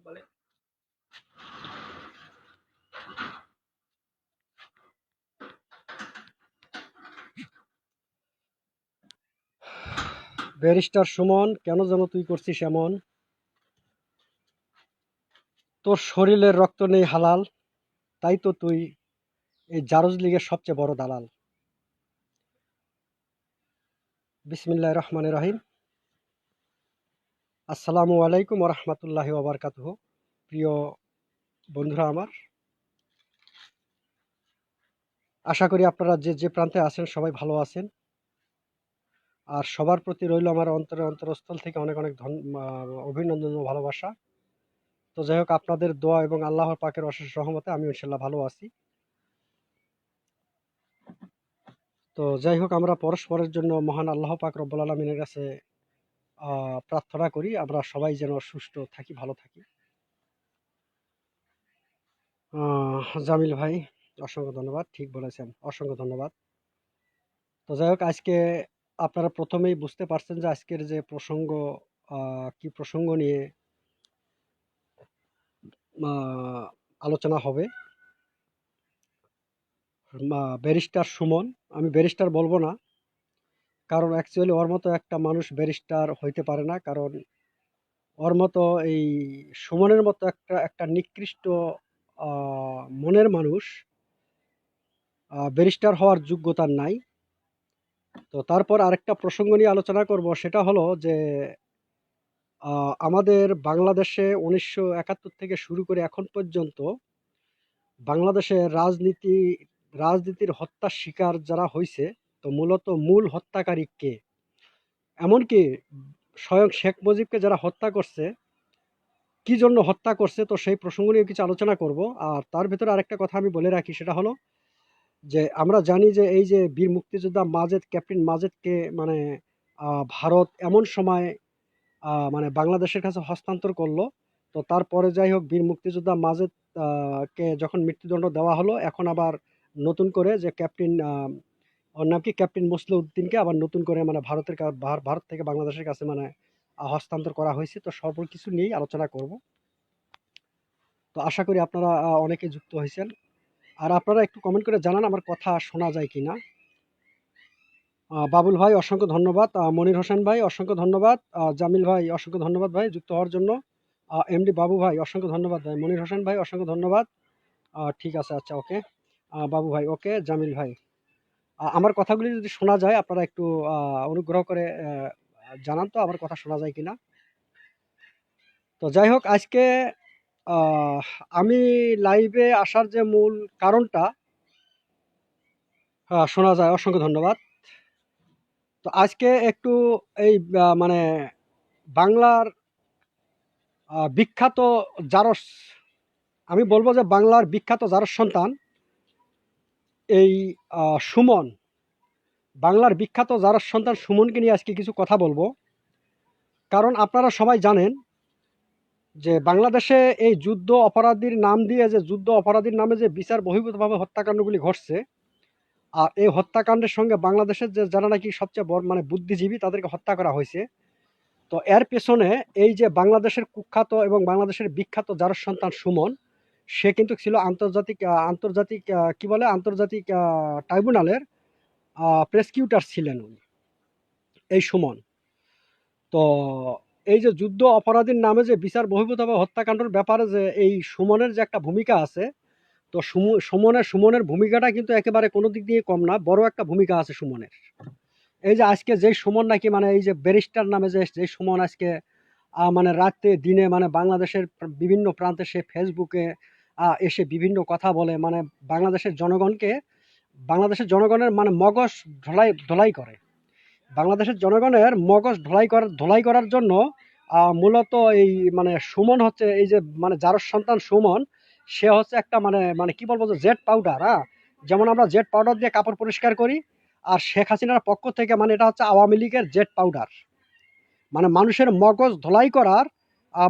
বলে ব্যারিস্টার সুমন, কেন যেন তুই করছিস এমন? তোর শরীরের রক্ত নেই হালাল, তাই তো তুই এই জারজ লীগের সবচেয়ে বড় দালাল। বিসমিল্লাহির রহমানির রহিম। আসসালামু আলাইকুম ওয়া রাহমাতুল্লাহি ওয়া বারাকাতুহু। প্রিয় বন্ধুরা আমার, আশা করি আপনারা যে যে প্রান্তে আছেন সবাই ভালো আছেন। আর সবার প্রতি রইল আমার অন্তরস্থল থেকে অনেক অনেক অভিনন্দন ও ভালোবাসা। তো যাই হোক, আপনাদের দোয়া এবং আল্লাহর পাকের অশেষ রহমতে আমি ইনশাল্লাহ ভালো আছি। তো যাই হোক, আমরা পরস্পরের জন্য মহান আল্লাহ পাক রব্বুল আলামিনের কাছে প্রার্থনা করি আমরা সবাই যেন সুস্থ থাকি, ভালো থাকি। জামিল ভাই, অসংখ্য ধন্যবাদ। ঠিক বলেছেন, অসংখ্য ধন্যবাদ। তো যাই হোক, আজকে আপনারা প্রথমেই বুঝতে পারছেন যে আজকের যে প্রসঙ্গ, কি প্রসঙ্গ নিয়ে আলোচনা হবে। ব্যারিস্টার সুমন, আমি ব্যারিস্টার বলবো না, কারণ অ্যাকচুয়ালি ওর মতো একটা মানুষ ব্যারিস্টার হইতে পারে না। কারণ ওর মতো এই সুমনের মতো একটা একটা নিকৃষ্ট মনের মানুষ ব্যারিস্টার হওয়ার যোগ্যতা নাই। তো তারপর আরেকটা প্রসঙ্গ নিয়ে আলোচনা করব, সেটা হলো যে আমাদের বাংলাদেশে 1971 থেকে শুরু করে এখন পর্যন্ত বাংলাদেশে রাজনীতির হত্যার শিকার যারা হয়েছে, তো মূলত মূল হত্যাকারী কে? এমনকি স্বয়ং শেখ মুজিবকে যারা হত্যা করছে, কি জন্য হত্যা করছে, তো সেই প্রসঙ্গ নিয়ে কিছু আলোচনা করব। আর তার ভিতরে আরেকটা কথা আমি বলে রাখি, সেটা হলো যে আমরা জানি যে এই যে বীর মুক্তিযোদ্ধা মাজেদ, ক্যাপ্টেন মাজেদকে মানে ভারত এমন সময় মানে বাংলাদেশের কাছে হস্তান্তর করলো। তো তারপরে যাই হোক, বীর মুক্তিযোদ্ধা মাজেদ কে যখন মৃত্যুদণ্ড দেওয়া হলো, এখন আবার নতুন করে যে ক্যাপ্টেন ওর নাম কি, ক্যাপ্টেন মসলিউদ্দিনকে আবার নতুন করে মানে ভারত থেকে বাংলাদেশের কাছে মানে হস্তান্তর করা হয়েছে। তো সব কিছু নিয়েই আলোচনা করব। তো আশা করি আপনারা অনেকে যুক্ত হয়েছেন। আর আপনারা একটু কমেন্ট করে জানান আমার কথা শোনা যায় কিনা। বাবুল ভাই অসংখ্য ধন্যবাদ, মনির হোসেন ভাই অসংখ্য ধন্যবাদ, জামিল ভাই অসংখ্য ধন্যবাদ ভাই যুক্ত হওয়ার জন্য। এমডি বাবু ভাই অসংখ্য ধন্যবাদ ভাই, মনির হোসেন ভাই অসংখ্য ধন্যবাদ। ঠিক আছে, আচ্ছা, ওকে। বাবু ভাই ওকে, জামিল ভাই, আমার কথাগুলি যদি শোনা যায় আপনারা একটু অনুগ্রহ করে জানান তো আমার কথা শোনা যায় কিনা। তো যাই হোক, আজকে আহ, আমি লাইভে আসার যে মূল কারণটা, শোনা যায়, অসংখ্য ধন্যবাদ। তো আজকে একটু এই মানে বাংলার বিখ্যাত জারস, আমি বলবো যে বাংলার বিখ্যাত জারস সন্তান এই সুমন, বাংলার বিখ্যাত জারস সন্তান সুমনকে নিয়ে আজকে কিছু কথা বলবো। কারণ আপনারা সবাই জানেন যে বাংলাদেশে এই যুদ্ধ অপরাধীর নাম দিয়ে, যে যুদ্ধ অপরাধীর নামে যে বিচার বহির্ভূতভাবে হত্যাকাণ্ডগুলি ঘটছে, আর এই হত্যাকাণ্ডের সঙ্গে বাংলাদেশের যে যারা নাকি সবচেয়ে বড় মানে বুদ্ধিজীবী, তাদেরকে হত্যা করা হয়েছে। তো এর পেছনে এই যে বাংলাদেশের কুখ্যাত এবং বাংলাদেশের বিখ্যাত জারস সন্তান সুমন, সে কিন্তু ছিল আন্তর্জাতিক আন্তর্জাতিক কি বলে আন্তর্জাতিক ট্রাইব্যুনালের প্রসিকিউটর ছিলেন উনি, এই সুমন। তো এই যে যুদ্ধ অপরাধীর নামে যে বিচার বহির্ভূতভাবে হত্যাকাণ্ডের ব্যাপারে যে এই সুমনের যে একটা ভূমিকা আছে, তো সুমনের ভূমিকাটা কিন্তু একেবারে কোনো দিক দিয়ে কম না, বড় একটা ভূমিকা আছে সুমনের। এই যে আজকে যে সুমন নাকি মানে এই যে ব্যারিস্টার নামে যে সুমন আজকে মানে রাতে দিনে মানে বাংলাদেশের বিভিন্ন প্রান্তে সে ফেসবুকে এসে বিভিন্ন কথা বলে, মানে বাংলাদেশের জনগণের মানে মগজ ধোলাই করে। বাংলাদেশের জনগণের মগজ ধোলাই করার জন্য মূলত এই মানে সুমন হচ্ছে এই যে মানে যার সন্তান সুমন, সে হচ্ছে একটা মানে মানে কি বলবো যে জেট পাউডার। যেমন আমরা জেট পাউডার দিয়ে কাপড় পরিষ্কার করি, আর শেখ হাসিনার পক্ষ থেকে মানে এটা হচ্ছে আওয়ামী লীগের জেট পাউডার। মানে মানুষের মগজ ধোলাই করার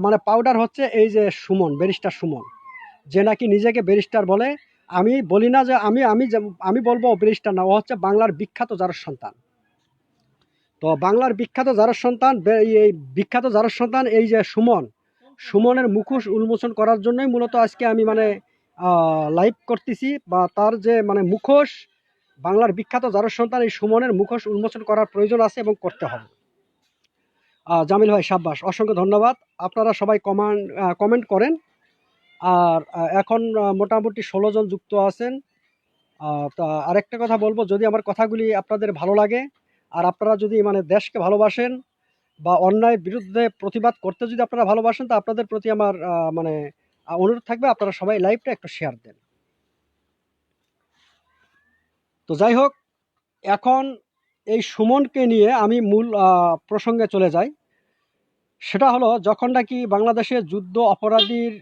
মানে পাউডার হচ্ছে এই যে সুমন, ব্যারিস্টার সুমন, যে নাকি নিজেকে ব্যারিস্টার বলে। আমি বলি না যে আমি বলবো ব্যারিস্টার না, ও হচ্ছে বাংলার বিখ্যাত যার সন্তান। তো বাংলার বিখ্যাত জারজ সন্তান, এই বিখ্যাত জারজ সন্তান এই যে সুমন, সুমনের মুখোশ উন্মোচন করার জন্যই মূলত আজকে আমি মানে লাইভ করতেছি, বা তার যে মানে মুখোশ, বাংলার বিখ্যাত জারজ সন্তান এই সুমনের মুখোশ উন্মোচন করার প্রয়োজন আছে এবং করতে হবে। জামিল ভাই সাব্বাস, অসংখ্য ধন্যবাদ। আপনারা সবাই কমেন্ট করেন। আর এখন মোটামুটি 16 জন যুক্ত আছেন। তা আরেকটা কথা বলবো, যদি আমার কথাগুলি আপনাদের ভালো লাগে আর আপনারা যদি মানে দেশকে ভালোবাসেন বা অন্যায়ের বিরুদ্ধে প্রতিবাদ করতে যদি আপনারা ভালোবাসেন, তা আপনাদের প্রতি আমার মানে অনুরোধ থাকবে আপনারা সবাই লাইভটা একটু শেয়ার দেন। তো যাই হোক, এখন এই সুমনকে নিয়ে আমি মূল প্রসঙ্গে চলে যাই। সেটা হলো, যখন নাকি বাংলাদেশে যুদ্ধ অপরাধীর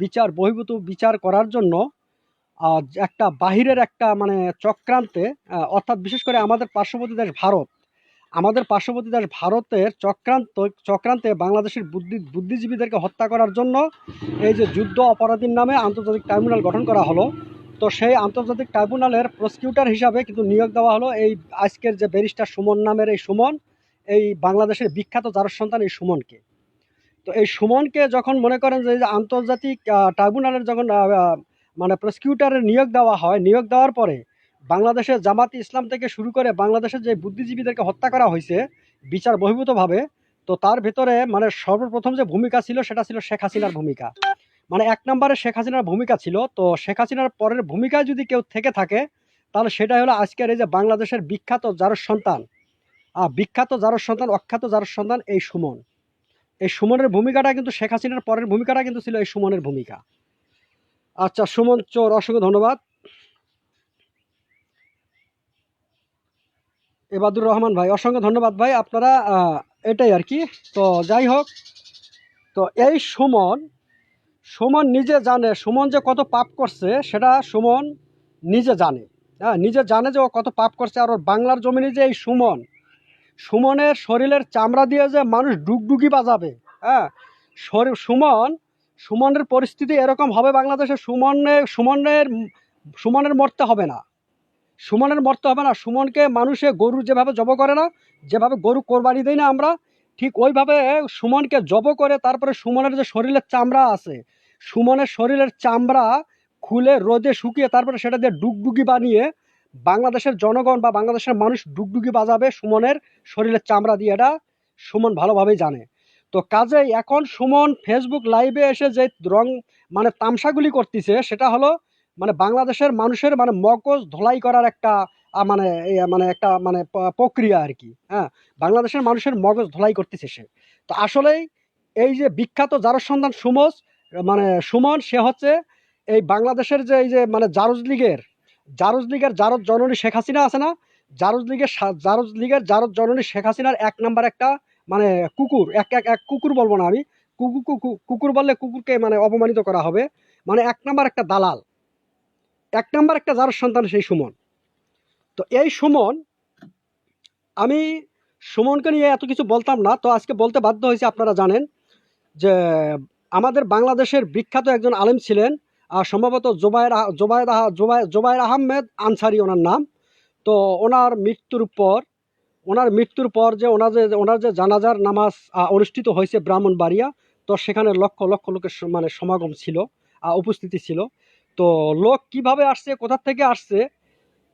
বিচার, বহির্ভূত বিচার করার জন্য একটা বাহিরের একটা মানে চক্রান্তে, অর্থাৎ বিশেষ করে আমাদের পার্শ্ববর্তী দেশ ভারত, আমাদের পার্শ্ববর্তী দেশ ভারতের চক্রান্তে বাংলাদেশের বুদ্ধিজীবীদেরকে হত্যা করার জন্য এই যে যুদ্ধ অপরাধীর নামে আন্তর্জাতিক ট্রাইব্যুনাল গঠন করা হলো। তো সেই আন্তর্জাতিক ট্রাইব্যুনালের প্রসিকিউটর হিসাবে কিন্তু নিয়োগ দেওয়া হলো এই আজকের যে ব্যারিস্টার সুমন নামের এই সুমন, এই বাংলাদেশের বিখ্যাত জারজ সন্তান এই সুমনকে। তো এই সুমনকে যখন মনে করেন যে আন্তর্জাতিক ট্রাইব্যুনালের যখন মানে প্রসিকিউটরের নিয়োগ দেওয়া হয়, নিয়োগ দেওয়ার পরে বাংলাদেশের জামাতি ইসলাম থেকে শুরু করে বাংলাদেশের যে বুদ্ধিজীবীদেরকে হত্যা করা হয়েছে বিচার বহির্ভূতভাবে, তো তার ভেতরে মানে সর্বপ্রথম যে ভূমিকা ছিল সেটা ছিল শেখ হাসিনার ভূমিকা। মানে 1 নম্বরে শেখ হাসিনার ভূমিকা ছিল। তো শেখ হাসিনার পরের ভূমিকায় যদি কেউ থেকে থাকে, তাহলে সেটাই হলো আজকের এই যে বাংলাদেশের বিখ্যাত জারজ সন্তান, বিখ্যাত জারজ সন্তান, অখ্যাত জারজ সন্তান এই সুমন। এই সুমনের ভূমিকাটা কিন্তু শেখ হাসিনার পরের ভূমিকাটা কিন্তু ছিল এই সুমনের ভূমিকা। আচ্ছা, সুমন চোর, অসংখ্য ধন্যবাদ। এবাদুর রহমান ভাই, অসংখ্য ধন্যবাদ ভাই। আপনারা এটাই আর কি। তো যাই হোক, তো এই সুমন নিজে জানে সুমন যে কত পাপ করছে, সেটা সুমন নিজে জানে। নিজে জানে যে ও কত পাপ করছে। আর ওর বাংলার জমিনে যে এই সুমনের শরীরের চামড়া দিয়ে যে মানুষ ডুগডুগি বাজাবে, হ্যাঁ, সুমনের পরিস্থিতি এরকম হবে বাংলাদেশে, সুমনের মরতে হবে না। সুমনকে মানুষে গরু যেভাবে জব করে না, যেভাবে গরু কোরবানি দেয় না আমরা, ঠিক ওইভাবে সুমনকে জব করে তারপরে সুমনের যে শরীরের চামড়া আছে, সুমনের শরীরের চামড়া খুলে রোদে শুকিয়ে তারপরে সেটা দিয়ে ডুগডুগি বানিয়ে বাংলাদেশের জনগণ বা বাংলাদেশের মানুষ ডুগডুগি বাজাবে সুমনের শরীরের চামড়া দিয়ে। এটা সুমন ভালোভাবেই জানে। তো কাজেই এখন সুমন ফেসবুক লাইভে এসে যে মানে তামসাগুলি করতেছে, সেটা হলো মানে বাংলাদেশের মানুষের মানে মগজ ধোলাই করার একটা মানে মানে একটা মানে প্রক্রিয়া আর কি। হ্যাঁ, বাংলাদেশের মানুষের মগজ ধোলাই করতেছে সে। তো আসলেই এই যে বিখ্যাত জারজ সন্তান সুমন, সে হচ্ছে এই বাংলাদেশের যে এই যে মানে জারজ লীগের জারজ জননী শেখ হাসিনা আছে না, জারজ লীগের জারজ জননী শেখ হাসিনার 1 নাম্বার একটা মানে কুকুর, এক কুকুর বলবো না আমি, কুকুর বললে কুকুরকে মানে অপমানিত করা হবে। মানে 1 নাম্বার একটা দালাল, 1 নাম্বার একটা জারজ সন্তান সেই সুমন। তো এই সুমন, আমি সুমনকে নিয়ে এত কিছু বলতাম না, তো আজকে বলতে বাধ্য হয়েছি। আপনারা জানেন যে আমাদের বাংলাদেশের বিখ্যাত একজন আলেম ছিলেন, সম্ভবত জোবায়ের আহমেদ আনসারি ওনার নাম। তো ওনার মৃত্যুর পর যে ওনার যে জানাজার নামাজ অনুষ্ঠিত হয়েছে ব্রাহ্মণবাড়িয়া, তো সেখানে লক্ষ লক্ষ লোকের মানে সমাগম ছিল, উপস্থিতি ছিল। তো লোক কিভাবে আসছে, কোথা থেকে আসছে,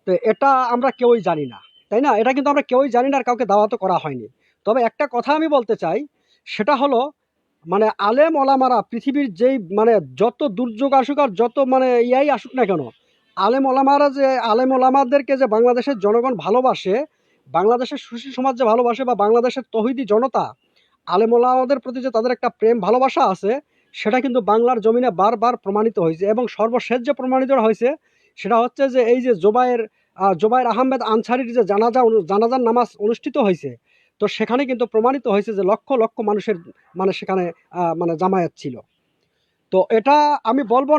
তো এটা আমরা কেউই জানি না, তাই না? এটা কিন্তু আমরা কেউই জানি না, আর কাউকে দাওয়াতও করা হয়নি। তবে একটা কথা আমি বলতে চাই, সেটা হলো মানে আলেম ওলামারা পৃথিবীর যেই মানে যত দুর্যোগ আসুক আর যত মানে ইয়াই আসুক না কেন, আলেম ওলামাদেরকে যে বাংলাদেশের জনগণ ভালোবাসে, বাংলাদেশের সুশীল সমাজ যে ভালোবাসে, বা বাংলাদেশের তৌহিদি জনতা আলেম ওলামাদের প্রতি যে তাদের একটা প্রেম ভালোবাসা আছে, সেটা কিন্তু বাংলার জমিনে বারবার প্রমাণিত হয়েছে। এবং সর্বশেষ যে প্রমাণিত হয়েছে সেটা হচ্ছে যে এই যে জোবায়ের আহমেদ আনসারির যে জানাজার নামাজ অনুষ্ঠিত হয়েছে, তো সেখানে কিন্তু প্রমাণিত হয়েছে যে লক্ষ লক্ষ মানুষের মানে সেখানে মানে জামায়াত ছিল। তো আমি বলবো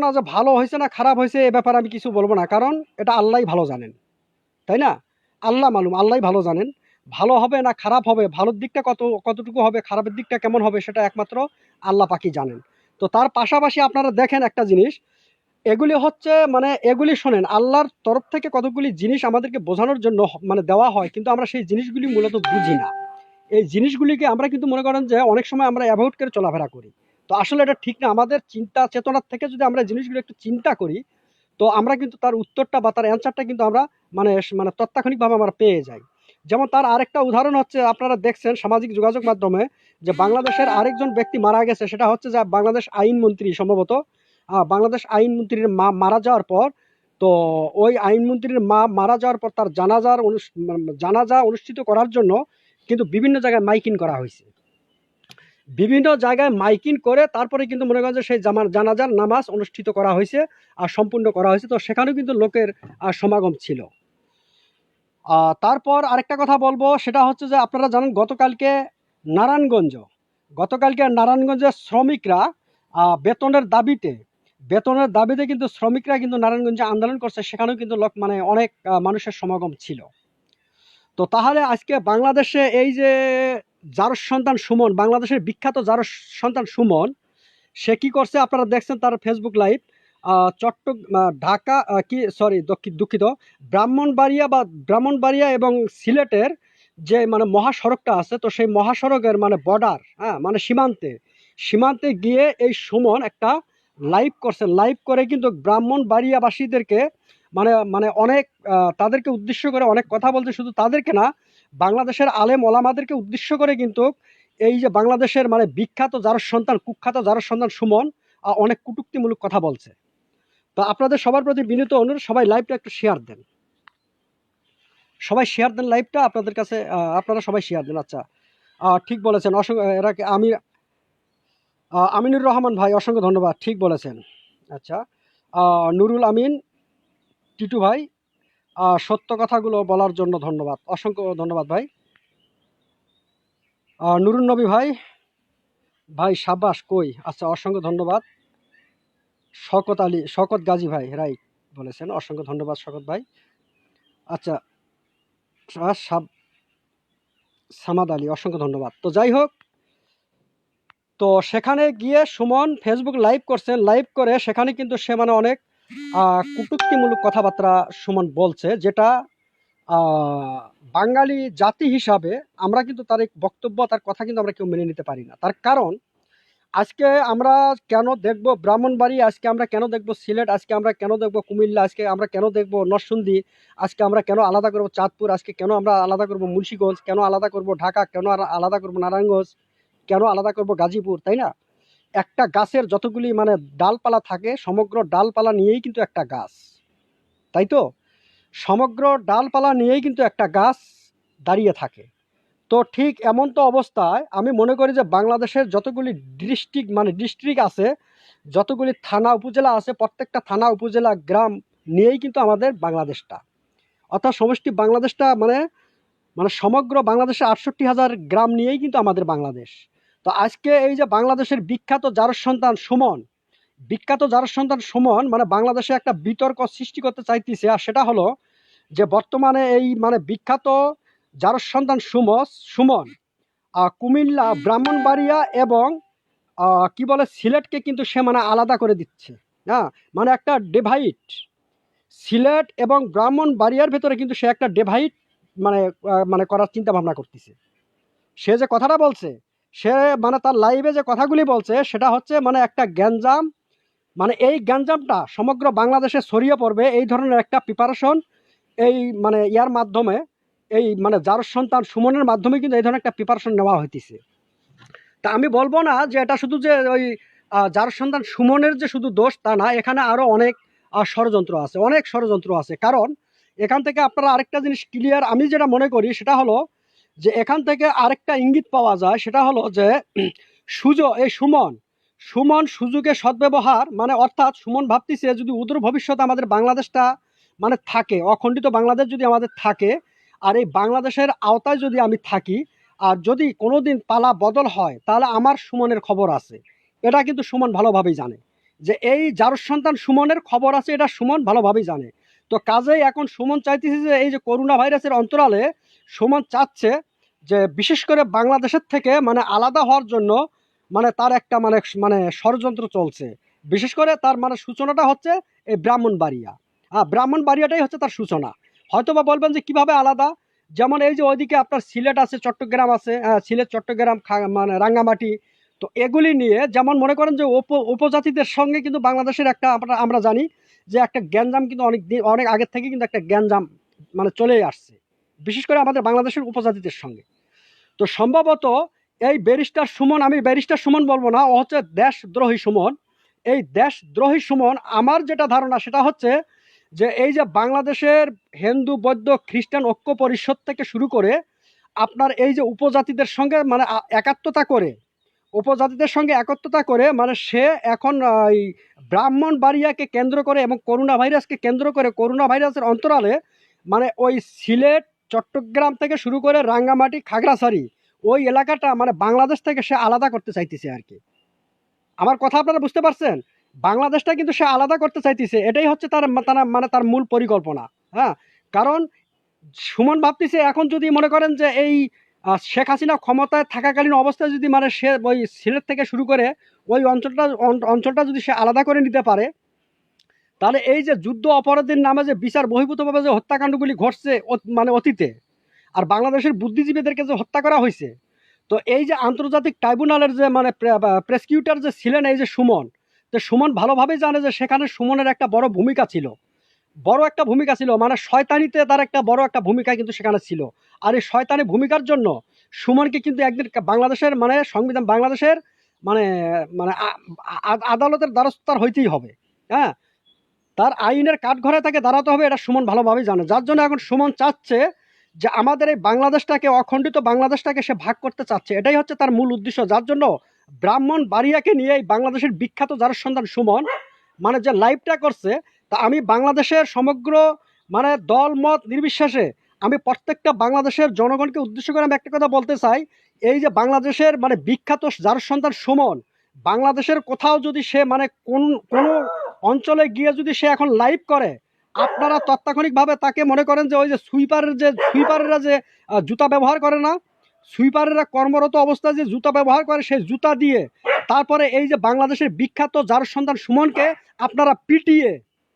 না যে ভালো হয়েছে না খারাপ হয়েছে, এ ব্যাপারে আমি কিছু বলবো না, কারণ এটা আল্লাহই ভালো জানেন, তাই না? আল্লাহ মালুম, আল্লাহই ভালো জানেন। ভালো হবে না খারাপ হবে, ভালোর দিকটা কতটুকু হবে, খারাপের দিকটা কেমন হবে, সেটা একমাত্র আল্লাহ পাকই জানেন। তো তার পাশাপাশি আপনারা দেখেন একটা জিনিস, এগুলি শোনেন, আল্লাহর তরফ থেকে কতগুলি জিনিস আমাদেরকে বোঝানোর জন্য মানে দেওয়া হয়, কিন্তু আমরা সেই জিনিসগুলি মূলত বুঝি না। এই জিনিসগুলিকে আমরা কিন্তু মনে করেন যে অনেক সময় আমরা অ্যাভয়েড করে চলাফেরা করি। তো আসলে এটা ঠিক না। আমাদের চিন্তা চেতনার থেকে যদি আমরা জিনিসগুলো একটু চিন্তা করি, তো আমরা কিন্তু তার উত্তরটা বা তার অ্যান্সারটা কিন্তু আমরা মানে মানে তাৎক্ষণিকভাবে আমরা পেয়ে যাই। যেমন তার আরেকটা উদাহরণ হচ্ছে, আপনারা দেখছেন সামাজিক যোগাযোগ মাধ্যমে যে বাংলাদেশের আরেকজন ব্যক্তি মারা গেছে, সেটা হচ্ছে যে বাংলাদেশ আইনমন্ত্রী সম্ভবত। বাংলাদেশ আইনমন্ত্রীর মা মারা যাওয়ার পর, তো ওই আইনমন্ত্রীর মা মারা যাওয়ার পর তার জানাজা অনুষ্ঠিত করার জন্য কিন্তু বিভিন্ন জায়গায় মাইকিং করা হয়েছে। বিভিন্ন জায়গায় মাইকিং করে তারপরে কিন্তু মনে করেন যে সেই জানাজার নামাজ অনুষ্ঠিত করা হয়েছে আর সম্পূর্ণ করা হয়েছে। তো সেখানেও কিন্তু লোকের সমাগম ছিল। তারপর আরেকটা কথা বলবো, সেটা হচ্ছে যে আপনারা জানেন নারায়ণগঞ্জের শ্রমিকরা বেতনের দাবিতে কিন্তু শ্রমিকরা কিন্তু নারায়ণগঞ্জে আন্দোলন করছে। সেখানেও কিন্তু মানে অনেক মানুষের সমাগম ছিল। তো তাহলে আজকে বাংলাদেশে এই যে জারস সন্তান সুমন, বাংলাদেশের বিখ্যাত জারস সন্তান সুমন, সে কি করছে আপনারা দেখছেন তার ফেসবুক লাইভ। ঢাকা দুঃখিত, ব্রাহ্মণবাড়িয়া এবং সিলেটের যে মানে মহাসড়কটা আছে, তো সেই মহাসড়কের মানে বর্ডার, মানে সীমান্তে গিয়ে এই সুমন একটা লাইভ করছে। লাইভ করে কিন্তু ব্রাহ্মণবাড়িয়াবাসীদেরকে মানে মানে অনেক তাদেরকে উদ্দেশ্য করে অনেক কথা বলছে। শুধু তাদেরকে না, বাংলাদেশের আলেম ওলামাদেরকে উদ্দেশ্য করে কিন্তু এই যে বাংলাদেশের মানে কুখ্যাত জারস সন্তান সুমন অনেক কটূক্তিমূলক কথা বলছে। তো আপনাদের সবার প্রতি বিনীত অনুরোধ, সবাই লাইভটা একটু শেয়ার দেন। লাইভটা আপনাদের কাছে, আপনারা সবাই শেয়ার দেন। আচ্ছা, ঠিক বলেছেন। আমিনুর রহমান ভাই, অসংখ্য ধন্যবাদ, ঠিক বলেছেন। আচ্ছা, নুরুল আমিন টিটু ভাই, সত্য কথাগুলো বলার জন্য ধন্যবাদ, অসংখ্য ধন্যবাদ ভাই। নুরুল নবী ভাই সাব্বাস কই, আচ্ছা অসংখ্য ধন্যবাদ। শকত গাজী ভাই রাইট বলেছেন, অসংখ্য ধন্যবাদ শকত ভাই। আচ্ছা, সামাদ আলী, অসংখ্য ধন্যবাদ। তো যাই হোক, তো সেখানে গিয়ে সুমন ফেসবুক লাইভ করছেন। লাইভ করে সেখানে কিন্তু সে মানে অনেক কটূক্তিমূলক কথাবার্তা সুমন বলছে, যেটা বাঙালি জাতি হিসাবে আমরা কিন্তু তার এই বক্তব্য, তার কথা কিন্তু আমরা কেউ মেনে নিতে পারি না। তার কারণ আজকে আমরা কেন দেখব ব্রাহ্মণবাড়ি, আজকে আমরা কেন দেখব সিলেট, আজকে আমরা কেন দেখব কুমিল্লা, আজকে আমরা কেন দেখব নরসিংদী, আজকে আমরা কেন আলাদা করব চাঁদপুর, আজকে কেন আমরা আলাদা করব মুন্সিগঞ্জ, কেন আলাদা করব ঢাকা, কেন আলাদা করব নারায়ণগঞ্জ, কেন আলাদা করব গাজীপুর, তাই না? একটা গাছের যতগুলি মানে ডালপালা থাকে, সমগ্র ডালপালা নিয়েই কিন্তু একটা গাছ, তাই তো? সমগ্র ডালপালা নিয়েই কিন্তু একটা গাছ দাঁড়িয়ে থাকে। তো ঠিক এমন তো অবস্থায় আমি মনে করি যে বাংলাদেশের যতগুলি ডিস্ট্রিক্ট আছে, যতগুলি থানা উপজেলা আছে, প্রত্যেকটা থানা উপজেলা গ্রাম নিয়েই কিন্তু আমাদের বাংলাদেশটা, অর্থাৎ সমষ্টি বাংলাদেশটা মানে সমগ্র বাংলাদেশের 68,000 গ্রাম নিয়েই কিন্তু আমাদের বাংলাদেশ। তো আজকে এই যে বাংলাদেশের বিখ্যাত জারস সন্তান সুমন মানে বাংলাদেশে একটা বিতর্ক সৃষ্টি করতে চাইতেছে। আর সেটা হলো যে বর্তমানে এই মানে বিখ্যাত জারস সন্তান সুমন কুমিল্লা, ব্রাহ্মণবাড়িয়া এবং কি বলে সিলেটকে কিন্তু সে মানে আলাদা করে দিচ্ছে। মানে একটা ডিভাইড, সিলেট এবং ব্রাহ্মণবাড়িয়ার ভেতরে কিন্তু সে একটা ডিভাইড মানে করার চিন্তা ভাবনা করতেছে। সে যে কথাটা বলছে, সে মানে তার লাইভে যে কথাগুলি বলছে, সেটা হচ্ছে মানে একটা গ্যাঞ্জাম, মানে এই গ্যাঞ্জামটা সমগ্র বাংলাদেশে ছড়িয়ে পড়বে, এই ধরনের একটা প্রিপারেশন এই মানে ইয়ার মাধ্যমে, এই মানে জারস সন্তান সুমনের মাধ্যমে কিন্তু এই ধরনের একটা প্রিপারেশন নেওয়া হইতেছে। তা আমি বলবো না যে এটা শুধু যে ওই জারস সন্তান সুমনের যে শুধু দোষ, তা না, এখানে আরো অনেক ষড়যন্ত্র আছে। কারণ এখান থেকে আপনারা আরেকটা জিনিস ক্লিয়ার, আমি যেটা মনে করি সেটা হলো যে এখান থেকে আরেকটা ইঙ্গিত পাওয়া যায়, সেটা হলো যে সুমন সুযোগের সদ্ব্যবহার, মানে অর্থাৎ সুমন ভাবতেছে যদি উদূর ভবিষ্যতে আমাদের বাংলাদেশটা মানে থাকে, অখণ্ডিত বাংলাদেশ যদি আমাদের থাকে, আর এই বাংলাদেশের আওতায় যদি আমি থাকি, আর যদি কোনোদিন পালা বদল হয়, তাহলে আমার সুমনের খবর আছে। এটা কিন্তু সুমন ভালোভাবেই জানে যে এই জারস সন্তান সুমনের খবর আছে, এটা সুমন ভালোভাবেই জানে। তো কাজেই এখন সুমন চাইতেছে যে এই যে করোনা ভাইরাসের অন্তরালে সুমন চাচ্ছে যে বিশেষ করে বাংলাদেশের থেকে মানে আলাদা হওয়ার জন্য মানে তার একটা ষড়যন্ত্র চলছে। বিশেষ করে তার মানে সূচনাটা হচ্ছে এই ব্রাহ্মণবাড়িয়াটাই হচ্ছে তার সূচনা। হয়তো বা বলবেন যে কিভাবে আলাদা, যেমন এই যে ওইদিকে আপনার সিলেট আছে, চট্টগ্রাম আছে, সিলেট, চট্টগ্রাম, মানে রাঙ্গামাটি। তো এগুলি নিয়ে যেমন মনে করেন যে উপজাতিদের সঙ্গে কিন্তু বাংলাদেশের একটা আমরা জানি যে একটা গ্যাঞ্জাম কিন্তু অনেক আগের থেকে কিন্তু একটা গ্যাঞ্জাম মানে চলেই আসছে, বিশেষ করে আমাদের বাংলাদেশের উপজাতিদের সঙ্গে। তো সম্ভবত এই ব্যারিস্টার সুমন, আমি ব্যারিস্টার সুমন বলবো না, ও হচ্ছে দেশদ্রোহী সুমন। এই দেশদ্রোহী সুমন, আমার যেটা ধারণা সেটা হচ্ছে যে এই যে বাংলাদেশের হিন্দু, বৌদ্ধ, খ্রিস্টান ঐক্য পরিষদ থেকে শুরু করে আপনার এই যে উপজাতিদের সঙ্গে মানে একাত্মতা করে, উপজাতিদের সঙ্গে একত্রতা করে মানে সে এখন এই ব্রাহ্মণবাড়িয়াকে কেন্দ্র করে এবং করোনা ভাইরাসকে কেন্দ্র করে, করোনা ভাইরাসের অন্তরালে মানে ওই সিলেট, চট্টগ্রাম থেকে শুরু করে রাঙ্গামাটি, খাগড়াছড়ি ওই এলাকাটা মানে বাংলাদেশ থেকে সে আলাদা করতে চাইতেছে আর কি। আমার কথা আপনারা বুঝতে পারছেন? বাংলাদেশটা কিন্তু সে আলাদা করতে চাইতেছে, এটাই হচ্ছে তার মানে তার মূল পরিকল্পনা। হ্যাঁ, কারণ সুমন ভাবতেছে এখন যদি মনে করেন যে এই শেখ হাসিনা ক্ষমতায় থাকাকালীন অবস্থায় যদি মানে সে ওই সিলেট থেকে শুরু করে ওই অঞ্চলটা যদি সে আলাদা করে নিতে পারে, তাহলে এই যে যুদ্ধ অপরাধীর নামে যে বিচার বহির্ভূতভাবে যে হত্যাকাণ্ডগুলি ঘটছে মানে অতীতে, আর বাংলাদেশের বুদ্ধিজীবীদেরকে যে হত্যা করা হয়েছে, তো এই যে আন্তর্জাতিক ট্রাইব্যুনালের যে মানে প্রসিকিউটর যে ছিলেন এই যে সুমন, তো সুমন ভালোভাবেই জানে যে সেখানে সুমনের একটা বড় ভূমিকা ছিল, বড় একটা ভূমিকা ছিল, মানে শয়তানিতে তার একটা বড় একটা ভূমিকা কিন্তু সেখানে ছিল। আর এই শয়তানি ভূমিকার জন্য সুমনকে কিন্তু একদিন বাংলাদেশের মানে সংবিধান, বাংলাদেশের মানে মানে আদালতের দ্বারস্থ তার হইতেই হবে। হ্যাঁ, তার আইনের কাঠঘরে তাকে দাঁড়াতে হবে, এটা সুমন ভালোভাবেই জানে। যার জন্য এখন সুমন চাচ্ছে যে আমাদের এই বাংলাদেশটাকে, অখণ্ডিত বাংলাদেশটাকে সে ভাগ করতে চাচ্ছে, এটাই হচ্ছে তার মূল উদ্দেশ্য। যার জন্য ব্রাহ্মণ বাড়িয়াকে নিয়ে এই বাংলাদেশের বিখ্যাত যার সন্তান সুমন মানে যে লাইভটা করছে, তা আমি বাংলাদেশের সমগ্র মানে দল মত নির্বিশেষে আমি প্রত্যেকটা বাংলাদেশের জনগণকে উদ্দেশ্য করে আমি একটা কথা বলতে চাই, এই যে বাংলাদেশের মানে বিখ্যাত যার সন্তান সুমন, বাংলাদেশের কোথাও যদি সে মানে কোনো অঞ্চলে গিয়ে যদি সে এখন লাইভ করে, আপনারা তাৎক্ষণিকভাবে তাকে মনে করেন যে ওই যে সুইপারেরা যে জুতা ব্যবহার করে না, সুইপারেরা কর্মরত অবস্থায় যে জুতা ব্যবহার করে, সেই জুতা দিয়ে তারপরে এই যে বাংলাদেশের বিখ্যাত যার সন্তান সুমনকে আপনারা পিটিয়ে,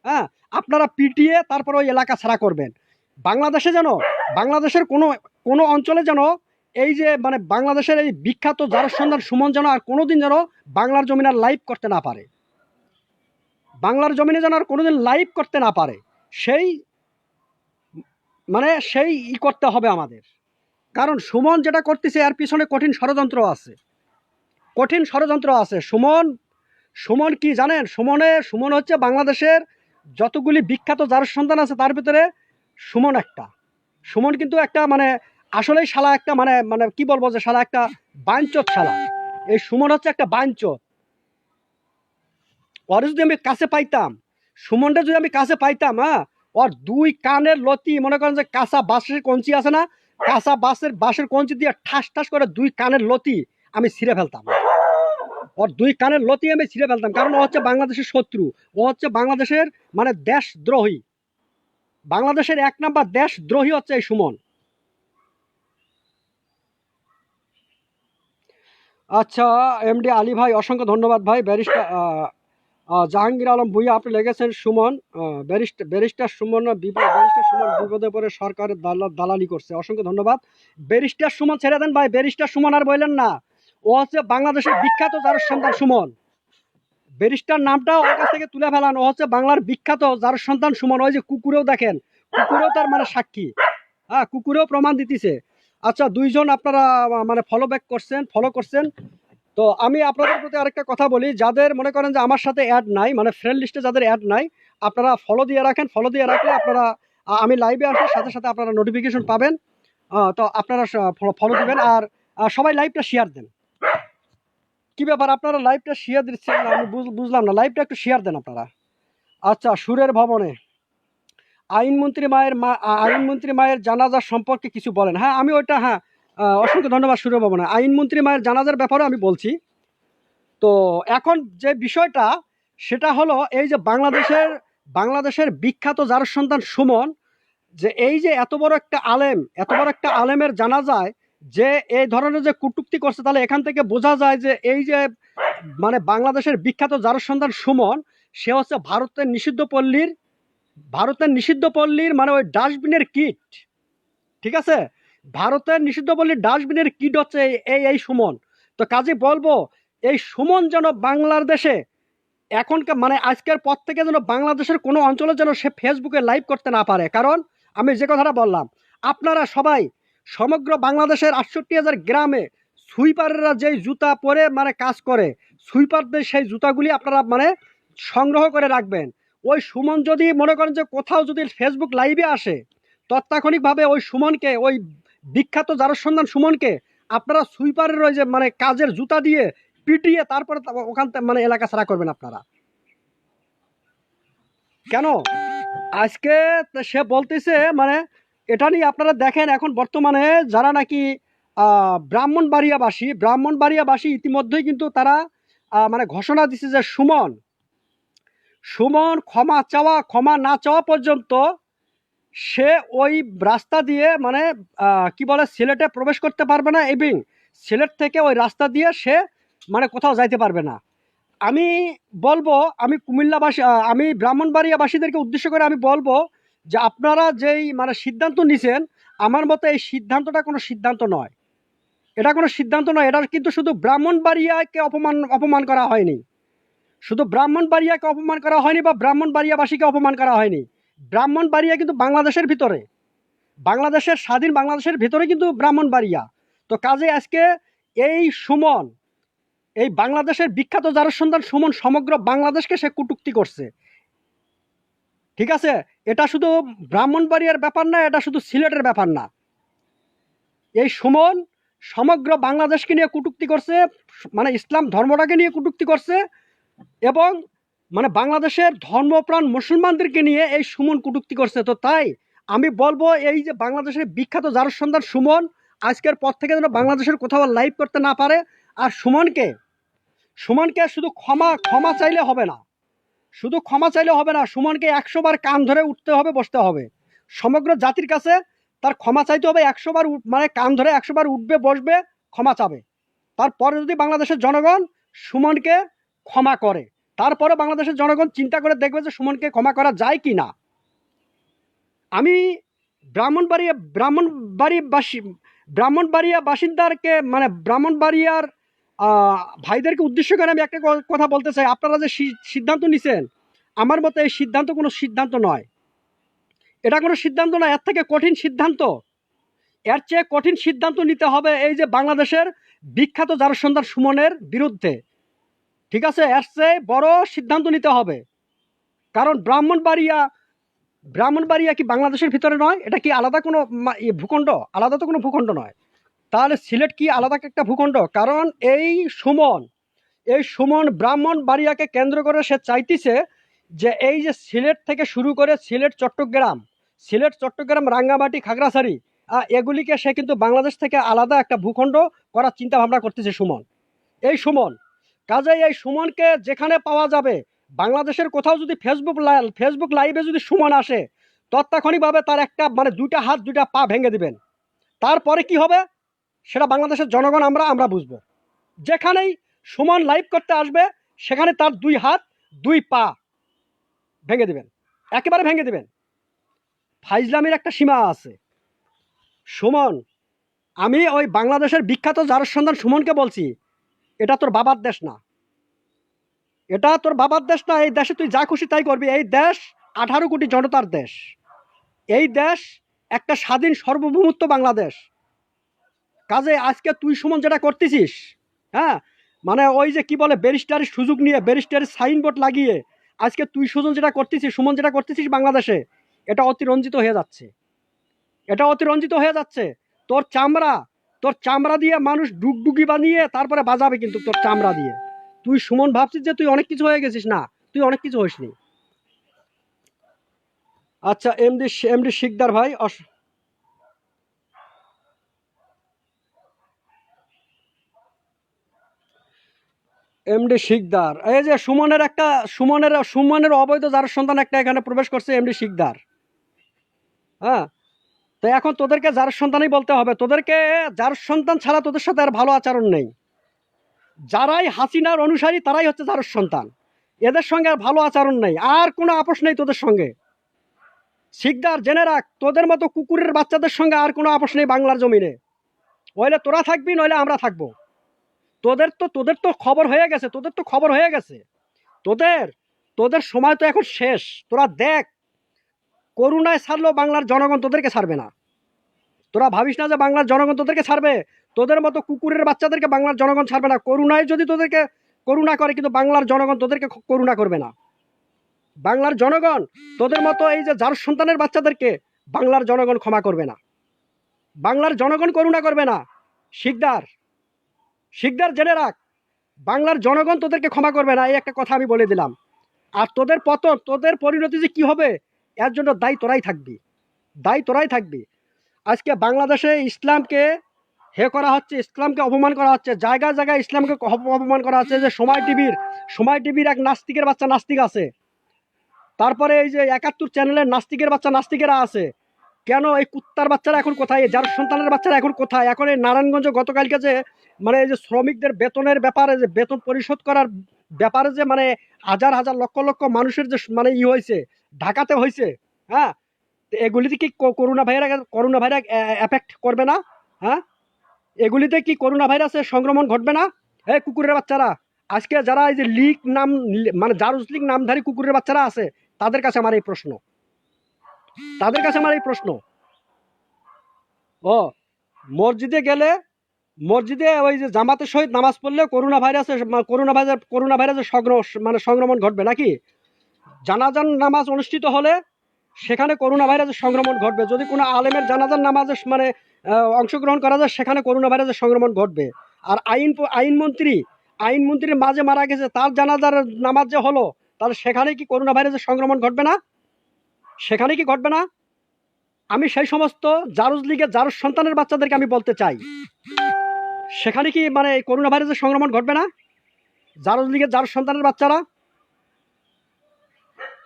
হ্যাঁ, আপনারা পিটিয়ে তারপরে ওই এলাকা ছাড়া করবেন। বাংলাদেশে যেন, বাংলাদেশের কোনো অঞ্চলে যেন এই যে মানে বাংলাদেশের এই বিখ্যাত যার সন্তান সুমন যেন আর কোনোদিন যেন বাংলার জমিনে লাইভ করতে না পারে, বাংলার জমিনে যেন আর কোনোদিন লাইভ করতে না পারে, সেই মানে সেই করতে হবে আমাদের। কারণ সুমন যেটা করতেছে এর পিছনে কঠিন ষড়যন্ত্র আছে, কঠিন ষড়যন্ত্র আছে। সুমন কি জানেন? সুমন হচ্ছে বাংলাদেশের যতগুলি বিখ্যাত যার সন্তান আছে তার ভিতরে সুমন একটা। সুমন কিন্তু একটা মানে আসলেই শালা একটা মানে মানে কি বলবো যে শালা একটা বাঞ্চত শালা। এই সুমন হচ্ছে একটা বাঞ্চত। ওর যদি আমি কাছে পাইতাম, সুমনটা যদি আমি কাছে পাইতাম, হ্যাঁ, ওর দুই কানের লতি মনে করেন যে কাঁচা বাঁশের কঞ্চি আছে না, কাঁচা বাঁশের কঞ্চি দিয়ে ঠাস ঠাস করে দুই কানের লতি আমি ছিঁড়ে ফেলতাম, ওর দুই কানের লতি আমি ছিঁড়ে ফেলতাম। কারণ ও হচ্ছে বাংলাদেশের শত্রু, ও হচ্ছে বাংলাদেশের মানে দেশদ্রোহী, বাংলাদেশের এক নাম্বার দেশদ্রোহী হচ্ছে এই সুমন। আচ্ছা, এমডি আলী ভাই অসংখ্য ধন্যবাদ ভাই। ব্যারিস্টার জাহাঙ্গীর আলম ভুইয়া আপনি লিখেছেন সুমন ব্যারিস্টার সুমন বিপদে পড়ে সরকারের দালালি করছে, অসংখ্য ধন্যবাদ। ব্যারিস্টার সুমন ছেড়ে দেন ভাই, ব্যারিস্টার সুমন আর বললেন না, ও হচ্ছে বাংলাদেশের বিখ্যাত যার সন্তান সুমন। ব্যারিস্টার নামটা ওর কাছ থেকে তুলে ফেলান, ও হচ্ছে বাংলার বিখ্যাত যার সন্তান সুমন। ওই যে কুকুরেও দেখেন, কুকুরেও তার মানে সাক্ষী, হ্যাঁ, কুকুরেও প্রমাণ দিতেছে। আচ্ছা, দুইজন আপনারা মানে ফলো করছেন। তো আমি আপনাদের প্রতি আরেকটা কথা বলি, যাদের মনে করেন যে আমার সাথে অ্যাড নাই, মানে ফ্রেন্ড লিস্টে যাদের অ্যাড নাই, আপনারা ফলো দিয়ে রাখেন। ফলো দিয়ে রাখলে আপনারা আমি লাইভে আসার সাথে সাথে আপনারা নোটিফিকেশন পাবেন। তো আপনারা ফলো দিবেন, আর সবাই লাইভটা শেয়ার দেন। কি ব্যাপার আপনারা লাইভটা শেয়ার দিচ্ছেন না, আমি বুঝলাম না, লাইভটা একটু শেয়ার দেন আপনারা। আচ্ছা, সুরের ভবনে আইনমন্ত্রী মায়ের জানাজা সম্পর্কে কিছু বলেন। হ্যাঁ, আমি ওইটা, হ্যাঁ, অসংখ্য ধন্যবাদ সুরের ভবনে। আইনমন্ত্রী মায়ের জানাজার ব্যাপারে আমি বলছি। তো এখন যে বিষয়টা সেটা হলো এই যে বাংলাদেশের বিখ্যাত যার সন্তান সুমন, যে এই যে এত বড় একটা আলেমের জানাজায় যে এই ধরনের যে কটূক্তি করছে, তাহলে এখান থেকে বোঝা যায় যে এই যে মানে বাংলাদেশের বিখ্যাত যার সন্তান সুমন, সে হচ্ছে ভারতের নিষিদ্ধ পল্লীর মানে ওই ডাস্টবিনের কিট, ঠিক আছে, ভারতের নিষিদ্ধ পল্লীর ডাস্টবিনের কিড হচ্ছে এই সুমন। তো কাজে বলবো এই সুমন যেন বাংলাদেশে এখনকার মানে আজকের পর থেকে যেন বাংলাদেশের কোনো অঞ্চলে যেন সে ফেসবুকে লাইভ করতে না পারে। কারণ আমি যে কথাটা বললাম, আপনারা সবাই সমগ্র বাংলাদেশের 68,000 গ্রামে সুইপাররা যেই জুতা পরে মানে কাজ করে, সুইপারদের সেই জুতাগুলি আপনারা মানে সংগ্রহ করে রাখবেন। ওই সুমন যদি মনে করেন যে কোথাও যদি ফেসবুক লাইভে আসে, তৎক্ষণিকভাবে ওই সুমনকে, ওই বিখ্যাত জারজ সন্তান সুমনকে আপনারা সুইপারের ওই যে মানে কাজের জুতা দিয়ে পিটিয়ে তারপরে ওখান থেকে মানে এলাকা ছাড়া করবেন আপনারা। কেন আজকে সে বলতেছে মানে এটা নিয়ে আপনারা দেখেন এখন বর্তমানে যারা নাকি ব্রাহ্মণবাড়িয়াবাসী ইতিমধ্যেই কিন্তু তারা মানে ঘোষণা দিচ্ছে যে সুমন সুমন ক্ষমা না চাওয়া পর্যন্ত সে ওই রাস্তা দিয়ে মানে কি বলে সিলেটে প্রবেশ করতে পারবে না, এবং সিলেট থেকে ওই রাস্তা দিয়ে সে মানে কোথাও যাইতে পারবে না। আমি বলবো, আমি কুমিল্লাবাসী, আমি ব্রাহ্মণবাড়িয়াবাসীদেরকে উদ্দেশ্য করে আমি বলবো যে আপনারা যেই মানে সিদ্ধান্ত নিছেন, আমার মতে এই সিদ্ধান্তটা কোনো সিদ্ধান্ত নয়। এটা কোনো সিদ্ধান্ত নয়, এটা কিন্তু শুধু ব্রাহ্মণবাড়িয়াকে অপমান করা হয়নি, শুধু ব্রাহ্মণবাড়িয়াকে অপমান করা হয়নি বা ব্রাহ্মণবাড়িয়াবাসীকে অপমান করা হয়নি। ব্রাহ্মণবাড়িয়া কিন্তু বাংলাদেশের ভিতরে, বাংলাদেশের স্বাধীন বাংলাদেশের ভিতরে কিন্তু ব্রাহ্মণবাড়িয়া। তো কাজে আজকে এই সুমন, এই বাংলাদেশের বিখ্যাত জারজ সন্তান সুমন সমগ্র বাংলাদেশকে সে কটূক্তি করছে। ঠিক আছে, এটা শুধু ব্রাহ্মণবাড়িয়ার ব্যাপার না, এটা শুধু সিলেটের ব্যাপার না। এই সুমন সমগ্র বাংলাদেশকে নিয়ে কটূক্তি করছে, মানে ইসলাম ধর্মটাকে নিয়ে কটূক্তি করছে, এবং মানে বাংলাদেশের ধর্মপ্রাণ মুসলমানদেরকে নিয়ে এই সুমন কটূক্তি করছে। তো তাই আমি বলবো এই যে বাংলাদেশের বিখ্যাত জারজ সন্তান সুমন আজকের পর থেকে যেন বাংলাদেশের কোথাও লাইভ করতে না পারে। আর সুমনকে শুধু ক্ষমা চাইলে হবে না, শুধু ক্ষমা চাইলে হবে না, সুমনকে 100 বার কান ধরে উঠতে হবে, বসতে হবে, সমগ্র জাতির কাছে তার ক্ষমা চাইতে হবে। 100 বার মানে কান ধরে 100 বার উঠবে, বসবে, ক্ষমা চাবে। তারপরে যদি বাংলাদেশের জনগণ সুমনকে ক্ষমা করে, তারপরে বাংলাদেশের জনগণ চিন্তা করে দেখবে যে সুমনকে ক্ষমা করা যায় কি না। আমি ব্রাহ্মণবাড়িয়া বাসিন্দারকে মানে ব্রাহ্মণবাড়িয়ার ভাইদেরকে উদ্দেশ্য করে আমি একটা কথা বলতে চাই। আপনারা যে সিদ্ধান্ত নিছেন, আমার মতে এই সিদ্ধান্ত কোনো সিদ্ধান্ত নয়, এটা কোনো সিদ্ধান্ত নয়, এর থেকে কঠিন সিদ্ধান্ত, এর চেয়ে কঠিন সিদ্ধান্ত নিতে হবে এই যে বাংলাদেশের বিখ্যাত জারজ সন্তান সুমনের বিরুদ্ধে। ঠিক আছে, এর চেয়ে বড় সিদ্ধান্ত নিতে হবে। কারণ ব্রাহ্মণবাড়িয়া কি বাংলাদেশের ভিতরে নয়? এটা কি আলাদা কোনো ভূখণ্ড? আলাদা তো কোনো ভূখণ্ড নয়। তাহলে সিলেট কি আলাদা একটা ভূখণ্ড? কারণ এই সুমন ব্রাহ্মণবাড়িয়াকে কেন্দ্র করে সে চাইতেছে যে এই যে সিলেট থেকে শুরু করে সিলেট চট্টগ্রাম রাঙ্গামাটি খাগড়াছড়ি এগুলিকে সে কিন্তু বাংলাদেশ থেকে আলাদা একটা ভূখণ্ড করার চিন্তা ভাবনা করতেছে সুমন। কাজেই এই সুমনকে যেখানে পাওয়া যাবে, বাংলাদেশের কোথাও যদি ফেসবুক লাইভে যদি সুমন আসে, তৎক্ষণিকভাবে তার একটা মানে 2টা হাত 2টা পা ভেঙে দিবেন। তারপরে কি হবে সেটা বাংলাদেশের জনগণ আমরা বুঝবো। যেখানেই সুমন লাইভ করতে আসবে সেখানে তার 2 হাত 2 পা ভেঙে দিবেন, একেবারে ভেঙে দিবেন। ফাইজলামের একটা সীমা আছে। সুমন, আমি ওই বাংলাদেশের বিখ্যাত জারজ সন্তান সুমনকে বলছি, এটা তোর বাবার দেশ না, এটা তোর বাবার দেশ না। এই দেশে তুই যা খুশি তাই করবি। এই দেশ 18 কোটি জনতার দেশ। এই দেশ একটা স্বাধীন সার্বভৌমত্ব বাংলাদেশ। কাজে আজকে তুই সুমন যেটা করতেছিস, হ্যাঁ, মানে ওই যে কি বলে ব্যারিস্টারের সুযোগ নিয়ে, ব্যারিস্টারের সাইনবোর্ড লাগিয়ে আজকে তুই সুমন যেটা করতেছিস বাংলাদেশে, এটা অতিরঞ্জিত হয়ে যাচ্ছে। তোর চামড়া দিয়ে মানুষ ডুগডুগি বানিয়ে তারপরে বাজাবে কিন্তু তোর চামড়া দিয়ে। তুই সুমন ভাবছিস যে তুই অনেক কিছু হয়ে গেছিস, না, তুই অনেক কিছু হইসনি। আচ্ছা, এমডি শিকদার ভাই, এমডি শিকদার, এই যে সুমনের অবৈধ জারজ সন্তান একটা এখানে প্রবেশ করছে, এমডি শিকদার। হ্যাঁ, তো এখন তোদেরকে জারজ সন্তানই বলতে হবে। তোদেরকে জারজ সন্তান ছাড়া তোদের সাথে আর ভালো আচরণ নেই। যারাই হাসিনার অনুসারী তারাই হচ্ছে জারজ সন্তান, এদের সঙ্গে আর ভালো আচরণ নেই, আর কোনো আপোষ নেই তোদের সঙ্গে। শিকদার জেনে রাখ, তোদের মতো কুকুরের বাচ্চাদের সঙ্গে আর কোনো আপোষ নেই বাংলার জমিনে। নইলে তোরা থাকবি, নইলে আমরা থাকবো। তোদের তো খবর হয়ে গেছে, তোদের তোদের সময় তো এখন শেষ। তোরা দেখ, করুণায় ছাড়লেও বাংলার জনগণ তোদেরকে ছাড়বে না। তোরা ভাবিস না যে বাংলার জনগণ তোদেরকে ছাড়বে। তোদের মতো কুকুরের বাচ্চাদেরকে বাংলার জনগণ ছাড়বে না। করুণায় যদি তোদেরকে করুণা করে, কিন্তু বাংলার জনগণ তোদেরকে করুণা করবে না। বাংলার জনগণ তোদের মতো এই যে যার সন্তানের বাচ্চাদেরকে বাংলার জনগণ ক্ষমা করবে না। বাংলার জনগণ করুণা করবে না। শিকদার শিকদার জেনে রাখ, বাংলার জনগণ তোদেরকে ক্ষমা করবে না, এই একটা কথা আমি বলে দিলাম। আর তোদের পতন, তোদের পরিণতি যে কি হবে, এর জন্য দায়ী তোরাই থাকবি। আজকে বাংলাদেশে ইসলামকে করা হচ্ছে, ইসলামকে অপমান করা হচ্ছে, জায়গায় জায়গায় ইসলামকে অপমান করা হচ্ছে। যে সময় টিভির এক নাস্তিকের বাচ্চা নাস্তিক আছে, তারপরে এই যে 71 চ্যানেলের নাস্তিকের বাচ্চা নাস্তিকেরা আছে। কেন এই কুত্তার বাচ্চারা এখন কোথায়, যার সন্তানের বাচ্চারা এখন কোথায়? এখন এই নারায়ণগঞ্জ গতকালকে যে মানে এই যে শ্রমিকদের বেতনের ব্যাপারে, যে বেতন পরিশোধ করার ব্যাপারে যে মানে হাজার হাজার লক্ষ লক্ষ মানুষের যে মানে হয়েছে, ঢাকাতে হয়েছে, হ্যাঁ, এগুলিতে কি করোনা ভাইরাস এফেক্ট করবে না? হ্যাঁ, এগুলিতে কি করোনা ভাইরাসের সংক্রমণ ঘটবে না? এই কুকুরের বাচ্চারা, আজকে যারা এই যে লিগ নাম মানে জারুস লিগ নামধারী কুকুরের বাচ্চারা আছে, তাদের কাছে আমার এই প্রশ্ন। ও মসজিদে গেলে, মসজিদে ওই যে জামাতের সহিত নামাজ পড়লে করোনা ভাইরাসের সংক্রমণ ঘটবে নাকি? জানাজান নামাজ অনুষ্ঠিত হলে সেখানে করোনা ভাইরাসের সংক্রমণ ঘটবে। যদি কোনো আলেমের জানাজার নামাজে মানে অংশগ্রহণ করা যায়, সেখানে করোনা ভাইরাসের সংক্রমণ ঘটবে। আর আইনমন্ত্রীর মাঝে মারা গেছে, তার জানাজার নামাজ যে হলো, তাহলে সেখানে কি করোনা ভাইরাসের সংক্রমণ ঘটবে না? সেখানে কি ঘটবে না? আমি সেই সমস্ত জারুস লীগের জারুস সন্তানের বাচ্চাদেরকে আমি বলতে চাই, সেখানে কি মানে করোনা ভাইরাসের সংক্রমণ ঘটবে না? জারুস লীগের জারুস সন্তানের বাচ্চারা,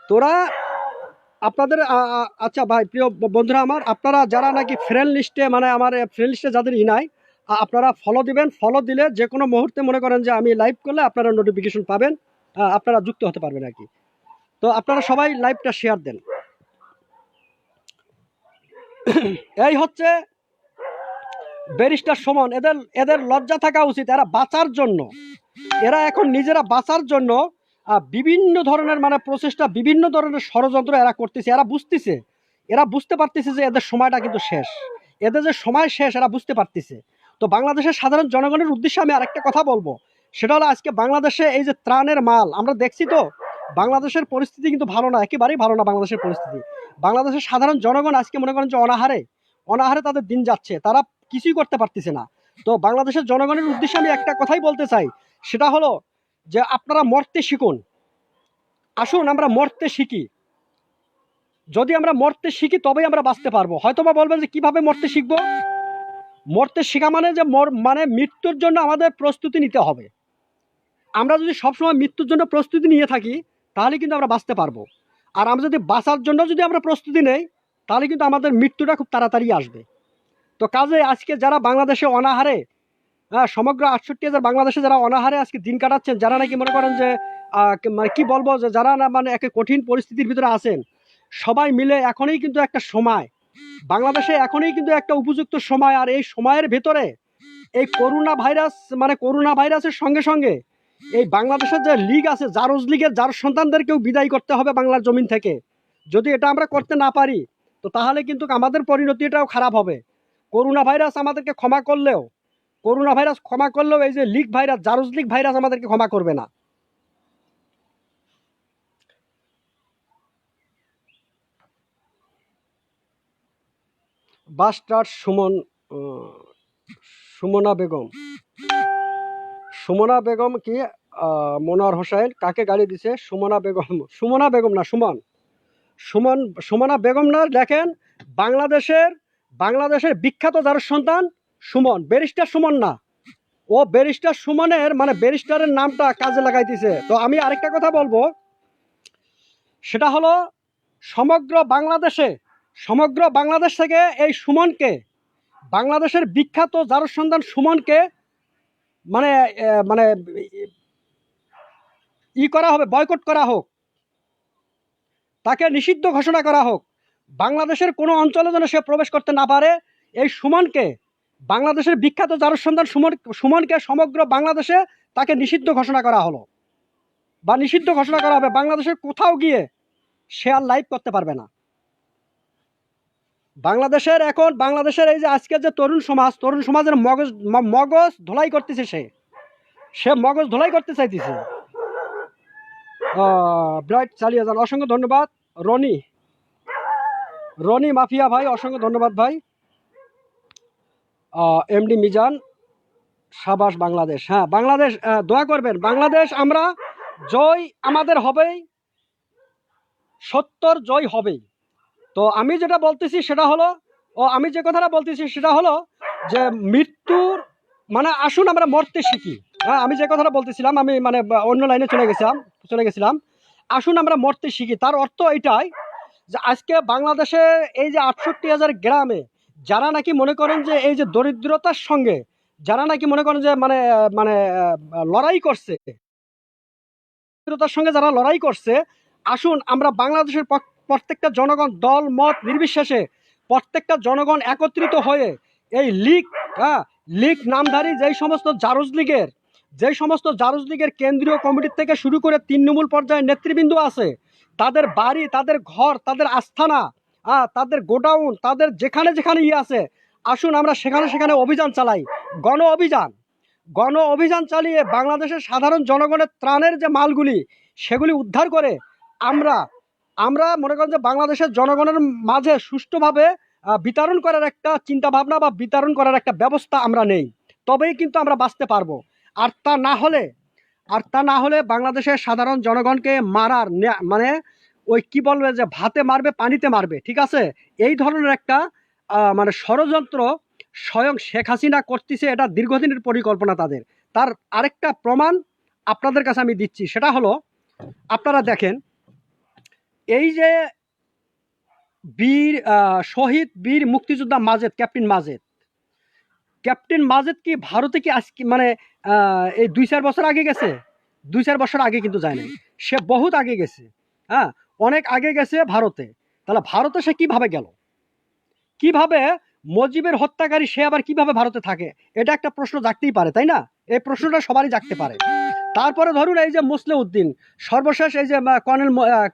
তোরা আপনাদের আচ্ছা ভাই, প্রিয় বন্ধুরা আমার, আপনারা যারা নাকি ফ্রেন্ড লিস্টে, মানে আমার ফ্রেন্ড লিস্টে যাদের নাই, আপনারা ফলো দিবেন। ফলো দিলে যে কোনো মুহূর্তে মনে করেন যে আমি লাইভ করলে আপনারা নোটিফিকেশন পাবেন, আপনারা যুক্ত হতে পারবেন আর কি। তো আপনারা সবাই লাইভটা শেয়ার দেন। এই হচ্ছে ব্যারিস্টার সুমন। এদের লজ্জা থাকা উচিত। এরা বাঁচার জন্য, এরা এখন নিজেরা বাঁচার জন্য বিভিন্ন ধরনের মানে প্রচেষ্টা, বিভিন্ন ধরনের ষড়যন্ত্র এরা করতেছে। এরা বুঝতে পারতেছে যে এদের সময়টা কিন্তু শেষ। এদের যে সময় শেষ এরা বুঝতে পারতেছে। তো বাংলাদেশের সাধারণ জনগণের উদ্দেশ্যে আমি আরেকটা কথা বলবো, সেটা হলো আজকে বাংলাদেশে এই যে ত্রাণের মাল আমরা দেখছি, তো বাংলাদেশের পরিস্থিতি কিন্তু ভালো না, একেবারেই ভালো না বাংলাদেশের পরিস্থিতি। বাংলাদেশের সাধারণ জনগণ আজকে মনে করেন যে অনাহারে তাদের দিন যাচ্ছে, তারা কিছুই করতে পারতেছে না। তো বাংলাদেশের জনগণের উদ্দেশ্যে আমি একটা কথাই বলতে চাই, সেটা হলো যে আপনারা মরতে শিখুন। আসুন আমরা মরতে শিখি। যদি আমরা মরতে শিখি তবেই আমরা বাঁচতে পারবো। হয়তোবা বলবেন যে কিভাবে মরতে শিখবো? মরতে শেখা মানে যে মানে মৃত্যুর জন্য আমাদের প্রস্তুতি নিতে হবে। আমরা যদি সবসময় মৃত্যুর জন্য প্রস্তুতি নিয়ে থাকি, তাহলে কিন্তু আমরা বাঁচতে পারবো। আর আমরা যদি বাঁচার জন্য যদি আমরা প্রস্তুতি নেই, তাহলে কিন্তু আমাদের মৃত্যুটা খুব তাড়াতাড়ি আসবে। তো কাজে আজকে যারা বাংলাদেশে অনাহারে, সমগ্র 68,000 বাংলাদেশে যারা অনাহারে আজকে দিন কাটাচ্ছেন, যারা নাকি মনে করেন যে মানে কি বলবো, যে যারা না মানে একটা কঠিন পরিস্থিতির ভিতরে আছেন, সবাই মিলে এখনই কিন্তু একটা সময়, বাংলাদেশে এখনই কিন্তু একটা উপযুক্ত সময়। আর এই সময়ের ভেতরে এই করোনা ভাইরাসের সঙ্গে সঙ্গে এই বাংলাদেশের যে লীগ আছে, জারজ লীগের যার সন্তানদেরকেও বিদায় করতে হবে বাংলার জমিন থেকে। যদি এটা আমরা করতে না পারি, তো তাহলে কিন্তু আমাদের পরিণতিটাও খারাপ হবে। করোনা ভাইরাস আমাদেরকে ক্ষমা করলেও এই যে লীগ ভাইরাস, জারজ লীগ ভাইরাস আমাদেরকে ক্ষমা করবে না। বাস্টার সুমনা বেগম কি মনোয়ার হোসেন কাকে গালি দিছে? সুমনা বেগম না, সুমনা বেগম না। দেখেন, বাংলাদেশের বিখ্যাত যার সন্তান সুমন, ব্যারিস্টার সুমন না। ও ব্যারিস্টার সুমনের মানে ব্যারিস্টারের নামটা কাজে লাগাইতেছে। তো আমি আরেকটা কথা বলবো, সেটা হলো সমগ্র বাংলাদেশ থেকে এই সুমনকে, বাংলাদেশের বিখ্যাত যার সন্তান সুমনকে মানে মানে করা হবে, বয়কট করা হোক, তাকে নিষিদ্ধ ঘোষণা করা হোক। বাংলাদেশের কোনো অঞ্চলে যেন সে প্রবেশ করতে না পারে। এই সুমনকে, বাংলাদেশের বিখ্যাত জারজ সন্তান সুমনকে সমগ্র বাংলাদেশে তাকে নিষিদ্ধ ঘোষণা করা হলো বা নিষিদ্ধ ঘোষণা করা হবে। বাংলাদেশের কোথাও গিয়ে সে আর লাইভ করতে পারবে না। বাংলাদেশের এই যে আজকের যে তরুণ সমাজের মগজ ধোলাই করতেছে, সে মগজ ধোলাই করতে চাইতেছে। ব্রাইট চালিয়ে যান। অসংখ্য ধন্যবাদ রনি মাফিয়া ভাই, অসংখ্য ধন্যবাদ ভাই। এমডি মিজান, সাবাস বাংলাদেশ। হ্যাঁ, বাংলাদেশ দোয়া করবেন। বাংলাদেশ আমরা জয় আমাদের হবেই, সত্যর জয় হবেই। তো আমি যেটা বলতেছি সেটা হলো, আমি যে কথাটা বলতেছি সেটা হলো যে মৃত্যুর মানে আসুন আমরা মরতে শিখি। হ্যাঁ, আমি যে কথাটা বলতেছিলাম, আমি মানে অন্য লাইনে চলে গেছিলাম। আসুন আমরা মরতে শিখি, তার অর্থ এটাই যে আজকে বাংলাদেশে এই যে 68,000 গ্রামে যারা নাকি মনে করেন যে এই যে দরিদ্রতার সঙ্গে যারা নাকি মনে করেন যে মানে মানে লড়াই করছে, দরিদ্রতার সঙ্গে যারা লড়াই করছে, আসুন আমরা বাংলাদেশের প্রত্যেকটা জনগণ দল মত নির্বিশেষে প্রত্যেকটা জনগণ একত্রিত হয়ে এই লীগ নামধারী যেই সমস্ত জারজ লীগের কেন্দ্রীয় কমিটির থেকে শুরু করে তৃণমূল পর্যায়ে নেতৃবৃন্দ আছে, তাদের বাড়ি, তাদের ঘর, তাদের আস্থানা, তাদের গোডাউন, তাদের যেখানে যেখানে আছে, আসুন আমরা সেখানে অভিযান চালাই। গণ অভিযান চালিয়ে বাংলাদেশের সাধারণ জনগণের ত্রাণের যে মালগুলি সেগুলি উদ্ধার করে আমরা মনে করেন যে বাংলাদেশের জনগণের মাঝে সুষ্ঠুভাবে বিতরণ করার একটা চিন্তা ভাবনা বা বিতরণ করার একটা ব্যবস্থা আমরা নেই, তবেই কিন্তু আমরা বাঁচতে পারবো। আর তা না হলে বাংলাদেশের সাধারণ জনগণকে মারার মানে ওই কি বলবে যে ভাতে মারবে পানিতে মারবে, ঠিক আছে, এই ধরনের একটা মানে ষড়যন্ত্র স্বয়ং শেখ হাসিনা করতেছে। এটা দীর্ঘদিনের পরিকল্পনা তাদের। তার আরেকটা প্রমাণ আপনাদের কাছে আমি দিচ্ছি, সেটা হলো আপনারা দেখেন এই যে শহীদ বীর মুক্তিযোদ্ধা ক্যাপ্টেন মাজেদ কি ভারতে কি আজকে মানে এই 2-4 বছর আগে গেছে? 2-4 বছর আগে কিন্তু যায় না, সে বহুত আগে গেছে। হ্যাঁ, অনেক আগে গেছে ভারতে। তাহলে ভারতে সে কিভাবে গেল? কিভাবে মুজিবের হত্যাকারী সে আবার কিভাবে ভারতে থাকে? এটা একটা প্রশ্ন জাগতেই পারে, তাই না? এই প্রশ্নটা সবারই জাগতে পারে। তারপরে ধরুন এই যে মোসলেউদ্দিন, সর্বশেষ এই যে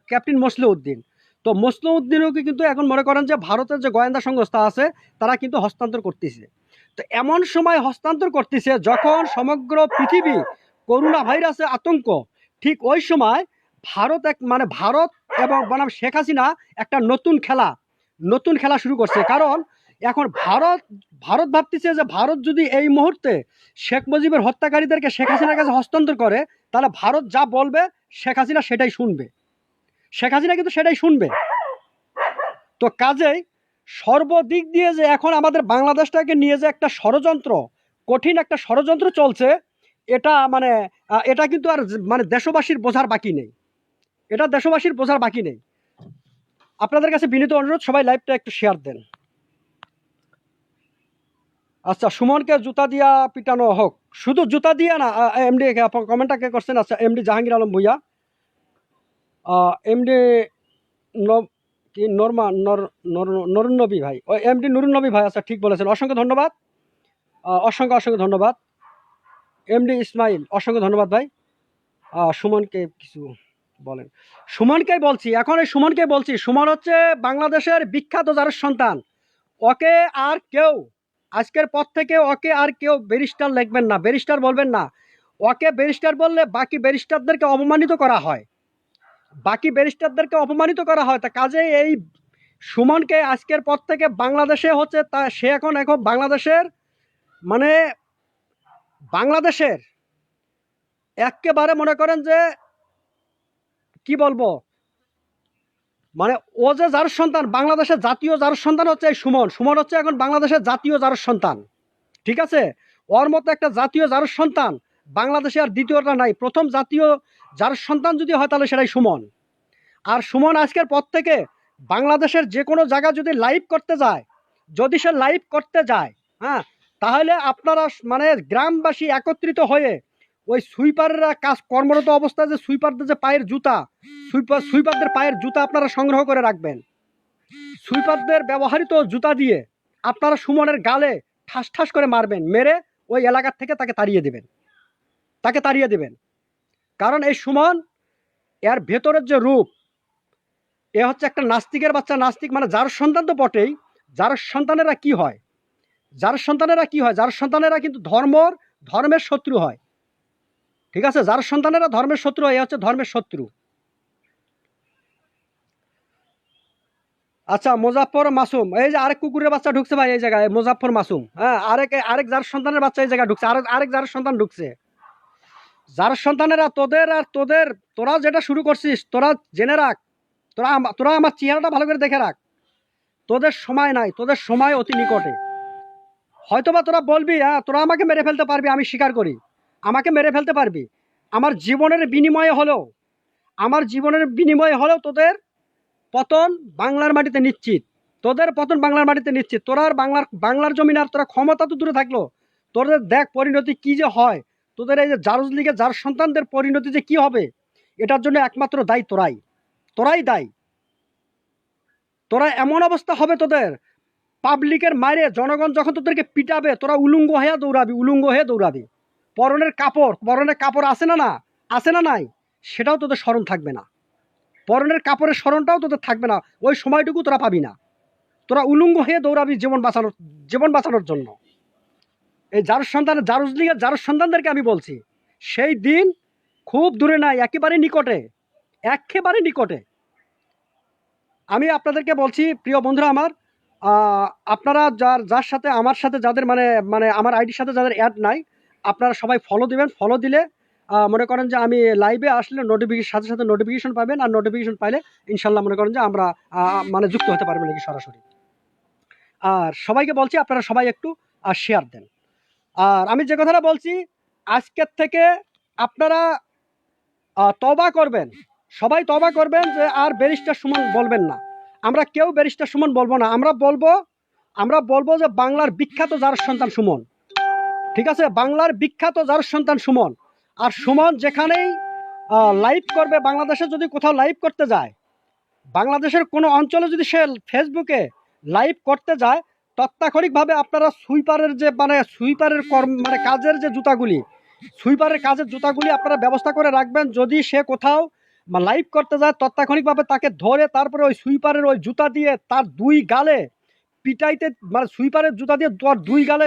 ক্যাপ্টেন মোসলেউদ্দিন, তো মোসলেউদ্দিনও কিন্তু এখন মনে করেন যে ভারতের যে গোয়েন্দা সংস্থা আছে তারা কিন্তু হস্তান্তর করতেছে। তো এমন সময় হস্তান্তর করতেছে যখন সমগ্র পৃথিবী করোনা ভাইরাসে আতঙ্ক, ঠিক ওই সময় ভারত এবং বনাম শেখ হাসিনা একটা নতুন খেলা শুরু করছে। কারণ এখন ভারত ভাবতেছে যে ভারত যদি এই মুহূর্তে শেখ মুজিবের হত্যাকারীদেরকে শেখ হাসিনার কাছে হস্তান্তর করে, তাহলে ভারত যা বলবে শেখ হাসিনা সেটাই শুনবে। তো কাজেই সর্বদিক দিয়ে যে এখন আমাদের বাংলাদেশটাকে নিয়ে যে একটা কঠিন একটা ষড়যন্ত্র চলছে, এটা কিন্তু আর মানে দেশবাসীর বোঝার বাকি নেই। আপনাদের কাছে বিনীত অনুরোধ, সবাই লাইভটা একটু শেয়ার দেন। আচ্ছা, সুমনকে জুতা দিয়া পিটানো হোক, শুধু জুতা দিয়া না। এমডি কমেন্টটা কে করছেন? আচ্ছা, এমডি জাহাঙ্গীর আলম ভুইয়া, এমডি কি নুরুন নবী ভাই, এমডি নুরুন নবী ভাই, আচ্ছা ঠিক বলেছেন, অসংখ্য ধন্যবাদ, অসংখ্য ধন্যবাদ। এমডি ইসমাইল, অসংখ্য ধন্যবাদ ভাই। সুমনকে কিছু বলেন। সুমনকেই বলছি, সুমন হচ্ছে বাংলাদেশের বিখ্যাত জারজ সন্তান। ওকে আর কেউ আজকের পর থেকে ব্যারিস্টার লিখবেন না, ব্যারিস্টার বলবেন না। ওকে ব্যারিস্টার বললে বাকি ব্যারিস্টারদেরকে অপমানিত করা হয়। তা কাজে এই সুমনকে আজকের পর থেকে বাংলাদেশে হচ্ছে সে এখন বাংলাদেশের একেবারে মনে করেন যে কি বলবো, মানে ও যে জারজ সন্তান, বাংলাদেশের জাতীয় জারজ সন্তান হচ্ছে এই সুমন হচ্ছে এখন বাংলাদেশের জাতীয় জারজ সন্তান, ঠিক আছে? ওর মতো একটা জাতীয় জারজ সন্তান বাংলাদেশে আর দ্বিতীয়টা নাই। প্রথম জাতীয় জারজ সন্তান যদি হয় তাহলে সেটাই সুমন। আর সুমন আজকের পর থেকে বাংলাদেশের যে কোনো জায়গা যদি সে লাইভ করতে যায়, হ্যাঁ, তাহলে আপনারা মানে গ্রামবাসী একত্রিত হয়ে ওই সুইপাররা কর্মরত অবস্থায় যে সুইপারদের পায়ের জুতা আপনারা সংগ্রহ করে রাখবেন। সুইপারদের ব্যবহৃত জুতা দিয়ে আপনারা সুমনের গালে ঠাস ঠাস করে মারবেন, মেরে ওই এলাকার থেকে তাকে তাড়িয়ে দেবেন। কারণ এই সুমন, এর ভেতরের যে রূপ, এ হচ্ছে একটা নাস্তিকের বাচ্চা। নাস্তিক মানে যার সন্তান তো বটেই, যার সন্তানেরা কি হয়, যার সন্তানেরা কিন্তু ধর্মের শত্রু হয়। ঠিক আছে, যার সন্তানেরা ধর্মের শত্রু হয়, এ হচ্ছে ধর্মের শত্রু। আচ্ছা, মুজাফফর মাসুম, এই যে আরেক কুকুরের বাচ্চা ঢুকছে ভাই এই জায়গায়, মুজাফফর মাসুম। হ্যাঁ, আরেক যার সন্তানের বাচ্চা এই জায়গায় ঢুকছে, আরেক যার সন্তান ঢুকছে। যার সন্তানেরা তোরা যেটা শুরু করছিস, তোরা জেনে রাখ, তোরা আমার চেহারাটা ভালো করে দেখে রাখ। তোদের সময় নাই, তোদের সময় অতি নিকটে। হয়তোবা তোরা বলবি, হ্যাঁ তোরা আমাকে মেরে ফেলতে পারবি, আমি স্বীকার করি, আমাকে মেরে ফেলতে পারবি। আমার জীবনের বিনিময়ে হলেও তোদের পতন বাংলার মাটিতে নিশ্চিত। তোরা আর বাংলার জমিন, আর তোরা ক্ষমতা তো দূরে থাকলো, তোদের দেখ পরিণতি কি যে হয়। তোদের এই যে জারজ লীগে যার সন্তানদের পরিণতি যে কি হবে, এটার জন্য একমাত্র দায়ী তোরাই দায়ী। তোরা এমন অবস্থা হবে তোদের, পাবলিকের মারে জনগণ যখন তোদেরকে পিটাবে, তোরা উলঙ্গ হয়ে দৌড়াবি। পরনের কাপড় আছে না নাই, সেটাও তোদের স্মরণ থাকবে না। পরনের কাপড়ের স্মরণটাও তোদের থাকবে না, ওই সময়টুকু তোরা পাবি না। তোরা উলঙ্গ হয়ে দৌড়াবি জীবন বাঁচানোর জন্য। এই জারজ লীগের যার সন্তানদেরকে আমি বলছি, সেই দিন খুব দূরে নাই, একেবারে নিকটে। আমি আপনাদেরকে বলছি, প্রিয় বন্ধুরা আমার, আপনারা যার সাথে আমার সাথে যাদের মানে আমার আইডির সাথে যাদের অ্যাড নাই, আপনারা সবাই ফলো দিবেন। ফলো দিলে মনে করেন যে আমি লাইভে আসলে সাথে নোটিফিকেশন পাবেন, আর নোটিফিকেশন পাইলে ইনশাল্লাহ মনে করেন যে আমরা মানে যুক্ত হতে পারবেন নাকি সরাসরি। আর সবাইকে বলছি, আপনারা সবাই একটু শেয়ার দেন। আর আমি যে কথাটা বলছি, আজকের থেকে আপনারা তওবা করবেন, সবাই তওবা করবেন যে আর ব্যারিস্টার সুমন বলবেন না। আমরা কেউ ব্যারিস্টার সুমন বলবো না, আমরা বলবো যে বাংলার বিখ্যাত যার সন্তান সুমন। ঠিক আছে, বাংলার বিখ্যাত যার সন্তান সুমন। আর সুমন যেখানেই লাইভ করবে, বাংলাদেশে যদি কোথাও লাইভ করতে যায়, বাংলাদেশের কোনো অঞ্চলে যদি সে ফেসবুকে লাইভ করতে যায়, তৎক্ষণিকভাবে আপনারা সুইপারের কাজের জুতাগুলি আপনারা ব্যবস্থা করে রাখবেন। যদি সে কোথাও লাইভ করতে যায়, তৎক্ষণিকভাবে তাকে ধরে তারপরে ওই সুইপারের ওই জুতা দিয়ে তার দুই গালে পিটাইতে, সুইপারের জুতা দিয়ে দুই গালে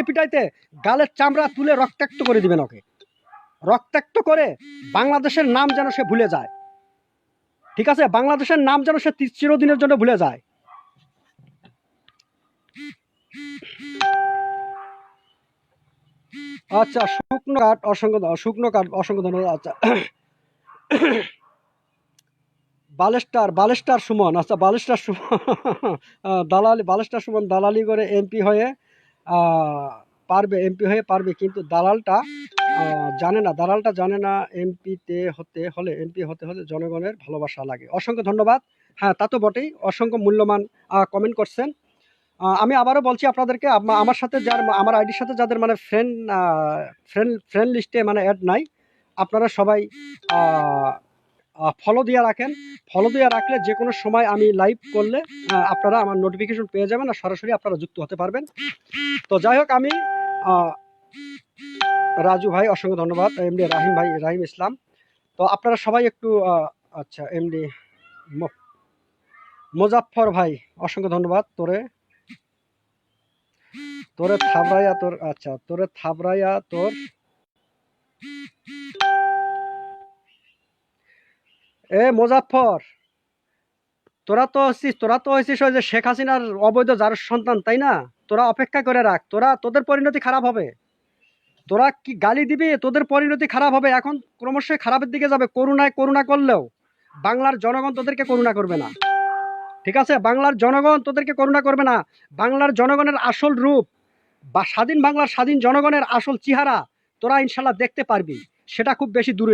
পিটাইতে গালের চামড়া তুলে রক্তাক্ত করে দিবেন। ওকে রক্তাক্ত করে বাংলাদেশের নাম যেন সে ভুলে যায়। ঠিক আছে, বাংলাদেশের নাম যেন সে চিরদিনের জন্য ভুলে যায়। আচ্ছা, শুকনো কাঠ অসংখ্য ধন্যবাদ। আচ্ছা, বালেস্টার সুমন, আচ্ছা বালেস্টার সুমন বালেস্টার সুমন দালালি করে এমপি হয়ে পারবে, কিন্তু দালালটা জানে না এমপি হতে হলে জনগণের ভালোবাসা লাগে। অসংখ্য ধন্যবাদ। হ্যাঁ, তা তো বটেই, অসংখ্য মূল্যবান কমেন্ট করছেন। আমি আবারও বলছি আপনাদেরকে, আমার সাথে আমার আইডির সাথে যাদের ফ্রেন্ড লিস্টে অ্যাড নাই, আপনারা সবাই ফলো দিয়ে রাখলে যে কোনো সময় আমি লাইভ করলে আপনারা আমার নোটিফিকেশন পেয়ে যাবেন, আর সরাসরি আপনারা যুক্ত হতে পারবেন। তো যাই হোক, আমি রাজু ভাই অসংখ্য ধন্যবাদ, এমডি রাহিম ইসলাম। তো আপনারা সবাই একটু আচ্ছা, এমডি মুজাফফর ভাই অসংখ্য ধন্যবাদ। তোরে থাবরাইয়া তোর মুজাফফর, তোরা তো হচ্ছিস ওই যে শেখ হাসিনার অবৈধ যার সন্তান, তাই না? তোরা অপেক্ষা করে রাখ, তোদের পরিণতি খারাপ হবে। তোরা কি গালি দিবি, তোদের পরিণতি খারাপ হবে। এখন ক্রমশ খারাপের দিকে যাবে। করুণা করলেও বাংলার জনগণ তোদেরকে করুণা করবে না। ঠিক আছে, বাংলার জনগণ তোদেরকে করুণা করবে না। বাংলার জনগণের আসল রূপ বা স্বাধীন জনগণের আসল চেহারা তোরা ইনশাল্লাহ দেখতে পারবি। সেটা খুব বেশি দূরে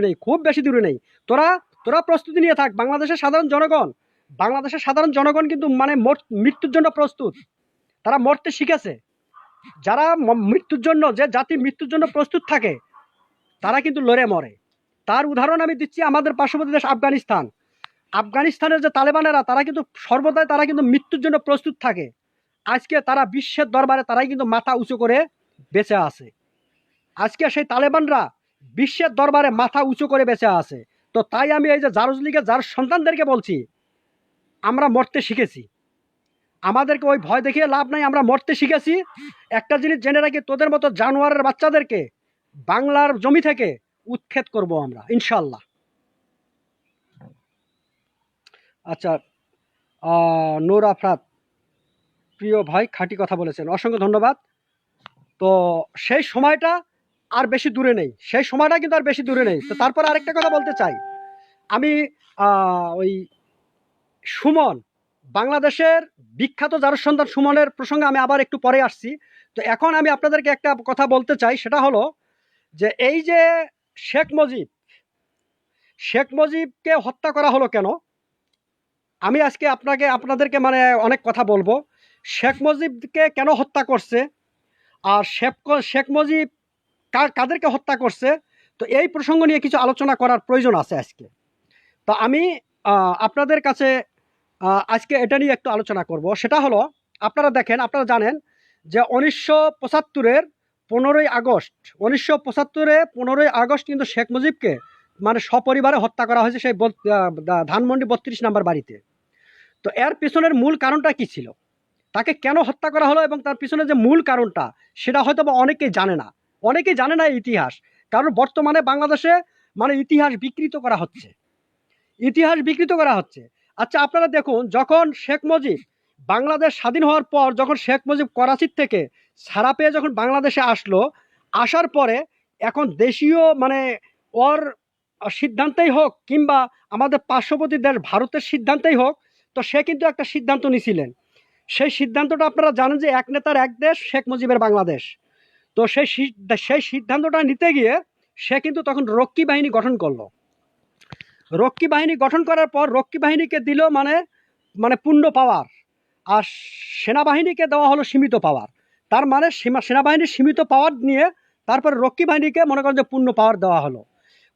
নেই। তোরা প্রস্তুতি নিয়ে থাক। বাংলাদেশের সাধারণ জনগণ কিন্তু মৃত্যুর জন্য প্রস্তুত। তারা মরতে শিখেছে। যারা যে জাতি মৃত্যুর জন্য প্রস্তুত থাকে, তারা কিন্তু লড়ে মরে। তার উদাহরণ আমি দিচ্ছি আমাদের পার্শ্ববর্তী দেশ আফগানিস্তান। আফগানিস্তানের যে তালেবানেরা তারা কিন্তু সর্বদাই তারা কিন্তু মৃত্যুর জন্য প্রস্তুত থাকে। আজকে তারা বিশ্বের দরবারে তারাই কিন্তু মাথা উঁচু করে বেঁচে আছে। আজকে সেই তালেবানরা বিশ্বের দরবারে মাথা উঁচু করে বেঁচে আছে। তো তাই আমি এই যে জারজ লীগের যার সন্তানদেরকে বলছি, আমরা মরতে শিখেছি, আমাদেরকে ওই ভয় দেখিয়ে লাভ নাই, আমরা মরতে শিখেছি। একটা জিনিস জেনে রাখি, তোদের মতো জানোয়ারের বাচ্চাদেরকে বাংলার জমি থেকে উৎখাত করব আমরা ইনশাল্লাহ। আচ্ছা, নূর আফরাত প্রিয় ভাই খাঁটি কথা বলেছেন, অসংখ্য ধন্যবাদ। তো সেই সময়টা আর বেশি দূরে নেই, সেই সময়টা কিন্তু আর বেশি দূরে নেই। তো তারপর আরেকটা কথা বলতে চাই আমি, ওই সুমন, বাংলাদেশের বিখ্যাত জারজ সন্তান সুমনের প্রসঙ্গে আমি আবার একটু পরে আসছি। তো এখন আমি আপনাদেরকে একটা কথা বলতে চাই, সেটা হলো যে এই যে শেখ মুজিবকে হত্যা করা হলো কেন, আমি আজকে আপনাদেরকে মানে অনেক কথা বলবো। শেখ মুজিবকে কেন হত্যা করছে, আর শেখ মুজিব কাদেরকে হত্যা করছে, তো এই প্রসঙ্গ নিয়ে কিছু আলোচনা করার প্রয়োজন আছে আজকে। তো আমি আপনাদের কাছে আজকে এটা নিয়ে একটু আলোচনা করব। সেটা হলো, আপনারা জানেন যে 1975-এর 15ই আগস্ট কিন্তু শেখ মুজিবকে মানে সপরিবারে হত্যা করা হয়েছে সেই ধানমন্ডি 32 নম্বর বাড়িতে। তো এর পিছনের মূল কারণটা কি ছিল, তাকে কেন হত্যা করা হলো, এবং তার পিছনে যে মূল কারণটা সেটা হয়তো বা অনেকেই জানে না ইতিহাস। কারণ বর্তমানে বাংলাদেশে মানে ইতিহাস বিকৃত করা হচ্ছে। আচ্ছা, আপনারা দেখুন, যখন শেখ মুজিব বাংলাদেশ স্বাধীন হওয়ার পর, যখন শেখ মুজিব করাচির থেকে ছাড়া পেয়ে যখন বাংলাদেশে আসার পরে এখন দেশীয় মানে ওর সিদ্ধান্তেই হোক কিংবা আমাদের পার্শ্ববর্তী দেশ ভারতের সিদ্ধান্তেই হোক, তো সে কিন্তু একটা সিদ্ধান্ত নিয়েছিলেন। সেই সিদ্ধান্তটা আপনারা জানেন যে এক নেতার এক দেশ, শেখ মুজিবের বাংলাদেশ। তো সেই সিদ্ধান্তটা নিতে গিয়ে সে কিন্তু তখন রক্ষী বাহিনী গঠন করলো। রক্ষী বাহিনী গঠন করার পর রক্ষী বাহিনীকে দিল মানে পূর্ণ পাওয়ার, আর সেনাবাহিনীকে দেওয়া হলো সীমিত পাওয়ার। তার মানে সেনাবাহিনীর সীমিত পাওয়ার নিয়ে তারপরে রক্ষী বাহিনীকে মনে করেন যে পূর্ণ পাওয়ার দেওয়া হলো।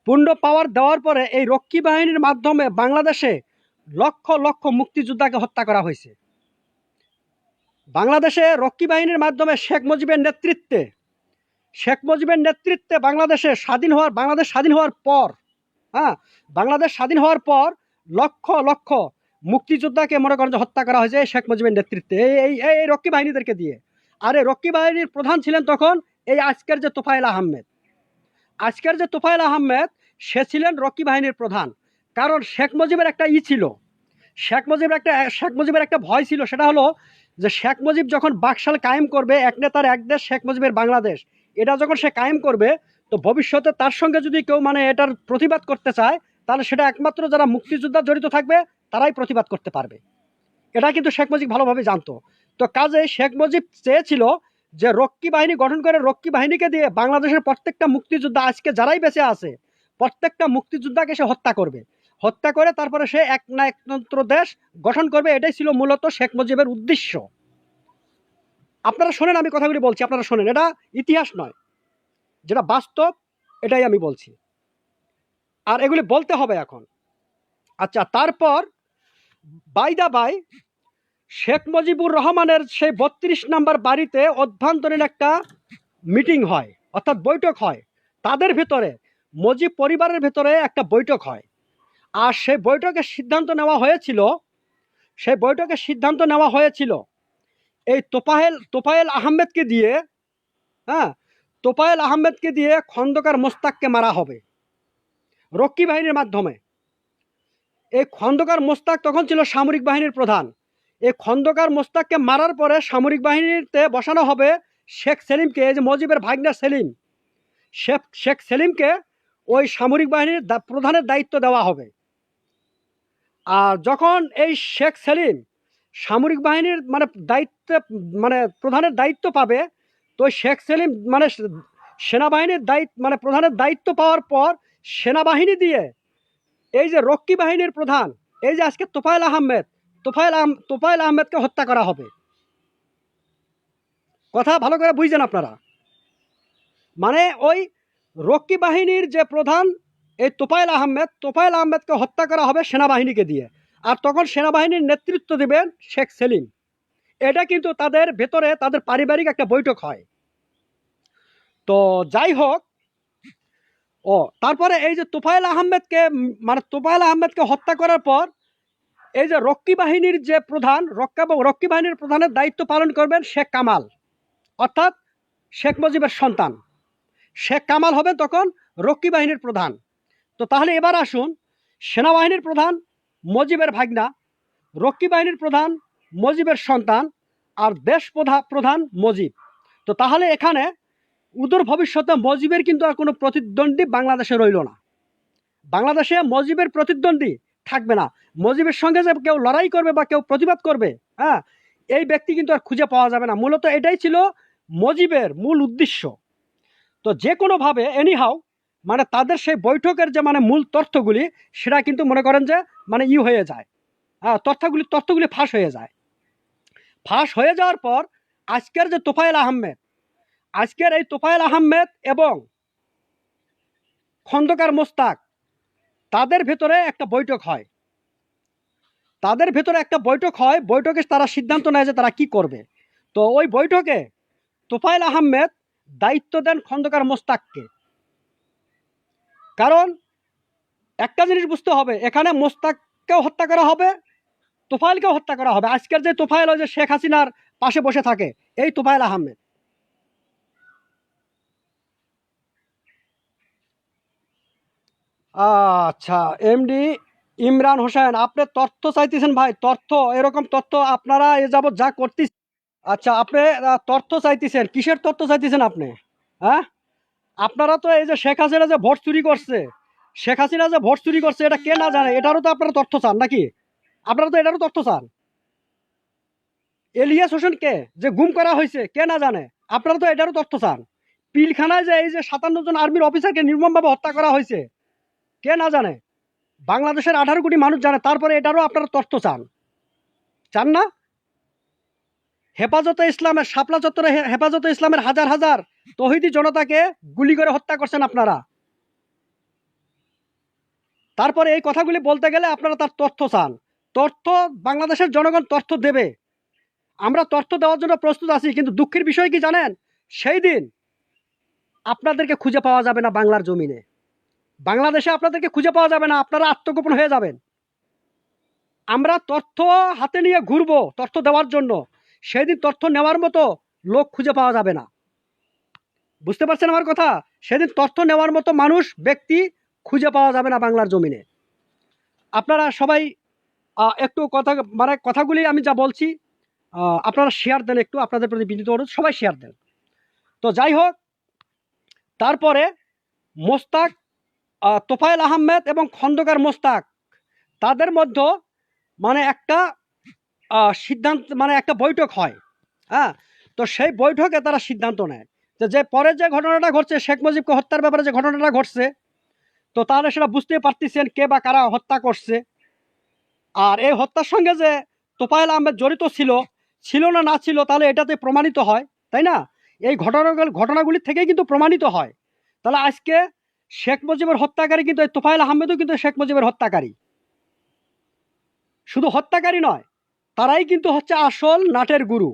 পূর্ণ পাওয়ার দেওয়ার পরে এই রক্ষী বাহিনীর মাধ্যমে বাংলাদেশে লক্ষ লক্ষ মুক্তিযোদ্ধাকে হত্যা করা হয়েছে। বাংলাদেশে রক্ষী বাহিনীর মাধ্যমে শেখ মুজিবের নেতৃত্বে বাংলাদেশ স্বাধীন হওয়ার পর, বাংলাদেশ স্বাধীন হওয়ার পর লক্ষ লক্ষ মুক্তিযোদ্ধাকে মনে করেন যে হত্যা করা হয়েছে শেখ মুজিবের নেতৃত্বে এই রক্ষী বাহিনীদেরকে দিয়ে। আর এই রক্ষী বাহিনীর প্রধান ছিলেন তখন এই আজকের যে তোফায়েল আহমেদ, সে ছিলেন রক্ষী বাহিনীর প্রধান। কারণ শেখ মুজিবের একটা শেখ মুজিবের একটা ভয় ছিল, সেটা হলো যে শেখ মুজিব যখন বাকশাল কায়েম করবে, এক নেতার এক দেশ শেখ মুজিবের বাংলাদেশ, এটা যখন সে কায়েম করবে, তো ভবিষ্যতে তার সঙ্গে যদি কেউ মানে এটার প্রতিবাদ করতে চায়, তাহলে সেটা একমাত্র যারা মুক্তিযোদ্ধা জড়িত থাকবে তারাই প্রতিবাদ করতে পারবে। এটা কিন্তু শেখ মুজিব ভালোভাবে জানতো। তো কাজে শেখ মুজিব চেয়েছিল যে রক্ষী বাহিনী গঠন করে রক্ষী বাহিনীকে দিয়ে বাংলাদেশের প্রত্যেকটা মুক্তিযোদ্ধা আজকে যারাই বেঁচে আছে প্রত্যেকটা মুক্তিযোদ্ধাকে সে হত্যা করে তারপরে সে এক না একমাত্র দেশ গঠন করবে। এটাই ছিল মূলত শেখ মুজিবের উদ্দেশ্য। আপনারা শোনেন, আমি কথাগুলি বলছি, আপনারা শোনেন, এটা ইতিহাস নয়, যেটা বাস্তব এটাই আমি বলছি, আর এগুলি বলতে হবে এখন। আচ্ছা, তারপর বাই শেখ মুজিবুর রহমানের সেই 32 নম্বর বাড়িতে অভ্যন্তরীণ একটা মিটিং হয়, অর্থাৎ বৈঠক হয়। তাদের ভেতরে মুজিব পরিবারের ভেতরে একটা বৈঠক হয়। আর সেই বৈঠকে সিদ্ধান্ত নেওয়া হয়েছিল এই তোফায়েল আহমেদকে দিয়ে খন্দকার মোস্তাককে মারা হবে রক্ষী বাহিনীর মাধ্যমে। এই খন্দকার মোস্তাক তখন ছিল সামরিক বাহিনীর প্রধান। এই খন্দকার মোস্তাককে মারার পরে সামরিক বাহিনীতে বসানো হবে শেখ সেলিমকে, এই যে মুজিবের ভাগনা শেখ সেলিমকে ওই সামরিক বাহিনীর প্রধানের দায়িত্ব দেওয়া হবে। আর যখন এই শেখ সেলিম সামরিক বাহিনীর প্রধানের দায়িত্ব পাবে, তো শেখ সেলিম সেনাবাহিনীর প্রধানের দায়িত্ব পাওয়ার পর সেনাবাহিনী দিয়ে এই যে রক্ষী বাহিনীর প্রধান, এই যে আজকে তোফায়েল আহমেদকে হত্যা করা হবে। কথা ভালো করে বুঝছেন আপনারা? মানে ওই রক্ষী বাহিনীর যে প্রধান এই তোফায়েল আহমেদকে হত্যা করা হবে সেনাবাহিনীকে দিয়ে, আর তখন সেনাবাহিনীর নেতৃত্ব দেবেন শেখ সেলিম। এটা কিন্তু তাদের ভেতরে তাদের পারিবারিক একটা বৈঠক হয়। তো যাই হোক, তারপরে এই যে তোফায়েল আহমেদকে হত্যা করার পর এই যে রক্ষী বাহিনীর যে প্রধান, রক্ষী বাহিনীর প্রধানের দায়িত্ব পালন করবেন শেখ কামাল, অর্থাৎ শেখ মুজিবের সন্তান শেখ কামাল হবেন তখন রক্ষী বাহিনীর প্রধান। তো তাহলে এবার আসুন, সেনাবাহিনীর প্রধান মুজিবের ভাগনা, রক্ষী বাহিনীর প্রধান মুজিবের সন্তান, আর দেশ প্রধান মুজিব। তো তাহলে এখানে উদূর ভবিষ্যতে মুজিবের কিন্তু আর কোনো প্রতিদ্বন্দ্বী বাংলাদেশে রইল না। বাংলাদেশে মুজিবের প্রতিদ্বন্দ্বী থাকবে না। মুজিবের সঙ্গে যে কেউ লড়াই করবে বা কেউ প্রতিবাদ করবে, হ্যাঁ, এই ব্যক্তি কিন্তু আর খুঁজে পাওয়া যাবে না। মূলত এটাই ছিল মুজিবের মূল উদ্দেশ্য। তো যে কোনোভাবে এনিহাও মানে তাদের সেই বৈঠকের যে মানে মূল তথ্যগুলি, সেটা কিন্তু মনে করেন যে মানে হয়ে যায়, হ্যাঁ, তথ্যগুলি ফাঁস হয়ে যায়। ফাঁস হয়ে যাওয়ার পর আজকের যে এই তোফায়েল আহমেদ এবং খন্দকার মোস্তাক, তাদের ভেতরে একটা বৈঠক হয়। বৈঠকে তারা সিদ্ধান্ত নেয় যে তারা কি করবে। তো ওই বৈঠকে তোফায়েল আহমেদ দায়িত্ব দেন খন্দকার মোস্তাককে। কারণ একটা জিনিস বুঝতে হবে, এখানে মোস্তাককেও হত্যা করা হবে, তোফায়েলকেও হত্যা করা হবে। আজকের যে তোফায়েল, ওই যে শেখ হাসিনার পাশে বসে থাকে, এই তোফায়েল আহমেদ। আচ্ছা, এমডি ইমরান হোসেন, আপনি তথ্য চাইতেছেন ভাই, তথ্য, এরকম তথ্য আপনারা এ যাবৎ যা করতেছেন। আচ্ছা, আপনি তথ্য চাইতেছেন, কিসের তথ্য চাইতেছেন আপনি? হ্যাঁ, আপনারা তো এই যে শেখ হাসিনা যে ভোট চুরি করছে, এটা কে না জানে? এটারও তো আপনারা তথ্য চান নাকি? আপনারা তো এটারও তথ্য চান। এলিয়াস হোসেনকে যে গুম করা হয়েছে, কে না জানে? আপনারা তো এটারও তথ্য চান। পিলখানায় যে এই যে 57 জন আর্মির অফিসারকে নির্মমভাবে হত্যা করা হয়েছে, কে না জানে? বাংলাদেশের 18 কোটি মানুষ জানে। তারপরে এটারও আপনারা তথ্য চান না? শাপলা চত্বরে হেফাজতে ইসলামের হাজার হাজার তৌহিদি জনতাকে গুলি করে হত্যা করছেন আপনারা। তারপরে এই কথাগুলি বলতে গেলে আপনারা তার তথ্য চান। তথ্য বাংলাদেশের জনগণ তথ্য দেবে, আমরা তথ্য দেওয়ার জন্য প্রস্তুত আছি। কিন্তু দুঃখের বিষয় কি জানেন? সেই দিন আপনাদেরকে খুঁজে পাওয়া যাবে না বাংলার জমিনে, বাংলাদেশে আপনাদেরকে খুঁজে পাওয়া যাবে না, আপনারা আত্মগোপন হয়ে যাবেন। আমরা তথ্য হাতে নিয়ে ঘুরবো তথ্য দেওয়ার জন্য, সেই দিন তথ্য নেওয়ার মতো লোক খুঁজে পাওয়া যাবে না। বুঝতে পারছেন আমার কথা? সেদিন তথ্য নেওয়ার মতো ব্যক্তি খুঁজে পাওয়া যাবে না বাংলার জমিনে। আপনারা সবাই একটু কথাগুলি আমি যা বলছি আপনারা শেয়ার দেন, একটু আপনাদের প্রতি বিনীত অনুরোধ, সবাই শেয়ার দেন। তো যাই হোক, তারপরে মোস্তাক, তোফায়েল আহমেদ এবং খন্দকার মোস্তাক, তাদের মধ্যে মানে একটা সিদ্ধান্ত, মানে একটা বৈঠক হয়। হ্যাঁ, তো সেই বৈঠকে তারা সিদ্ধান্ত নেয় যে পরে যে ঘটনাটা ঘটছে, শেখ মুজিবকে হত্যার ব্যাপারে যে ঘটনাটা ঘটছে, তো তাহলে সেটা বুঝতে পারতেছেন কে বা কারা হত্যা করছে। আর এই হত্যার সঙ্গে যে তোফায়েল আহমেদ জড়িত ছিল না ছিল, তাহলে এটাতে প্রমাণিত হয়, তাই না? এই ঘটনাগুলির থেকেই কিন্তু প্রমাণিত হয়। তাহলে আজকে শেখ মুজিবের হত্যাকারী কিন্তু এই তোফায়েল আহমেদও কিন্তু শেখ মুজিবের হত্যাকারী। শুধু হত্যাকারী নয়, তারাই কিন্তু হচ্ছে আসল নাটের গুরু,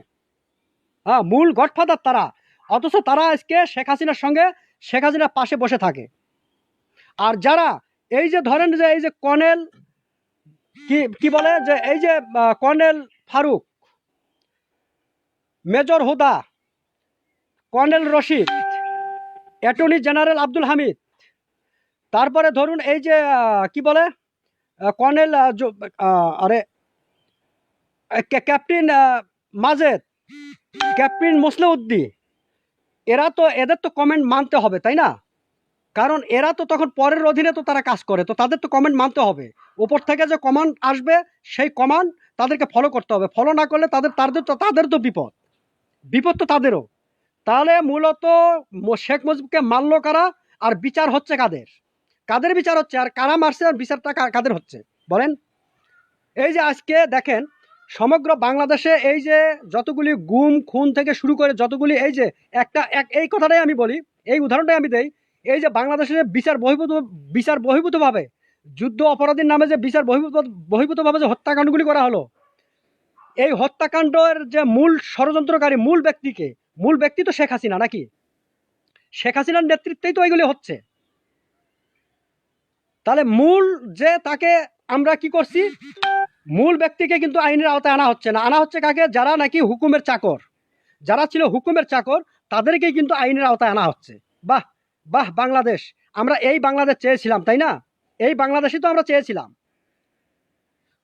হ্যাঁ, মূল গডফাদার তারা। অথচ তারা আজকে শেখ হাসিনার পাশে বসে থাকে। আর যারা এই যে ধরেন যে এই যে কর্নেল কি বলে, যে এই যে colonel Faruk, major Huda, colonel Rashid, attorney general Abdul Hamid, তারপরে ধরুন এই যে কি বলে কর্নেল আরে ক্যাপ্টেন মাজেদ, ক্যাপ্টেন মুসলিউদ্দিন, এদের তো কমেন্ট মানতে হবে, তাই না? কারণ এরা তো তখন পরের অধীনে তো তারা কাজ করে, তো তাদের তো কমেন্ট মানতে হবে। উপর থেকে যে কমান্ড আসবে, সেই কমান্ড তাদেরকে ফলো করতে হবে। ফলো না করলে তাদের তো বিপদ তো তাদেরও। তাহলে মূলত শেখ মুজিবকে মারলো কারা, আর বিচার হচ্ছে কাদের বিচার হচ্ছে, আর কারা মারছে, আর বিচারটা কাদের হচ্ছে বলেন? এই যে আজকে দেখেন সমগ্র বাংলাদেশে এই যে যতগুলি গুম খুন থেকে শুরু করে যতগুলি, এই যে এই কথাটাই আমি বলি, এই উদাহরণটাই আমি দেই, এই যে বাংলাদেশে বিচার বহির্ভূতভাবে যুদ্ধ অপরাধীর নামে যে বিচার বহির্ভূতভাবে যে হত্যাকাণ্ডগুলি করা হলো, এই হত্যাকাণ্ডের যে মূল ষড়যন্ত্রকারী মূল ব্যক্তি তো শেখ হাসিনা, নাকি? শেখ হাসিনার নেতৃত্বেই তো এগুলি হচ্ছে। তাহলে মূল যে তাকে আমরা কি করছি, মূল ব্যক্তিকে কিন্তু আইনের আওতায় আনা হচ্ছে না। আনা হচ্ছে কাকে? যারা নাকি হুকুমের চাকর, যারা ছিল হুকুমের চাকর, তাদেরকে কিন্তু আইনের আওতায় আনা হচ্ছে। বাহ বাহ, বাংলাদেশ, আমরা এই বাংলাদেশ চেয়েছিলাম, তাই না? এই বাংলাদেশই তো আমরা চেয়েছিলাম।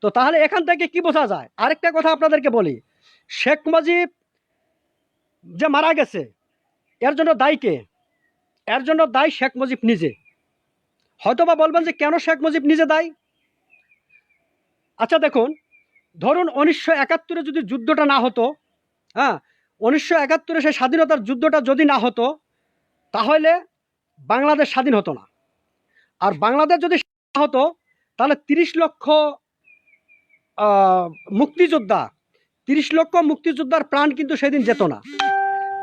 তো তাহলে এখান থেকে কি বোঝা যায়? আরেকটা কথা আপনাদেরকে বলি, শেখ মুজিব যে মারা গেছে, এর জন্য দায়ী কে? এর জন্য দায়ী শেখ মুজিব নিজে। হয়তোবা বলবেন যে কেন শেখ মুজিব নিজে দায়ী? আচ্ছা দেখুন, ধরুন 1971 যদি যুদ্ধটা না হতো, হ্যাঁ, 1971 সেই স্বাধীনতার যুদ্ধটা যদি না হতো, তাহলে বাংলাদেশ স্বাধীন হতো না। আর বাংলাদেশ যদি হতো, তাহলে 30 লক্ষ মুক্তিযোদ্ধা, 30 লক্ষ মুক্তিযোদ্ধার প্রাণ কিন্তু সেদিন যেত না।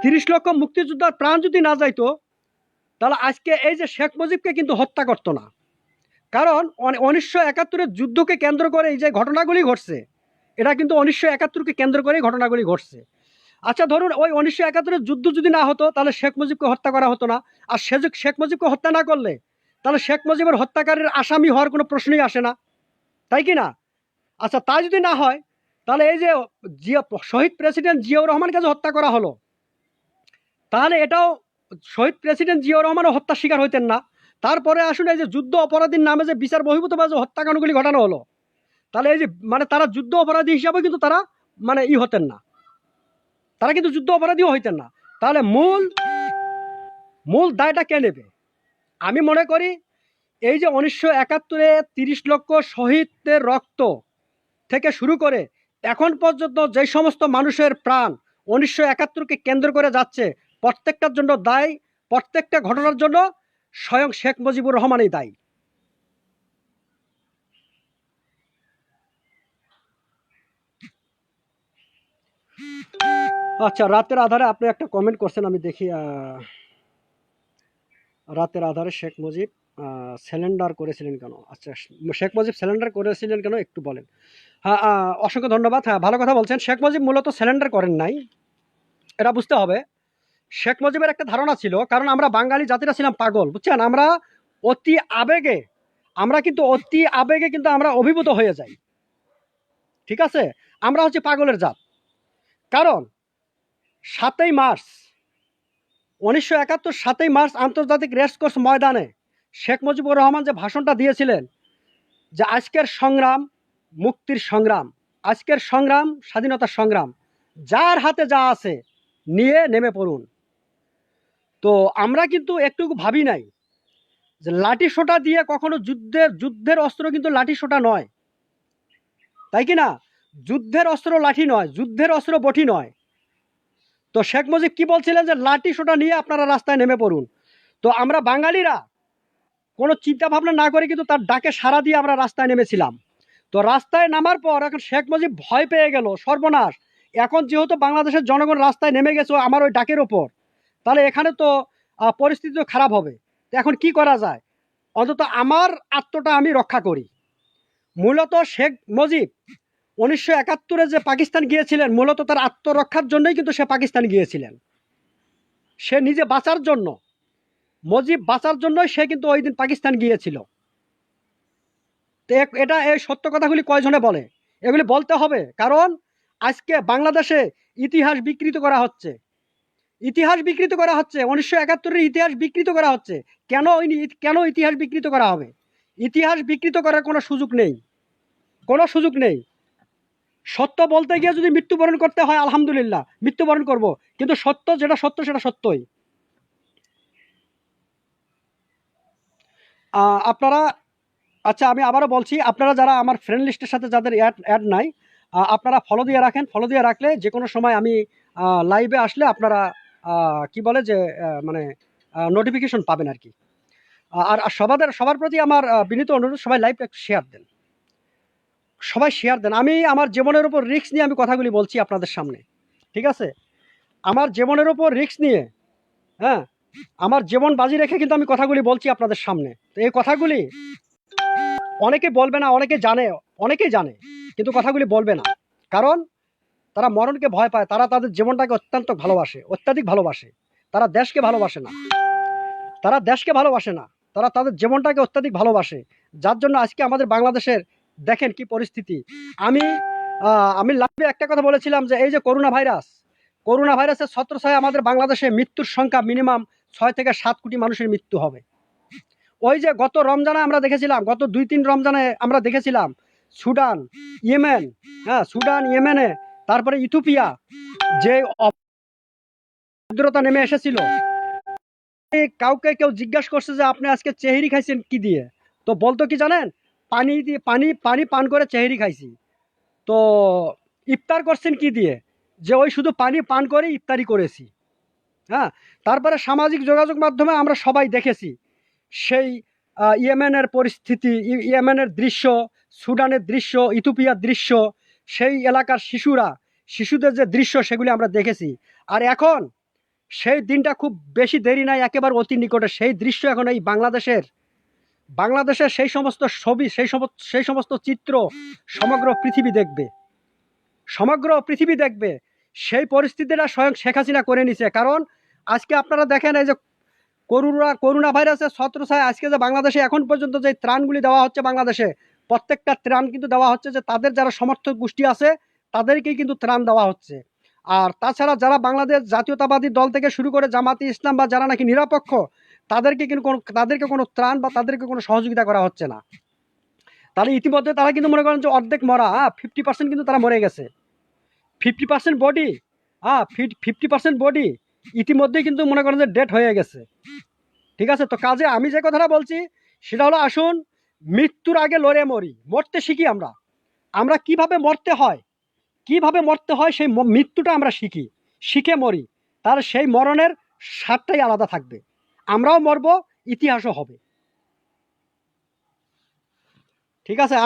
30 লক্ষ মুক্তিযোদ্ধার প্রাণ যদি না যাইতো, তাহলে আজকে এই যে শেখ মুজিবকে কিন্তু হত্যা করতো না। কারণ 1971 যুদ্ধকে কেন্দ্র করে এই যে ঘটনাগুলি ঘটছে, এটা কিন্তু 1971কে কেন্দ্র করে ঘটনাগুলি ঘটছে। আচ্ছা ধরুন ওই 1971 যুদ্ধ যদি না হতো, তাহলে শেখ মুজিবকে হত্যা করা হতো না। আর শেখ মুজিবকে হত্যা না করলে, তাহলে শেখ মুজিবের হত্যাকারীর আসামি হওয়ার কোনো প্রশ্নই আসে না, তাই কি না? আচ্ছা তাই যদি না হয়, তাহলে এই যে শহীদ প্রেসিডেন্ট জিয়াউর রহমানকে যে হত্যা করা হলো, তাহলে এটাও শহীদ প্রেসিডেন্ট জিয়াউর রহমানও হত্যার শিকার হইতেন না। তারপরে আসলে এই যে যুদ্ধ অপরাধীর নামে যে বিচার বহির্ভূতভাবে যে হত্যাকাণ্ডগুলি ঘটানো হলো, তাহলে এই যে মানে তারা যুদ্ধ অপরাধী হিসাবে কিন্তু তারা মানে হতেন না, তারা কিন্তু যুদ্ধ অপরাধীও হইতেন না। তাহলে মূল দায়টা কে নেবে? আমি মনে করি এই যে 1971 30 লক্ষ শহীদদের রক্ত থেকে শুরু করে এখন পর্যন্ত যে সমস্ত মানুষের প্রাণ 1971কে কেন্দ্র করে যাচ্ছে, প্রত্যেকটার জন্য দায়ী, প্রত্যেকটা ঘটনার জন্য স্বয়ং শেখ মুজিবুর রহমানই দায়ী। আচ্ছা, রাতের আধারে আপনি একটা কমেন্ট করছেন, আমি দেখি। রাতের আধারে শেখ মুজিব স্যালেন্ডার করেছিলেন কেন? আচ্ছা, শেখ মুজিব স্যালেন্ডার করেছিলেন কেন একটু বলেন। হ্যাঁ, অসংখ্য ধন্যবাদ। হ্যাঁ, ভালো কথা বলছেন। শেখ মুজিব মূলত স্যালেন্ডার করেন নাই, এটা বুঝতে হবে। শেখ মুজিবের একটা ধারণা ছিল, কারণ আমরা বাঙালি জাতিরা ছিলাম পাগল, বুঝছেন? আমরা অতি আবেগে, কিন্তু আমরা অভিভূত হয়ে যাই, ঠিক আছে? আমরা হচ্ছে পাগলের জাত। কারণ 7ই মার্চ 1971 7ই মার্চ আন্তর্জাতিক রেসকোর্স ময়দানে শেখ মুজিবুর রহমান যে ভাষণটা দিয়েছিলেন, যে আজকের সংগ্রাম মুক্তির সংগ্রাম, আজকের সংগ্রাম স্বাধীনতার সংগ্রাম, যার হাতে যা আছে নিয়ে নেমে পড়ুন। তো আমরা কিন্তু একটু ভাবি নাই যে লাঠি সোটা দিয়ে কখনো যুদ্ধের অস্ত্র কিন্তু লাঠি সোটা নয়, তাই কি না? যুদ্ধের অস্ত্র লাঠি নয়, যুদ্ধের অস্ত্র বটি নয়। তো শেখ মুজিব কি বলছিলেন? যে লাঠি সোটা নিয়ে আপনারা রাস্তায় নেমে পড়ুন। তো আমরা বাঙালিরা কোনো চিন্তা ভাবনা না করে কিন্তু তার ডাকে সাড়া দিয়ে আমরা রাস্তায় নেমেছিলাম। তো রাস্তায় নামার পর এখন শেখ মুজিব ভয় পেয়ে গেল, সর্বনাশ, এখন যেহেতু বাংলাদেশের জনগণ রাস্তায় নেমে গেছে আমার ওই ডাকের ওপর, তাহলে এখানে তো পরিস্থিতি তো খারাপ হবে। তো এখন কি করা যায়? অন্তত আমার আত্মটা আমি রক্ষা করি। মূলত শেখ মুজিব 1971 যে পাকিস্তান গিয়েছিলেন, মূলত তার আত্মরক্ষার জন্যই কিন্তু সে পাকিস্তান গিয়েছিলেন। সে নিজে বাঁচার জন্য, মুজিব বাঁচার জন্যই সে কিন্তু ওই দিন পাকিস্তান গিয়েছিল। তো এটা এই সত্য কথাগুলি কয়জনে বলে? এগুলি বলতে হবে, কারণ আজকে বাংলাদেশে ইতিহাস বিকৃত করা হচ্ছে। ইতিহাস বিকৃত করা হচ্ছে, 1971-এর ইতিহাস বিকৃত করা হচ্ছে। কেন ইতিহাস বিকৃত করা হবে? ইতিহাস বিকৃত করার কোনো সুযোগ নেই, কোনো সুযোগ নেই। সত্য বলতে গিয়ে যদি মৃত্যুবরণ করতে হয়, আলহামদুলিল্লাহ মৃত্যুবরণ করব, কিন্তু সত্য যেটা সত্য সেটা সত্যই। আপনারা, আচ্ছা আমি আবারও বলছি, আপনারা যারা আমার ফ্রেন্ড লিস্টের সাথে যাদের অ্যাড নাই, আপনারা ফলো দিয়ে রাখেন। ফলো দিয়ে রাখলে যে কোনো সময় আমি লাইভে আসলে আপনারা কি বলে যে মানে নোটিফিকেশন পাবেন আর কি। আর সবার প্রতি আমার বিনীত অনুরোধ, সবাই লাইভ একটু শেয়ার দেন, সবাই শেয়ার দেন। আমি আমার জীবনের উপর রিস্ক নিয়ে আমি কথাগুলি বলছি আপনাদের সামনে, ঠিক আছে? আমার জীবনের উপর রিস্ক নিয়ে, হ্যাঁ, আমার জীবন বাজি রেখে কিন্তু আমি কথাগুলি বলছি আপনাদের সামনে। তো এই কথাগুলি অনেকে বলবে না, অনেকেই জানে, কিন্তু কথাগুলি বলবে না। কারণ তারা মরণকে ভয় পায়, তারা তাদের জীবনটাকে অত্যন্ত ভালোবাসে, অত্যাধিক ভালোবাসে। তারা দেশকে ভালোবাসে না, তারা দেশকে ভালোবাসে না, তারা তাদের জীবনটাকে অত্যাধিক ভালোবাসে। যার জন্য আজকে আমাদের বাংলাদেশের দেখেন কি পরিস্থিতি। আমি আমি লাইভে একটা কথা বলেছিলাম যে এই যে করোনা ভাইরাসের ছত্রছায়ায় আমাদের বাংলাদেশে মৃত্যুর সংখ্যা মিনিমাম 6 থেকে 7 কোটি মানুষের মৃত্যু হবে। ওই যে গত রমজানে আমরা দেখেছিলাম, গত 2-3 রমজানে আমরা দেখেছিলাম সুডান, ইয়েমেন, হ্যাঁ সুডান, ইয়েমেনে, তারপরে ইথিওপিয়া যে উগ্রতা নেমে এসেছিল। কাউকে কেউ জিজ্ঞাসা করছে যে আপনি আজকে চেহারি খাইছেন কি দিয়ে, তো বলতো কি জানেন, পানি দিয়ে, পানি পান করে চেহারি খাইছি। তো ইফতার করছেন কি দিয়ে, যে ওই শুধু পানি পান করে ইফতারি করেছি। হ্যাঁ, তারপরে সামাজিক যোগাযোগ মাধ্যমে আমরা সবাই দেখেছি সেই ইয়েমেনের পরিস্থিতি, ইয়েমেনের দৃশ্য, সুডানের দৃশ্য, ইথিওপিয়ার দৃশ্য, সেই এলাকার শিশুদের যে দৃশ্য সেগুলি আমরা দেখেছি। আর এখন সেই দিনটা খুব বেশি দেরি নাই, একেবারে অতি নিকটে সেই দৃশ্য এখন এই বাংলাদেশের সেই সমস্ত ছবি, সেই সমস্ত চিত্র সমগ্র পৃথিবী দেখবে। সেই পরিস্থিতিটা স্বয়ং শেখ হাসিনা করে নিছে। কারণ আজকে আপনারা দেখেন এই যে করোনা ভাইরাসের ছত্রছায়ায় আজকে যে বাংলাদেশে এখন পর্যন্ত যে ত্রাণগুলি দেওয়া হচ্ছে, বাংলাদেশে প্রত্যেকটা ত্রাণ কিন্তু দেওয়া হচ্ছে যে তাদের যারা সমর্থক গোষ্ঠী আছে তাদেরকেই কিন্তু ত্রাণ দেওয়া হচ্ছে। আর তাছাড়া যারা বাংলাদেশ জাতীয়তাবাদী দল থেকে শুরু করে জামাতি ইসলাম বা যারা নাকি নিরপেক্ষ, তাদেরকে কোনো ত্রাণ বা তাদেরকে কোনো সহযোগিতা করা হচ্ছে না। তাহলে ইতিমধ্যে তারা কিন্তু মনে করেন যে অর্ধেক মরা, 50% কিন্তু তারা মরে গেছে। 50% বডি, 50% বডি ইতিমধ্যেই কিন্তু মনে করেন যে ডেট হয়ে গেছে। ঠিক আছে, তো কাজে আমি যে কথাটা বলছি সেটা হলো, আসুন মৃত্যুর আগে লড়ে মরতে শিখি। আমরা কিভাবে মরতে হয় সেই মৃত্যুটা আমরা শিখে মরি। তার সেই মরণের স্বাদটাই আলাদা থাকবে। আমরাও মরবো, ইতিহাসও হবে। ঠিক আছে,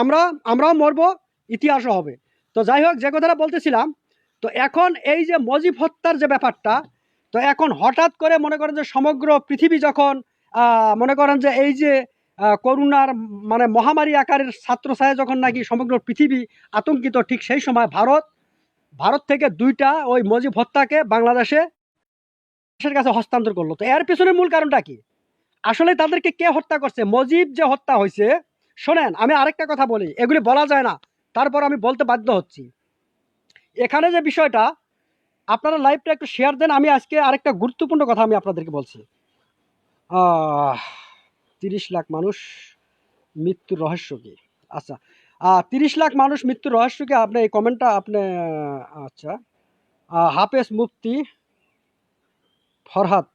আমরাও মরবো, ইতিহাসও হবে। তো যাই হোক, যে কথাটা বলতেছিলাম, তো এখন এই যে মজিব হত্যার যে ব্যাপারটা, তো এখন হঠাৎ করে মনে করেন যে সমগ্র পৃথিবী যখন মনে করেন যে এই যে করোনার মানে মহামারী আকারের ছাত্রছায়া যখন নাকি সমগ্র পৃথিবী আতঙ্কিত, ঠিক সেই সময় ভারত থেকে 2টা ওই মজিব হত্যাকে বাংলাদেশের কাছে হস্তান্তর করলো। তো এর পিছনে মূল কারণটা কি? আসলে তাদেরকে কে হত্যা করছে? মজিব যে হত্যা হয়েছে, শোনেন আমি আরেকটা কথা বলি, এগুলি বলা যায় না, তারপর আমি বলতে বাধ্য হচ্ছি। এখানে যে বিষয়টা, আপনারা লাইভটা একটু শেয়ার দেন। আমি আজকে আরেকটা গুরুত্বপূর্ণ কথা আমি আপনাদেরকে বলছি। 30 লাখ মানুষ মৃত্যুর রহস্য কি? আচ্ছা, 30 লাখ মানুষ মৃত্যুর রহস্য কি? আপনি এই কমেন্টটা আপনি, আচ্ছা, হাফেজ মুফতি ফরহাদ,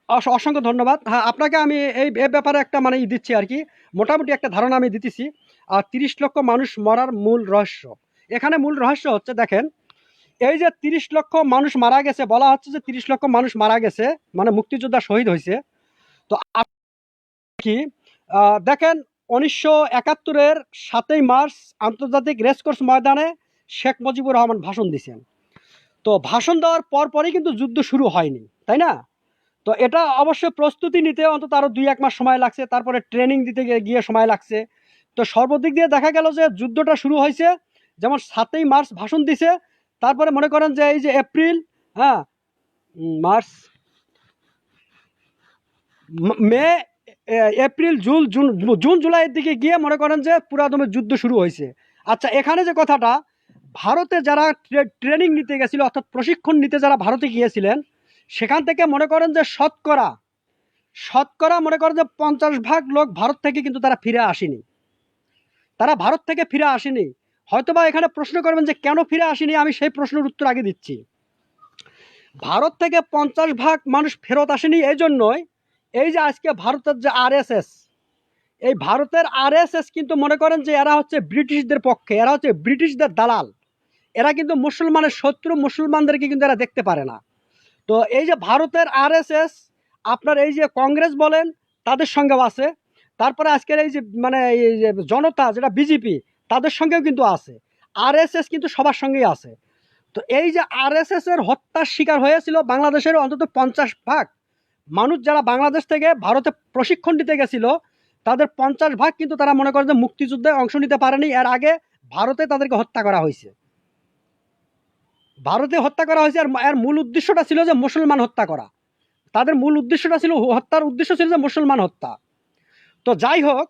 অসংখ্য ধন্যবাদ। হ্যাঁ, আপনাকে আমি এই ব্যাপারে একটা মানে দিচ্ছি আর কি, মোটামুটি একটা ধারণা আমি দিতেছি। আর 30 লক্ষ মানুষ মরার মূল রহস্য, এখানে মূল রহস্য হচ্ছে, দেখেন এই যে 30 লক্ষ মানুষ মারা গেছে, বলা হচ্ছে যে 30 লক্ষ মানুষ মারা গেছে মানে মুক্তিযোদ্ধা শহীদ হয়েছে। তো কি দেখেন, 1971-এর 7ই মার্চ আন্তর্জাতিক রেসকোর্স ময়দানে শেখ মুজিবুর রহমান ভাষণ দিয়েছেন। তো ভাষণ দেওয়ার পরই কিন্তু যুদ্ধ শুরু হয়নি, তাই না? তো এটা অবশ্যই প্রস্তুতি নিতে অন্তত আরও 2-1 মাস সময় লাগছে, তারপরে ট্রেনিং দিতে গিয়ে সময় লাগছে। তো সর্বদিক দিয়ে দেখা গেল যে যুদ্ধটা শুরু হয়েছে যেমন 7ই মার্চ ভাষণ দিছে, তারপরে মনে করেন যে এই যে এপ্রিল, হ্যাঁ মার্চ, মে, এপ্রিল, জুন জুলাইয়ের দিকে গিয়ে মনে করেন যে পুরাদমে যুদ্ধ শুরু হয়েছে। আচ্ছা, এখানে যে কথাটা, ভারতে যারা ট্রেনিং নিতে গেছিল, অর্থাৎ প্রশিক্ষণ নিতে যারা ভারতে গিয়েছিলেন, সেখান থেকে মনে করেন যে শতকরা মনে করেন যে 50 ভাগ লোক ভারত থেকে কিন্তু তারা ভারত থেকে ফিরে আসেনি। হয়তোবা এখানে প্রশ্ন করবেন যে কেন ফিরে আসেনি, আমি সেই প্রশ্নের উত্তর আগে দিচ্ছি। ভারত থেকে 50 ভাগ মানুষ ফেরত আসেনি এই জন্যই, এই যে আজকে ভারতের যে আরএসএস, এই ভারতের আরএসএস কিন্তু মনে করেন যে এরা হচ্ছে ব্রিটিশদের পক্ষে, এরা হচ্ছে ব্রিটিশদের দালাল। এরা কিন্তু মুসলমানের শত্রু, মুসলমানদেরকে কিন্তু এরা দেখতে পারে না। তো এই যে ভারতের আরএসএস, আপনার এই যে কংগ্রেস বলেন তাদের সঙ্গেও আছে, তারপরে আজকের এই যে মানে এই যে জনতা যেটা বিজেপি, তাদের সঙ্গেও কিন্তু আছে। আরএসএস কিন্তু সবার সঙ্গেই আছে। তো এই যে আরএসএস এর হত্যার শিকার হয়েছিল বাংলাদেশের অন্তত 50 ভাগ মানুষ যারা বাংলাদেশ থেকে ভারতে প্রশিক্ষণ নিতে গেছিল তাদের 50% কিন্তু তারা মনে করে যে মুক্তিযুদ্ধে অংশ নিতে পারেনি। এর আগে ভারতে তাদেরকে হত্যা করা হয়েছে, ভারতে হত্যা করা হয়েছে। আর এর মূল উদ্দেশ্যটা ছিল যে মুসলমান হত্যা করা। তাদের মূল উদ্দেশ্যটা ছিল, হত্যার উদ্দেশ্য ছিল যে মুসলমান হত্যা। তো যাই হোক,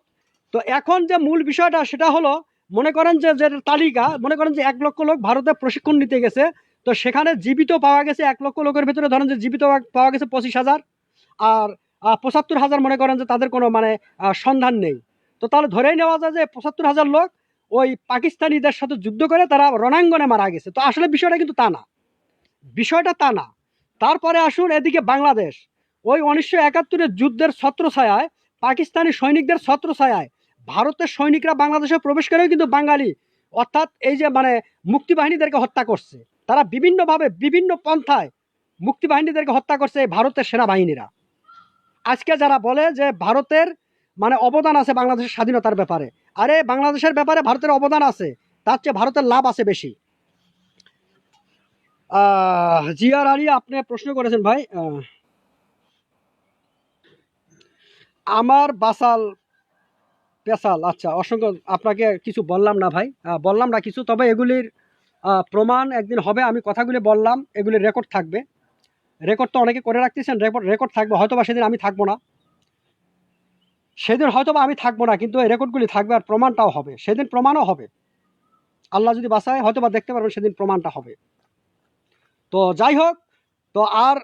তো এখন যে মূল বিষয়টা সেটা হলো, মনে করেন যে যে তালিকা, মনে করেন যে 1 লক্ষ লোক ভারতে প্রশিক্ষণ নিতে গেছে, তো সেখানে জীবিত পাওয়া গেছে 1 লক্ষ লোকের ভিতরে ধরেন যে জীবিত পাওয়া গেছে 25,000, আর 75,000 মনে করেন যে তাদের কোনো মানে সন্ধান নেই। তো তাহলে ধরেই নেওয়া যায় যে 75,000 লোক ওই পাকিস্তানিদের সাথে যুদ্ধ করে তারা রণাঙ্গনে মারা গেছে। তো আসলে বিষয়টা কিন্তু তা না, বিষয়টা তা না। তারপরে আসুন এদিকে বাংলাদেশ, ওই 1971-এর যুদ্ধের ছত্রছায়ায়, পাকিস্তানি সৈনিকদের ছত্রছায়ায় ভারতের সৈনিকরা বাংলাদেশে প্রবেশ করেও কিন্তু বাঙালি, অর্থাৎ এই যে মানে মুক্তিবাহিনীদেরকে হত্যা করছে। তারা বিভিন্নভাবে বিভিন্ন পন্থায় মুক্তিবাহিনীদেরকে হত্যা করছে এই ভারতের সেনাবাহিনীরা। আজকে যারা বলে যে ভারতের মানে অবদান আছে বাংলাদেশের স্বাধীনতার ব্যাপারে, আরে বাংলাদেশের ব্যাপারে ভারতের অবদান আছে, তার চেয়ে ভারতের লাভ আছে বেশি। জিয়ার আলী আপনি প্রশ্ন করেছেন ভাই, আমার বাসাল পেশাল, আচ্ছা অসংখ্য, আপনাকে কিছু বললাম না ভাই, বললাম না কিছু, তবে এগুলির প্রমাণ একদিন হবে। আমি কথাগুলি বললাম, এগুলির রেকর্ড থাকবে। রেকর্ড তো অনেকে করে রাখতেছেন, রেকর্ড থাকবে। হয়তো বা সেদিন আমি থাকবো না, সেদিন হয়তো বা আমি থাকবো না, কিন্তু এই রেকর্ডগুলি থাকবে আর প্রমাণটাও হবে। সেদিন প্রমাণও হবে, আল্লাহ যদি বাঁচায় হয়তো বা দেখতে পারবেন সেদিন প্রমাণটা হবে। তো যাই হোক, তো আর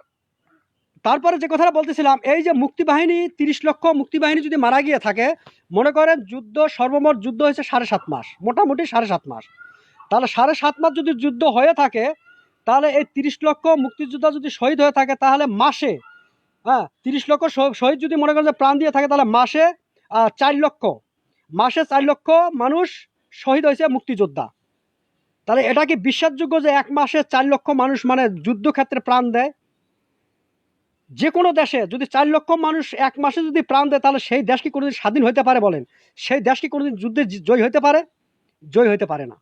তারপরে যে কথাটা বলতেছিলাম, এই যে মুক্তিবাহিনী 30 লক্ষ মুক্তিবাহিনী যদি মারা গিয়ে থাকে, মনে করেন যুদ্ধ সর্বমোট যুদ্ধ হয়েছে 7.5 মাস, মোটামুটি 7.5 মাস। তাহলে 7.5 মাস যদি যুদ্ধ হয়ে থাকে, তাহলে এই 30 লক্ষ মুক্তিযোদ্ধা যদি শহীদ হয়ে থাকে, তাহলে মাসে 30 লক্ষ শহীদ যদি মনে করেন যে প্রাণ দিয়ে থাকে, তাহলে মাসে 4 লক্ষ, মাসে 4 লক্ষ মানুষ শহীদ হয়েছে মুক্তিযোদ্ধা। তাহলে এটা কি বিশ্বাসযোগ্য যে 1 মাসে 4 লক্ষ মানুষ মানে যুদ্ধক্ষেত্রে প্রাণ দেয়? যে কোনো দেশে যদি 4 লক্ষ মানুষ 1 মাসে যদি প্রাণ দেয়, তাহলে সেই দেশ কি কোনোদিন স্বাধীন হতে পারে বলেন? সেই দেশ কি কোনোদিন যুদ্ধে জয় হতে পারে? জয় হতে পারে না।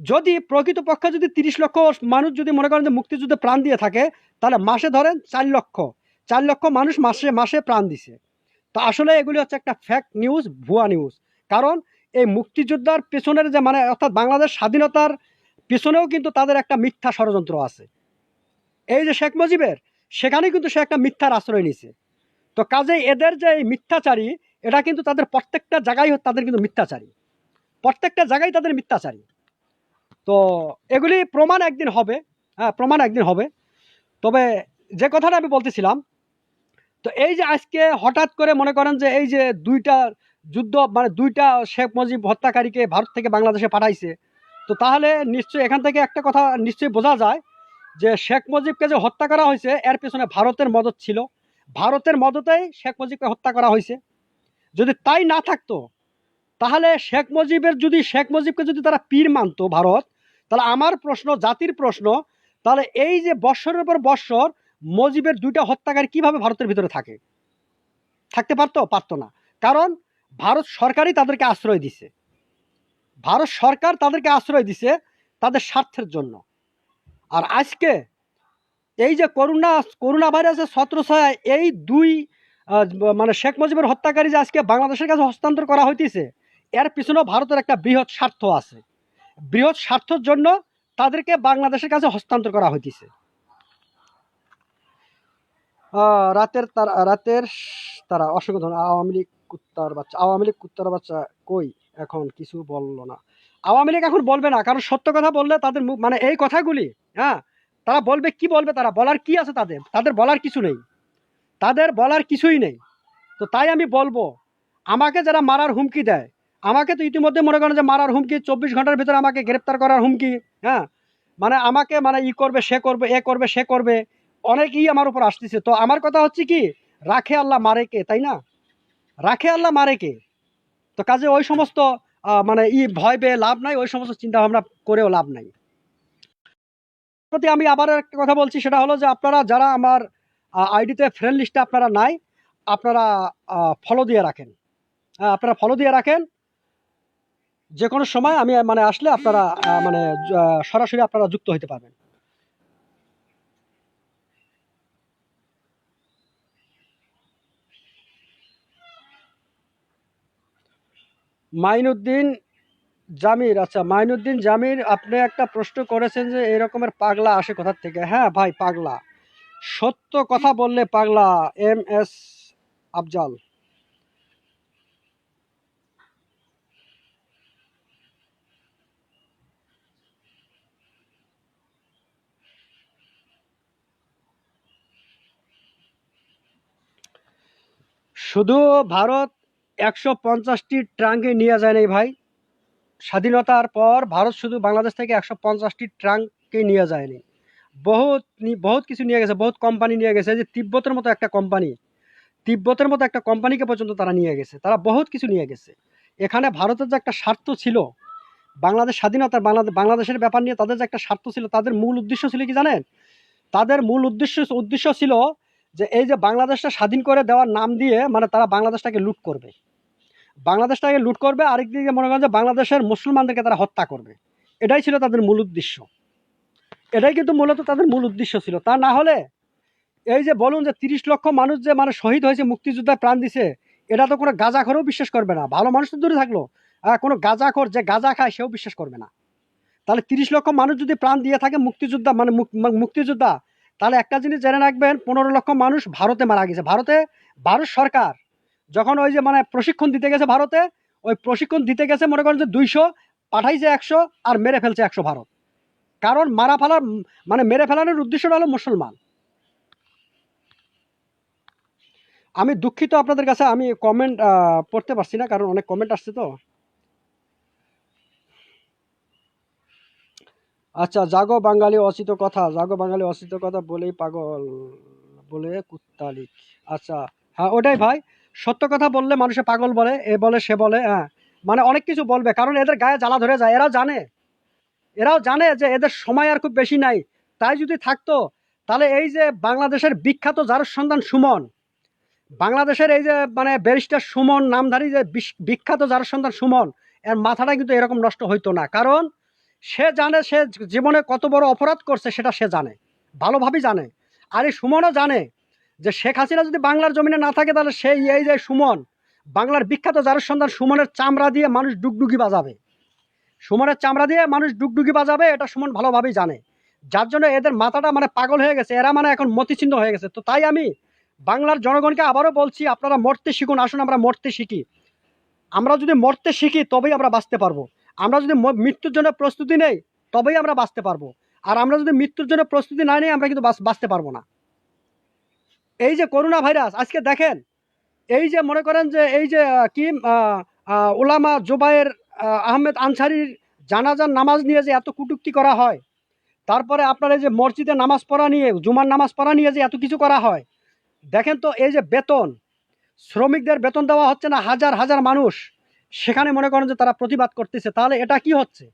যদি প্রকৃতপক্ষে যদি 30 লক্ষ মানুষ যদি মনে করেন যে মুক্তিযুদ্ধে প্রাণ দিয়ে থাকে, তাহলে মাসে ধরেন 4 লক্ষ, 4 লক্ষ মানুষ মাসে মাসে প্রাণ দিছে। তো আসলে এগুলি হচ্ছে একটা ফ্যাক্ট নিউজ, ভুয়া নিউজ। কারণ এই মুক্তিযোদ্ধার পেছনের যে মানে অর্থাৎ বাংলাদেশ স্বাধীনতার পেছনেও কিন্তু তাদের একটা মিথ্যা ষড়যন্ত্র আছে। এই যে শেখ মুজিবের, সেখানে কিন্তু সে একটা মিথ্যার আশ্রয় নিছে। তো কাজেই এদের যে এই মিথ্যাচারী, এটা কিন্তু তাদের প্রত্যেকটা জায়গায় তাদের কিন্তু মিথ্যাচারী, প্রত্যেকটা জায়গায় তাদের মিথ্যাচারী। তো এগুলি প্রমাণ একদিন হবে, হ্যাঁ প্রমাণ একদিন হবে। তবে যে কথাটা আমি বলতেছিলাম, তো এই যে আজকে হঠাৎ করে মনে করেন যে এই যে দুইটা যুদ্ধ মানে দুইটা শেখ মুজিব হত্যাকারীকে ভারত থেকে বাংলাদেশে পাঠাইছে, তো তাহলে নিশ্চয়ই এখান থেকে একটা কথা নিশ্চয়ই বোঝা যায় যে শেখ মুজিবকে যে হত্যা করা হয়েছে এর পেছনে ভারতের মদত ছিল, ভারতের মদতেই শেখ মুজিবকে হত্যা করা হয়েছে। যদি তাই না থাকতো, তাহলে শেখ মুজিবকে যদি তারা পীর মানতো ভারত, তাহলে আমার প্রশ্ন, জাতির প্রশ্ন, তাহলে এই যে বৎসরের পর বৎসর মুজিবের দুইটা হত্যাকারী কিভাবে ভারতের ভিতরে থাকতে পারতো না। কারণ ভারত সরকারই তাদেরকে আশ্রয় দিছে, ভারত সরকার তাদেরকে আশ্রয় দিছে তাদের স্বার্থের জন্য। আর আজকে এই যে করোনা ভাইরাসের ছত্রছায়ায় এই দুই মানে শেখ মুজিবের হত্যাকারী যে আজকে বাংলাদেশের কাছে হস্তান্তর করা হইতেছে, এর পিছনেও ভারতের একটা বৃহৎ স্বার্থ আছে। বৃহৎ স্বার্থের জন্য তাদেরকে বাংলাদেশের কাছে হস্তান্তর করা হইতেছে। রাতের তারা অসংখ্য ধন্যবাদ। আওয়ামী লীগ কুত্তার বাচ্চা কই, এখন কিছু বললো না। আওয়ামী লীগ এখন বলবে না, কারণ সত্য কথা বললে তাদের মুখ মানে এই কথাগুলি, হ্যাঁ তারা বলবে, কি বলবে, তারা বলার কি আছে, তাদের বলার কিছু নেই, তাদের বলার কিছুই নেই। তো তাই আমি বলবো, আমাকে যারা মারার হুমকি দেয়, আমাকে তো ইতিমধ্যে মনে করেন যে মারার হুমকি, 24 ঘন্টার ভিতরে আমাকে গ্রেপ্তার করার হুমকি, হ্যাঁ মানে আমাকে মানে ই করবে, সে করবে, এ করবে, সে করবে, অনেকেই আমার উপর আসতেছে। তো আমার কথা হচ্ছে কি, রাখে আল্লাহ মারে কে, তাই না? রাখে আল্লাহ মারে কে। তো কাজে ওই সমস্ত মানে ভয় পেয়ে লাভ নাই, ওই সমস্ত চিন্তা ভাবনা করেও লাভ নাই। প্রতি আমি আবার একটা কথা বলছি, সেটা হলো যে আপনারা যারা আমার আইডিতে ফ্রেন্ড লিস্টে আপনারা নাই, আপনারা ফলো দিয়ে রাখেন, আপনারা ফলো দিয়ে রাখেন। যে কোনো সময় আমি মানে আসলে আপনারা মানে সরাসরি আপনারা যুক্ত হতে পারবেন। মাইনুদ্দিন জামির, আচ্ছা মাইনুদ্দিন জামির, আপনি একটা প্রশ্ন করেছেন যে এই রকমের পাগলা আসে কোথা থেকে। হ্যাঁ ভাই, পাগলা, সত্য কথা বললে পাগলা। MS আফজাল। শুধু ভারত 150টি ট্রাঙ্কে নিয়ে যায় নাই ভাই। স্বাধীনতার পর ভারত শুধু বাংলাদেশ থেকে 150টি ট্রাঙ্কে নিয়ে যায়নি, বহুত বহুত কিছু নিয়ে গেছে, বহুত কোম্পানি নিয়ে গেছে। যে তিব্বতের মতো একটা কোম্পানি, তিব্বতের মতো একটা কোম্পানিকে পর্যন্ত তারা নিয়ে গেছে, তারা বহুত কিছু নিয়ে গেছে। এখানে ভারতের যে একটা স্বার্থ ছিল, বাংলাদেশ স্বাধীনতার বাংলাদেশের ব্যাপার নিয়ে তাদের যে একটা স্বার্থ ছিল, তাদের মূল উদ্দেশ্য ছিল কি জানেন? তাদের মূল উদ্দেশ্য ছিল যে এই যে বাংলাদেশটা স্বাধীন করে দেওয়ার নাম দিয়ে মানে তারা বাংলাদেশটাকে লুট করবে, বাংলাদেশটাকে লুট করবে, আরেকদিকে মনে করেন যে বাংলাদেশের মুসলমানদেরকে তারা হত্যা করবে। এটাই ছিল তাদের মূল উদ্দেশ্য, এটাই কিন্তু মূলত তাদের মূল উদ্দেশ্য ছিল। তা না হলে এই যে বলুন যে 30 লক্ষ মানুষ যে মানে শহীদ হয়েছে, মুক্তিযোদ্ধায় প্রাণ দিছে, এটা তো কোনো গাঁজাখোরও বিশ্বাস করবে না। ভালো মানুষ তো দূরে থাকলো, কোনো গাঁজাখোর যে গাঁজা খায় সেও বিশ্বাস করবে না। তাহলে 30 লক্ষ মানুষ যদি প্রাণ দিয়ে থাকে মুক্তিযোদ্ধা মানে মুক্তিযোদ্ধা, তাহলে একটা জিনিস জেনে রাখবেন, 15 লক্ষ মানুষ ভারতে মারা গেছে। ভারত সরকার যখন ওই যে মানে প্রশিক্ষণ দিতে গেছে ভারতে, ওই প্রশিক্ষণ দিতে গেছে মনে করেন যে 200, পাঠাইছে 100, আর মেরে ফেলছে 100 ভারত। কারণ মারা ফেলার মানে মেরে ফেলানোর উদ্দেশ্যটা হলো মুসলমান। আমি দুঃখিত আপনাদের কাছে, আমি কমেন্ট পড়তে পারছি না, কারণ অনেক কমেন্ট আসছে তো। আচ্ছা, জাগো বাঙালি অচিত কথা, জাগো বাঙালি অচিত কথা বলেই পাগল বলে কুত্তালিক। আচ্ছা, হ্যাঁ ওটাই ভাই, সত্য কথা বললে মানুষে পাগল বলে, এ বলে সে বলে, হ্যাঁ মানে অনেক কিছু বলবে, কারণ এদের গায়ে জ্বালা ধরে যায়। এরাও জানে যে এদের সময় আর খুব বেশি নাই। তাই যদি থাকতো, তাহলে এই যে বাংলাদেশের বিখ্যাত যার সন্তান সুমন, বাংলাদেশের এই যে মানে ব্যারিস্টার সুমন নামধারী যে বিখ্যাত যার সন্তান সুমন, এর মাথাটা কিন্তু এরকম নষ্ট হইতো না। কারণ সে জানে সে জীবনে কত বড় অপরাধ করছে, সেটা সে জানে, ভালোভাবেই জানে। আর এই সুমনও জানে যে শেখ হাসিনা যদি বাংলার জমিনে না থাকে, তাহলে সেই এই যে সুমন, বাংলার বিখ্যাত যার সন্তান সুমনের চামড়া দিয়ে মানুষ ডুগডুগি বাজাবে, সুমনের চামড়া দিয়ে মানুষ ডুগডুগি বাজাবে, এটা সুমন ভালোভাবেই জানে। যার জন্য এদের মাথাটা মানে পাগল হয়ে গেছে, এরা মানে এখন মতিচিহ্ন হয়ে গেছে। তো তাই আমি বাংলার জনগণকে আবারও বলছি, আপনারা মরতে শিখুন, আসুন আমরা মরতে শিখি। আমরা যদি মরতে শিখি তবেই আমরা বাঁচতে পারবো। আমরা যদি মৃত্যুর জন্য প্রস্তুতি নেই, তবেই আমরা বাঁচতে পারবো। আর আমরা যদি মৃত্যুর জন্য প্রস্তুতি না নিই, আমরা কিন্তু বাঁচতে পারবো না। এই যে করোনা ভাইরাস, আজকে দেখেন, এই যে মনে করেন যে এই যে কি ওলামা জোবায়ের আহমেদ আনসারির জানাজার নামাজ নিয়ে যে এত কটূক্তি করা হয়, তারপরে আপনার এই যে মসজিদে নামাজ পড়া নিয়ে, জুমার নামাজ পড়া নিয়ে যে এত কিছু করা হয়, দেখেন তো এই যে বেতন, শ্রমিকদের বেতন দেওয়া হচ্ছে না, হাজার হাজার মানুষ সেখানে মনে করেন যে তারা প্রতিবাদ করতেছে, তাহলে এটা কি হচ্ছে?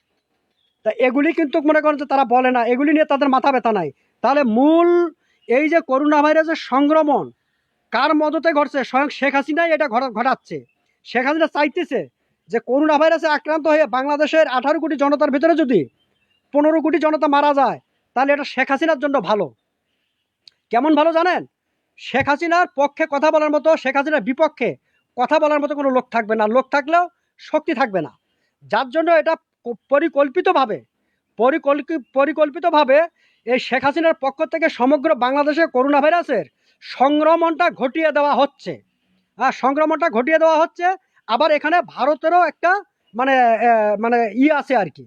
তা এগুলি কিন্তু মনে করেন যে তারা বলে না, এগুলি নিয়ে তাদের মাথা ব্যথা নাই। তাহলে মূল এই যে করোনা ভাইরাসের সংক্রমণ কার মদতে ঘটছে? স্বয়ং শেখ হাসিনাই এটা ঘটাচ্ছে। শেখ হাসিনা চাইতেছে যে করোনা ভাইরাসে আক্রান্ত হয়ে বাংলাদেশের 18 কোটি জনতার ভিতরে যদি 15 কোটি জনতা মারা যায়, তাহলে এটা শেখ হাসিনার জন্য ভালো। কেমন ভালো জানেন? শেখ হাসিনার পক্ষে কথা বলার মতো, শেখ হাসিনার বিপক্ষে কথা বলার মতো কোনো লোক থাকবে না, লোক থাকলেও শক্তি থাকবে না। যার জন্য এটা পরিকল্পিতভাবে পরিকল্পিতভাবে এই শেখ হাসিনার পক্ষ থেকে সমগ্র বাংলাদেশে করোনা ভাইরাসের সংক্রমণটা ঘটিয়ে দেওয়া হচ্ছে। হ্যাঁ, সংক্রমণটা ঘটিয়ে দেওয়া হচ্ছে। আবার এখানে ভারতেরও একটা মানে মানে আছে আর কি,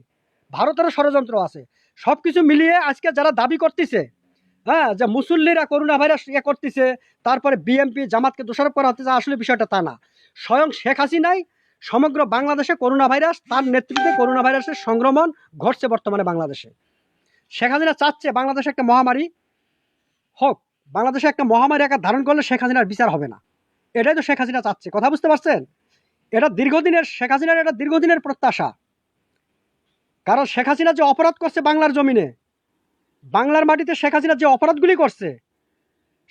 ভারতেরও ষড়যন্ত্র আছে। সব কিছু মিলিয়ে আজকে যারা দাবি করতেছে, হ্যাঁ, যে মুসল্লিরা করোনা ভাইরাস করতেছে, তারপরে বিএনপি জামাতকে দোষারোপ করা হচ্ছে, আসলে বিষয়টা তা না। স্বয়ং শেখ হাসিনাই সমগ্র বাংলাদেশে করোনা ভাইরাস, তার নেতৃত্বে করোনা ভাইরাসের সংক্রমণ ঘটছে বর্তমানে বাংলাদেশে। শেখ হাসিনা চাচ্ছে বাংলাদেশে একটা মহামারী হোক, বাংলাদেশে একটা মহামারী আকার ধারণ করলে শেখ হাসিনার বিচার হবে না। এটাই তো শেখ হাসিনা চাচ্ছে, কথা বুঝতে পারছেন? এটা দীর্ঘদিনের, শেখ হাসিনার এটা দীর্ঘদিনের প্রত্যাশা। কারণ শেখ হাসিনা যে অপরাধ করছে বাংলার জমিনে, বাংলার মাটিতে শেখ হাসিনা যে অপরাধগুলি করছে,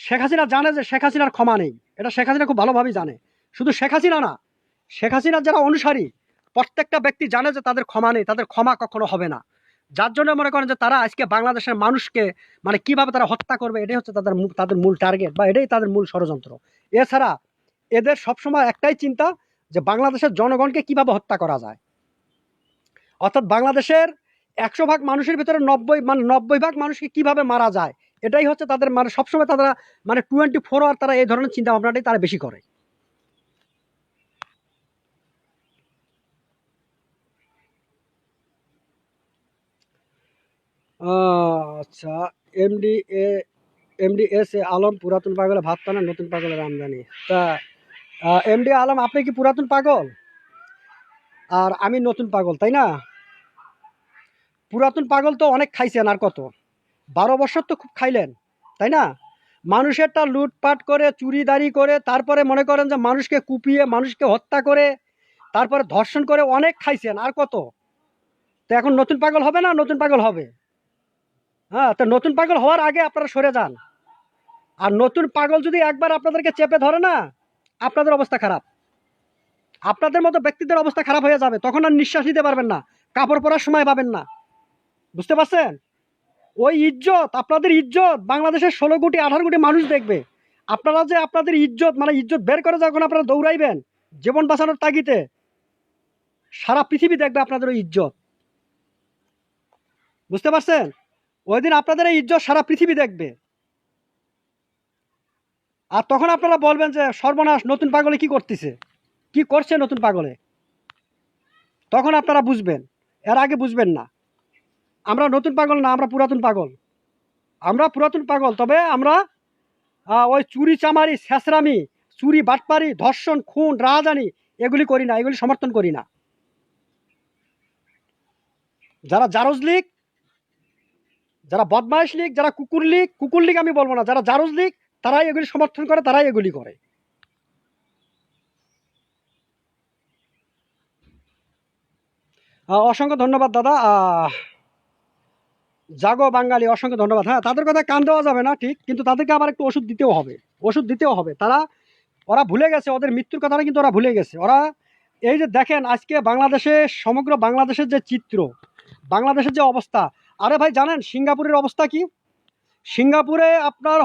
শেখ হাসিনা জানে যে শেখ হাসিনার ক্ষমা নেই। এটা শেখ হাসিনা খুব ভালোভাবেই জানে। শুধু শেখ হাসিনা না, শেখ হাসিনার যারা অনুসারী প্রত্যেকটা ব্যক্তি জানে যে তাদের ক্ষমা নেই, তাদের ক্ষমা কখনো হবে না। যার জন্য মনে করেন যে তারা আজকে বাংলাদেশের মানুষকে মানে কিভাবে তারা হত্যা করবে, এটাই হচ্ছে তাদের মূল টার্গেট, বা এটাই তাদের মূল ষড়যন্ত্র। এছাড়া এদের সবসময় একটাই চিন্তা যে বাংলাদেশের জনগণকে কিভাবে হত্যা করা যায়। অর্থাৎ বাংলাদেশের 100 ভাগ মানুষের ভিতরে 90 ভাগ মানুষকে কিভাবে মারা যায়, এটাই হচ্ছে তাদের মানে সবসময় তারা মানে 24 আওয়ার তারা এই ধরনের চিন্তা ভাবনাটাই তারা বেশি করে। আচ্ছা, এমডি এস এ আলম পুরাতন পাগলে ভাত টানা নতুন পাগলের আমদানি। তা এমডি আলম, আপনি কি পুরাতন পাগল আর আমি নতুন পাগল, তাই না? পুরাতন পাগল তো অনেক খাইছেন, আর কত, 12 বছর তো খুব খাইলেন, তাই না? মানুষেরটা লুটপাট করে চুরিদারি করে তারপরে মনে করেন যে মানুষকে কুপিয়ে মানুষকে হত্যা করে তারপরে ধর্ষণ করে অনেক খাইছেন, আর কত? তো এখন নতুন পাগল হবে না? নতুন পাগল হবে। হ্যাঁ, তো নতুন পাগল হওয়ার আগে আপনারা সরে যান। আর নতুন পাগল যদি একবার আপনাদেরকে চেপে ধরে না, আপনাদের অবস্থা খারাপ। আপনাদের মতো ব্যক্তিদের অবস্থা খারাপ হয়ে যাবে, তখন আর নিঃশ্বাস নিতে পারবেন না, কাপড় পরার সময় পাবেন না। বুঝতে পারছেন? ওই ইজ্জত, আপনাদের ইজ্জত বাংলাদেশের 16 কোটি 18 কোটি মানুষ দেখবে। আপনারা যে আপনাদের ইজ্জত মানে ইজ্জত বের করে যখন আপনারা দৌড়াইবেন জীবন বাঁচানোর তাগিদে, সারা পৃথিবী দেখবে আপনাদের ওই ইজ্জত। বুঝতে পারছেন? ওই দিন আপনাদের এই ইজ্জত সারা পৃথিবী দেখবে। আর তখন আপনারা বলবেন যে সর্বনাশ, নতুন পাগলে কি করতেছে, কি করছে নতুন পাগলে। তখন আপনারা বুঝবেন, এর আগে বুঝবেন না। আমরা নতুন পাগল না, আমরা পুরাতন পাগল। আমরা পুরাতন পাগল, তবে আমরা ওই চুরি চামারি ছেঁচড়ামি, চুরি বাটপারি ধর্ষণ খুন রাহাজানি এগুলি করি না, এগুলি সমর্থন করি না। যারা জারজ লীগ, যারা বদমাইশ লীগ, যারা কুকুর লীগ আমি বলবো না, যারা জারজ লীগ তারাই এগুলি সমর্থন করে, তারাই এগুলি করে। অসংখ্য ধন্যবাদ দাদা। জাগো বাঙালি, অসংখ্য ধন্যবাদ। হ্যাঁ, তাদের কথা কান দেওয়া যাবে না ঠিক, কিন্তু তাদেরকে আবার একটু ওষুধ দিতেও হবে, ওষুধ দিতেও হবে। ওরা ভুলে গেছে, ওদের মৃত্যুর কথাটা কিন্তু ওরা ভুলে গেছে। ওরা এই যে দেখেন আজকে বাংলাদেশে, সমগ্র বাংলাদেশের যে চিত্র, বাংলাদেশের যে অবস্থা, আরে ভাই জানেন সিঙ্গাপুরের অবস্থা কি? সিঙ্গাপুরে আপনার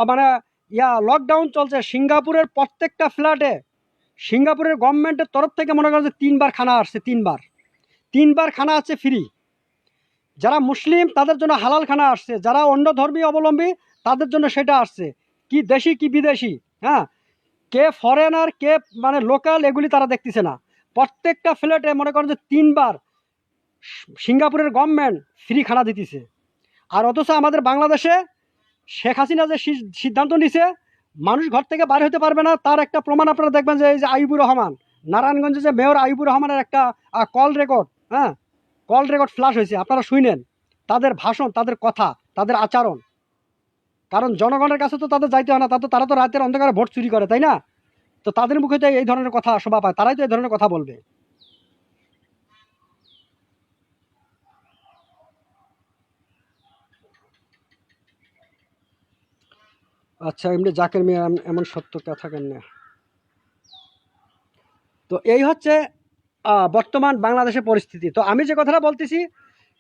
মানে লকডাউন চলছে। সিঙ্গাপুরের প্রত্যেকটা ফ্ল্যাটে সিঙ্গাপুরের গভর্নমেন্টের তরফ থেকে মনে করেন যে 3বার খানা আসছে, 3বার খানা আছে ফ্রি। যারা মুসলিম তাদের জন্য হালাল খানা আসছে, যারা অন্য ধর্মীয় অবলম্বী তাদের জন্য সেটা আসছে। কি দেশি কি বিদেশি, হ্যাঁ, কে ফরেনার কে মানে লোকাল এগুলি তারা দেখতেছে না। প্রত্যেকটা ফ্ল্যাটে মনে করেন যে 3বার সিঙ্গাপুরের গভর্নমেন্ট ফ্রি খানা দিতেছে। আর অথচ আমাদের বাংলাদেশে শেখ হাসিনা যে সিদ্ধান্ত নিছে মানুষ ঘর থেকে বাইরে হতে পারবে না, তার একটা প্রমাণ আপনারা দেখবেন যে এই যে আইবুর রহমান, নারায়ণগঞ্জে যে মেয়র আইবুর রহমানের একটা কল রেকর্ড, হ্যাঁ, কল রেকর্ড ফ্ল্যাশ হয়েছে, আপনারা শুনেন তাদের ভাষণ, তাদের কথা, তাদের আচরণ। কারণ জনগণের কাছে তো তাদের যাইতে হয় না, তারা তো রাতের অন্ধকারে ভোট চুরি করে, তাই না? তো তাদের মুখে তো এই ধরনের কথা শোভা পায়, তারাই তো এই ধরনের কথা বলবে। আচ্ছা, এমনি জাকের মেয়ে এমন সত্য কথা কেন না? তো এই হচ্ছে বর্তমান বাংলাদেশের পরিস্থিতি। তো আমি যে কথাটা বলতেছি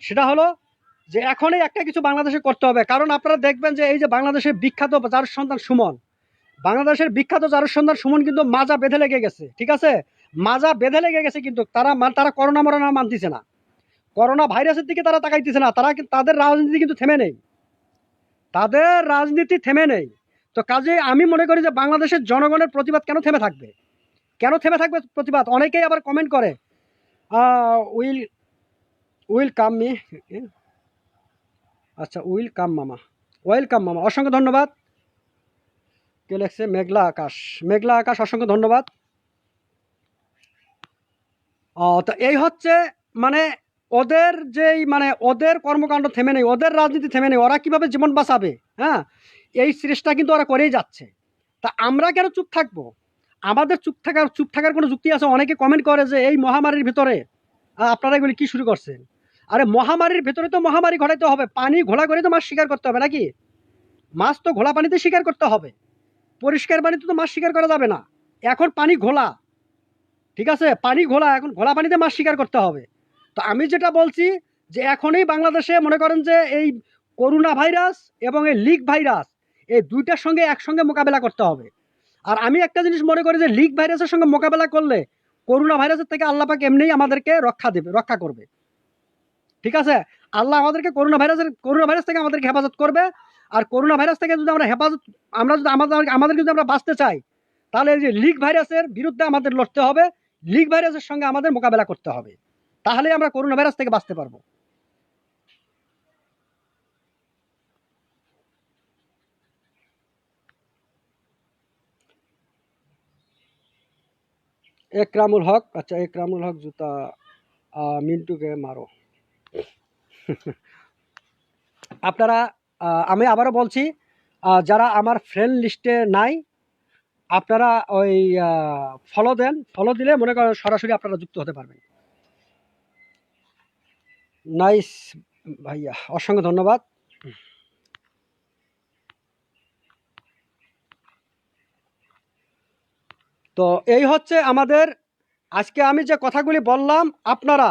সেটা হলো যে এখনই একটা কিছু বাংলাদেশে করতে হবে। কারণ আপনারা দেখবেন যে এই যে বাংলাদেশের বিখ্যাত জারজ সন্তান সুমন, বাংলাদেশের বিখ্যাত জারজ সন্তান সুমন কিন্তু মাজা বেঁধে লেগে গেছে, ঠিক আছে? মাজা বেঁধে লেগে গেছে, কিন্তু তারা করোনা মরোনা মানতেছে না, করোনা ভাইরাসের দিকে তারা তাকাইতেছে না। তাদের রাজনীতি কিন্তু থেমে নেই, তাদের রাজনীতি থেমে নেই। তো কাজে আমি মনে করি যে বাংলাদেশের জনগণের প্রতিবাদ কেন থেমে থাকবে, কেন থেমে থাকবে প্রতিবাদ? অনেকেই আবার কমেন্ট করে উইল উইল কাম মি, আচ্ছা উইল কাম মামা, ওয়েলকাম মামা, অসংখ্য ধন্যবাদ। কে লেখছে? মেঘলা আকাশ, মেঘলা আকাশ, অসংখ্য ধন্যবাদ। তো এই হচ্ছে মানে ওদের যেই মানে ওদের কর্মকাণ্ড থেমে নেই, ওদের রাজনীতি থেমে নেই, ওরা কিভাবে জীবন বাঁচাবে, হ্যাঁ, এই চেষ্টা কিন্তু ওরা করেই যাচ্ছে। তা আমরা কেন চুপ থাকবো? আমাদের চুপ থাকার কোনো যুক্তি আছে? অনেকে কমেন্ট করে যে এই মহামারীর ভিতরে আপনারা এগুলি কি শুরু করছেন। আরে মহামারীর ভিতরে তো মহামারী ঘটাইতে হবে, পানি ঘোলা করে তো মাছ শিকার করতে হবে নাকি? মাছ তো ঘোলা পানিতে শিকার করতে হবে, পরিষ্কার পানিতে তো মাছ শিকার করা যাবে না। এখন পানি ঘোলা, ঠিক আছে, পানি ঘোলা, এখন ঘোলা পানিতে মাছ শিকার করতে হবে। তো আমি যেটা বলছি যে এখনই বাংলাদেশে মনে করেন যে এই করোনা ভাইরাস এবং এই লিগ ভাইরাস, এই দুইটার সঙ্গে একসঙ্গে মোকাবেলা করতে হবে। আর আমি একটা জিনিস মনে করি যে লিগ ভাইরাসের সঙ্গে মোকাবেলা করলে করোনা ভাইরাসের থেকে আল্লাহ পাক এমনিই আমাদেরকে রক্ষা করবে। ঠিক আছে, আল্লাহ আমাদেরকে করোনা ভাইরাস থেকে আমাদেরকে হেফাজত করবে। আর করোনা ভাইরাস থেকে যদি আমরা যদি আমাদের যদি আমরা বাঁচতে চাই, তাহলে এই যে লিগ ভাইরাসের বিরুদ্ধে আমাদের লড়তে হবে, লিগ ভাইরাসের সঙ্গে আমাদের মোকাবেলা করতে হবে, তাহলে আমরা করোনা ভাইরাস থেকে বাঁচতে পারবো। একরামুল হক, আচ্ছা একরামুল হক জুতা মিন্টুকে মারো। আপনারা আমি আবারও বলছি, যারা আমার ফ্রেন্ড লিস্টে নাই আপনারা ওই ফলো দেন, ফলো দিলে মনে করেন সরাসরি আপনারা যুক্ত হতে পারবেন। নাইস ভাইয়া, অসংখ্য ধন্যবাদ। তো এই হচ্ছে আমাদের আজকে আমি যে কথাগুলি বললাম, আপনারা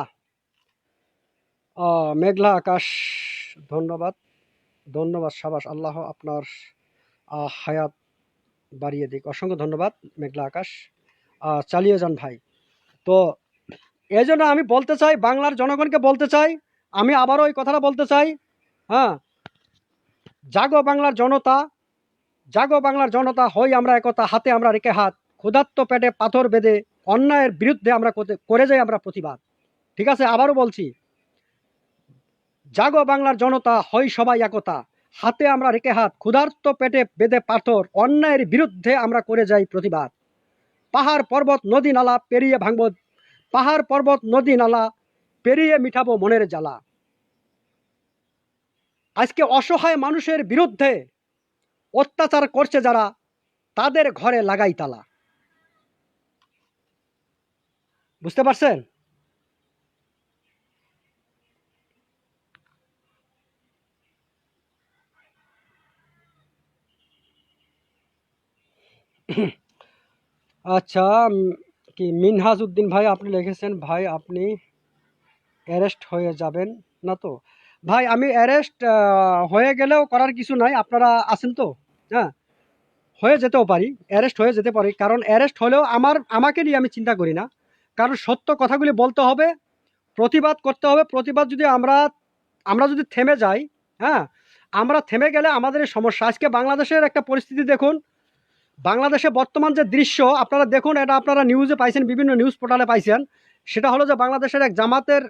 মেঘলা আকাশ, ধন্যবাদ ধন্যবাদ, সাবাস, আল্লাহ আপনার হায়াত বাড়িয়ে দিক, অসংখ্য ধন্যবাদ মেঘলা আকাশ, চালিয়ে যান ভাই। তো এই জন্য আমি বলতে চাই, বাংলার জনগণকে বলতে চাই, আমি আবারও ওই কথাটা বলতে চাই, হ্যাঁ, জাগো বাংলার জনতা, জাগো বাংলার জনতা, হই আমরা একতা, হাতে আমরা রেখে হাত, ক্ষুধার্ত পেটে পাথর বেঁধে অন্যায়ের বিরুদ্ধে আমরা করে যাই আমরা প্রতিবাদ। ঠিক আছে, আবারও বলছি, জাগো বাংলার জনতা, হই সবাই একতা, হাতে আমরা রেখে হাত, ক্ষুধার্ত পেটে বেঁধে পাথর, অন্যায়ের বিরুদ্ধে আমরা করে যাই প্রতিবাদ। পাহাড় পর্বত নদী নালা পেরিয়ে ভাঙব, পাহাড় পর্বত নদী নালা পেরিয়ে মিঠাবো মনের জ্বালা। আজকে অসহায় মানুষের বিরুদ্ধে অত্যাচার করছে যারা, তাদের ঘরে লাগাই তালা। বুঝতে পারছেন? আচ্ছা, কি মিনহাজ উদ্দিন ভাই আপনি লিখেছেন, ভাই আপনি অ্যারেস্ট হয়ে যাবেন না তো? ভাই আমি অ্যারেস্ট হয়ে গেলেও করার কিছু নাই, আপনারা আছেন তো, হ্যাঁ, হয়ে যেতেও পারি, অ্যারেস্ট হয়ে যেতে পারি, কারণ অ্যারেস্ট হলেও আমাকে নিয়ে আমি চিন্তা করি না, কারণ সত্য কথাগুলি বলতে হবে, প্রতিবাদ করতে হবে। প্রতিবাদ যদি আমরা যদি থেমে যাই, হ্যাঁ, আমরা থেমে গেলে আমাদের সমস্যা। আজকে বাংলাদেশের একটা পরিস্থিতি দেখুন, বাংলাদেশে বর্তমান যে দৃশ্য আপনারা দেখুন, এটা আপনারা নিউজে পাইছেন, বিভিন্ন নিউজ পোর্টালে পাইছেন, সেটা হলো যে বাংলাদেশের এক জামাতের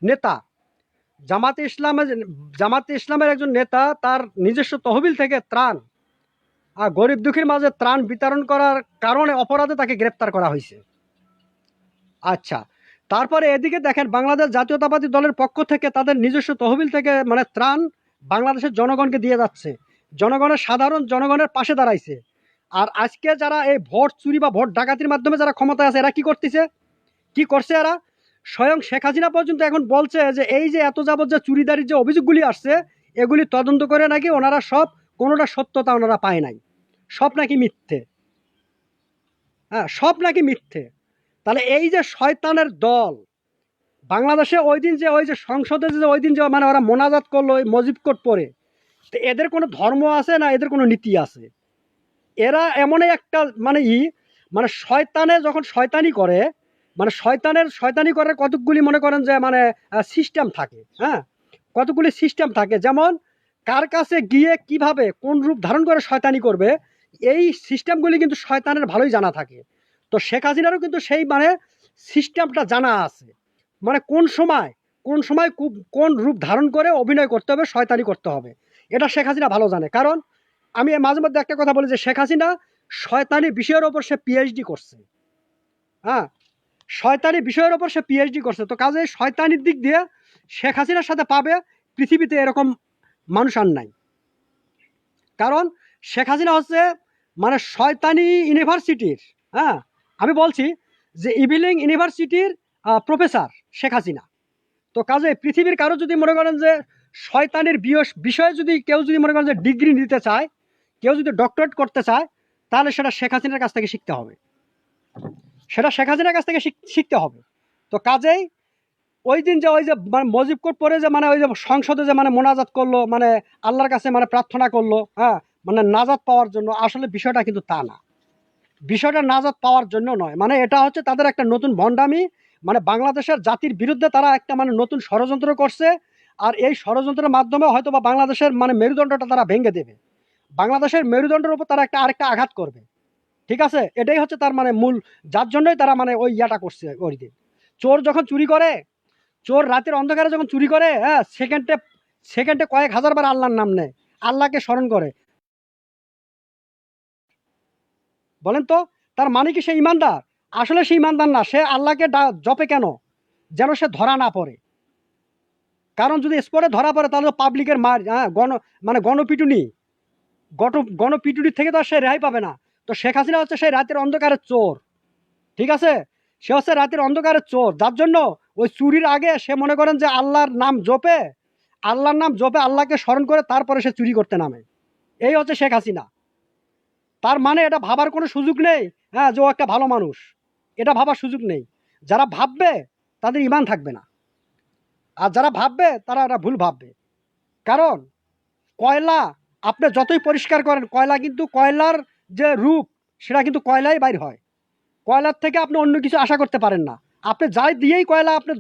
নেতা, জামাতে ইসলামের একজন নেতা তার নিজস্ব তহবিল থেকে ত্রাণ গরিব দুঃখীর মাঝে ত্রাণ বিতরণ করার কারণে অপরাধে তাকে গ্রেপ্তার করা হয়েছে। আচ্ছা, তারপরে এদিকে দেখেন বাংলাদেশ জাতীয়তাবাদী দলের পক্ষ থেকে তাদের নিজস্ব তহবিল থেকে মানে ত্রাণ বাংলাদেশের জনগণকে দিয়ে যাচ্ছে, সাধারণ জনগণের পাশে দাঁড়াইছে। আর আজকে যারা এই ভোট চুরি বা ভোট ডাকাতির মাধ্যমে যারা ক্ষমতায় আছে, এরা কি করছে, এরা স্বয়ং শেখ হাসিনা পর্যন্ত এখন বলছে যে এই যে এত যাবত যে চুরিদারির যে অভিযোগগুলি আসছে, এগুলি তদন্ত করে নাকি ওনারা সব কোনোটা সত্যতা ওনারা পায় নাই, সব নাকি মিথ্যে, হ্যাঁ, সব নাকি মিথ্যে। তাহলে এই যে শয়তানের দল বাংলাদেশে ওই যে সংসদে যে ওই দিন যে মানে ওরা মোনাজাত করলো ওই মজিব কোড পরে, তো এদের কোনো ধর্ম আছে না এদের কোনো নীতি আছে? এরা এমনই একটা মানে শয়তানে যখন শয়তানি করে, মানে শয়তানি করার কতকগুলি মনে করেন যে মানে সিস্টেম থাকে, হ্যাঁ, কতগুলি সিস্টেম থাকে, যেমন কার কাছে গিয়ে কিভাবে কোন রূপ ধারণ করে শয়তানি করবে, এই সিস্টেমগুলি কিন্তু শয়তানের ভালোই জানা থাকে। তো শেখ হাসিনারও কিন্তু সেই মানে সিস্টেমটা জানা আছে, মানে কোন সময় কোন রূপ ধারণ করে অভিনয় করতে হবে, শয়তানি করতে হবে, এটা শেখ হাসিনা ভালো জানে। কারণ আমি মাঝে মধ্যে একটা কথা বলি যে শেখ হাসিনা শয়তানি বিষয়ের ওপর সে পিএইচডি করছে, হ্যাঁ, শয়তানি বিষয়ের ওপর সে পিএইচডি করছে। তো কাজে শয়তানির দিক দিয়ে শেখ হাসিনার সাথে পাবে পৃথিবীতে এরকম মানুষ আর নাই। কারণ শেখ হাসিনা হচ্ছে মানে শয়তানি ইউনিভার্সিটির, হ্যাঁ, আমি বলছি যে ইভিলিং ইউনিভার্সিটির প্রফেসর শেখ হাসিনা। তো কাজে পৃথিবীর কারো যদি মনে করেন যে শয়তানের বিষয়ে যদি কেউ যদি মনে করেন যে ডিগ্রি নিতে চায়, কেউ যদি ডক্টরেট করতে চায়, তাহলে সেটা শেখ হাসিনার কাছ থেকে শিখতে হবে, শিখতে হবে। তো কাজেই ওই দিন যে মানে মজিব কোড পরে যে মানে ওই যে সংসদে যে মানে মোনাজাত করলো, মানে আল্লাহর কাছে মানে প্রার্থনা করলো, হ্যাঁ, মানে নাজাত পাওয়ার জন্য, আসলে বিষয়টা কিন্তু তা না। বিষয়টা নাজাত পাওয়ার জন্য নয়, মানে এটা হচ্ছে তাদের একটা নতুন ভণ্ডামি, মানে বাংলাদেশের জাতির বিরুদ্ধে তারা একটা মানে নতুন ষড়যন্ত্র করছে। আর এই ষড়যন্ত্রের মাধ্যমে হয়তো বা বাংলাদেশের মানে মেরুদণ্ডটা তারা ভেঙে দেবে, বাংলাদেশের মেরুদণ্ডের উপর তারা একটা আরেকটা আঘাত করবে। ঠিক আছে, এটাই হচ্ছে তার মানে মূল, যার জন্যই তারা মানে ওই ইয়াটা করছে ওই দিন। চোর যখন চুরি করে, চোর রাতের অন্ধকারে যখন চুরি করে, হ্যাঁ, সেকেন্ডে সেকেন্ডে কয়েক হাজার বার আল্লাহর নাম নেয়, আল্লাহকে স্মরণ করে। বলেন তো, তার মানে কি সে ইমানদার? আসলে সে ইমানদার না, সে আল্লাহকে জপে কেন? যেন সে ধরা না পড়ে। কারণ যদি স্পটে ধরা পড়ে তাহলে পাবলিকের মার, হ্যাঁ, মানে গণপিটুনি, গণপিটুনি থেকে তো আর সে রেহাই পাবে না। তো শেখ হাসিনা হচ্ছে সেই রাতের অন্ধকারের চোর। ঠিক আছে, সে হচ্ছে রাতের অন্ধকারের চোর, যার জন্য ওই চুরির আগে সে মনে করেন যে আল্লাহর নাম জপে, আল্লাহর নাম জপে, আল্লাহকে স্মরণ করে তারপরে সে চুরি করতে নামে। এই হচ্ছে শেখ হাসিনা। তার মানে এটা ভাবার কোনো সুযোগ নেই, হ্যাঁ, যে ও একটা ভালো মানুষ, এটা ভাবার সুযোগ নেই। যারা ভাববে তাদের ইমান থাকবে না, আর যারা ভাববে তারা এটা ভুল ভাববে। কারণ কয়লা আপনি যতই পরিষ্কার করেন, কয়লা কিন্তু কয়লার যে রূপ সেটা কিন্তু কয়লাই বাইর হয়। কয়লার থেকে আপনি অন্য কিছু আশা করতে পারেন না। আপনি যাই দিয়েই কয়লা আপনি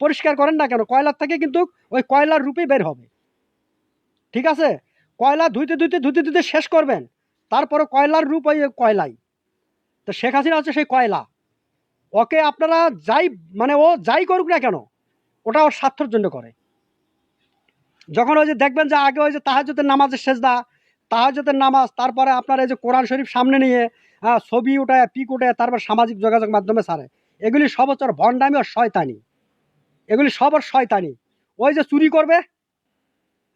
পরিষ্কার করেন না কেন, কয়লার থেকে কিন্তু ওই কয়লার রূপেই বের হবে। ঠিক আছে, কয়লা ধুইতে ধুইতে ধুইতে ধুইতে শেষ করবেন, তারপরে কয়লার রূপ ওই কয়লাই। তো শেখ হাসিনা হচ্ছে সেই কয়লা। ওকে আপনারা যাই মানে ও যাই করুক না কেন, ওটা ওর স্বার্থের জন্য করে। যখন ওই যে দেখবেন যে আগে ওই যে তাহাজ্জুদের নামাজের সেজদা, তাহাজ্জুদের নামাজ, তারপরে আপনার এই যে কোরআন শরীফ সামনে নিয়ে ছবি উঠায়, পিক উঠায়, তারপর সামাজিক যোগাযোগ মাধ্যমে ছাড়ে, এগুলি সব হচ্ছে ওর ভণ্ডামি আর শয়তানি। এগুলি সব ওর শয়তানি। ওই যে চুরি করবে,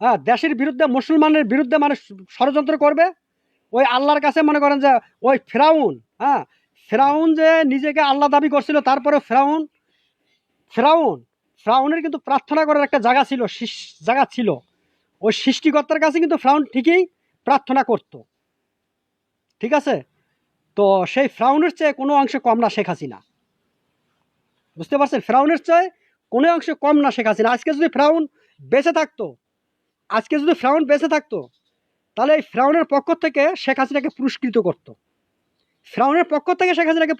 হ্যাঁ, দেশের বিরুদ্ধে, মুসলমানের বিরুদ্ধে মানে ষড়যন্ত্র করবে। ওই আল্লাহর কাছে মনে করেন যে ওই ফেরাউন, হ্যাঁ, ফেরাউন যে নিজেকে আল্লাহ দাবি করছিল, তারপরে ফেরাউন ফেরাউন ফেরাউনের কিন্তু প্রার্থনা করার একটা জায়গা ছিল, জায়গা ছিল। ওই সৃষ্টিকর্তার কাছে কিন্তু ফেরাউন ঠিকই প্রার্থনা করত। ঠিক আছে, তো সেই ফেরাউনের চেয়ে কোনো অংশে কম না শেখ হাসিনা। বুঝতে পারছেন, ফেরাউনের চেয়ে কোনো অংশে কম না শেখ হাসিনা। আজকে যদি ফেরাউন বেঁচে থাকতো, আজকে যদি ফেরাউন বেঁচে থাকতো, তাহলে এই ফেরাউনের পক্ষ থেকে শেখ হাসিনাকে পুরস্কৃত করত। ফেরাউনের পক্ষ থেকে শেখ হাসিনাকে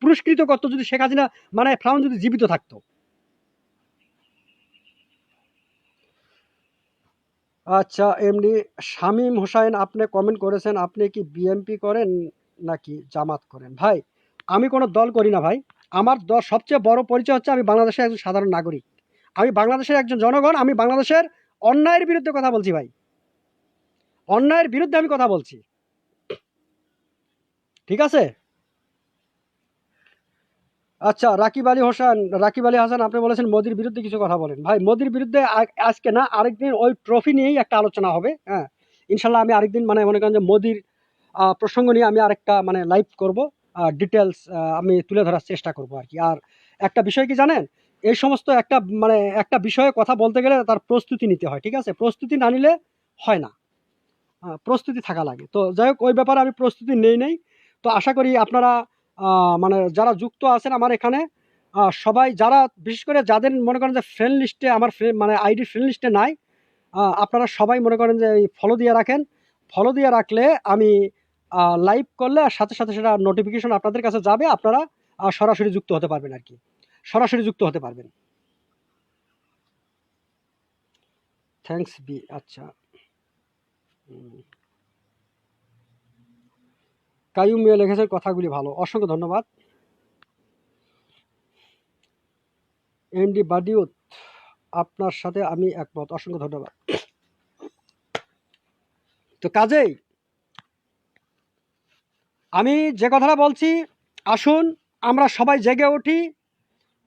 পুরস্কৃত করতো যদি শেখ হাসিনা মানে ফেরাউন যদি জীবিত থাকতো। আচ্ছা, এমনি শামীম হোসাইন আপনি কমেন্ট করেছেন, আপনি কি বিএনপি করেন নাকি জামাত করেন? ভাই, আমি কোনো দল করি না ভাই। আমার দল সবচেয়ে বড় পরিচয় হচ্ছে আমি বাংলাদেশের একজন সাধারণ নাগরিক, আমি বাংলাদেশের একজন জনগণ, আমি বাংলাদেশের অন্যায়ের বিরুদ্ধে কথা বলছি ভাই, অন্যায়ের বিরুদ্ধে আমি কথা বলছি। ঠিক আছে। আচ্ছা, রাকিব আলী হাসান আপনি বলেছেন মোদির বিরুদ্ধে কিছু কথা বলেন। ভাই, মোদির বিরুদ্ধে আজকে না, আরেকদিন ওই ট্রফি নিয়েই একটা আলোচনা হবে। হ্যাঁ, ইনশাল্লাহ আমি আরেকদিন মানে মনে করেন যে মোদির প্রসঙ্গ নিয়ে আমি আরেকটা মানে লাইভ করব, ডিটেলস আমি তুলে ধরার চেষ্টা করব আর কি। আর একটা বিষয় কি জানেন, এই সমস্ত একটা মানে একটা বিষয়ে কথা বলতে গেলে তার প্রস্তুতি নিতে হয়। ঠিক আছে, প্রস্তুতি না নিলে হয় না, প্রস্তুতি থাকা লাগে। তো যাই হোক, ওই ব্যাপারে আমি প্রস্তুতি নেই। তো আশা করি আপনারা মানে যারা যুক্ত আছেন আমার এখানে, সবাই যারা বিশেষ করে যাদের মনে করেন যে ফ্রেন্ড লিস্টে আমার মানে আইডি ফ্রেন্ড লিস্টে নাই, আপনারা সবাই মনে করেন যে এই ফলো দিয়ে রাখেন। ফলো দিয়ে রাখলে আমি লাইভ করলে আর সাথে সাথে সেটা নোটিফিকেশন আপনাদের কাছে যাবে, আপনারা সরাসরি যুক্ত হতে পারবেন আর কি, সরাসরি যুক্ত হতে পারবেন। থ্যাঙ্কস বি। আচ্ছা, কাইয়ুম মিয়া লিখেছেন কথাগুলি ভালো, অসংখ্য ধন্যবাদ। এমডি বাদিউত আপনার সাথে আমি একমত, অসংখ্য ধন্যবাদ। তো কাজেই আমি যে কথাটা বলছি, আসুন আমরা সবাই জেগে উঠি।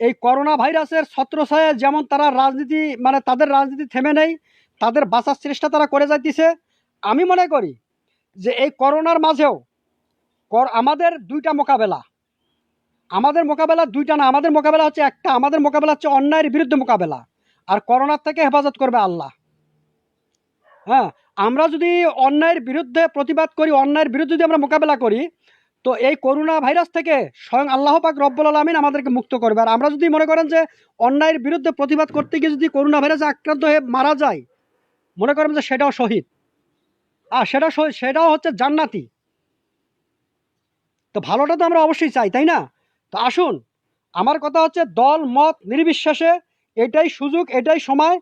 এই করোনা ভাইরাসের ছত্রছায়ায় যেমন তারা রাজনীতি মানে তাদের রাজনীতি থেমে নেই, তাদের বাঁচার চেষ্টা তারা করে যাইতেছে। আমি মনে করি যে এই করোনার মাঝেও আমাদের দুইটা মোকাবেলা, আমাদের মোকাবেলা দুইটা না, আমাদের মোকাবেলা হচ্ছে একটা, আমাদের মোকাবেলা হচ্ছে অন্যায়ের বিরুদ্ধে মোকাবেলা, আর করোনার থেকে হেফাজত করবে আল্লাহ। হ্যাঁ, আমরা যদি অন্যায়ের বিরুদ্ধে প্রতিবাদ করি, অন্যায়ের বিরুদ্ধে যদি আমরা মোকাবেলা করি, তো এই করোনা ভাইরাস থেকে স্বয়ং আল্লাহ পাক রব্বুল আলামিন আমাদেরকে মুক্ত করবে। আর আমরা যদি মনে করেন যে অন্যায়ের বিরুদ্ধে প্রতিবাদ করতে গিয়ে যদি করোনা ভাইরাসে আক্রান্ত হয়ে মারা যায়, মনে করেন যে সেটাও শহীদ, আর সেটাও হচ্ছে জান্নাতি। তো ভালোটা তো আমরা অবশ্যই চাই, তাই না? তো আসুন, আমার কথা হচ্ছে দল মত নির্বিশেষে এটাই সুযোগ, এটাই সময়।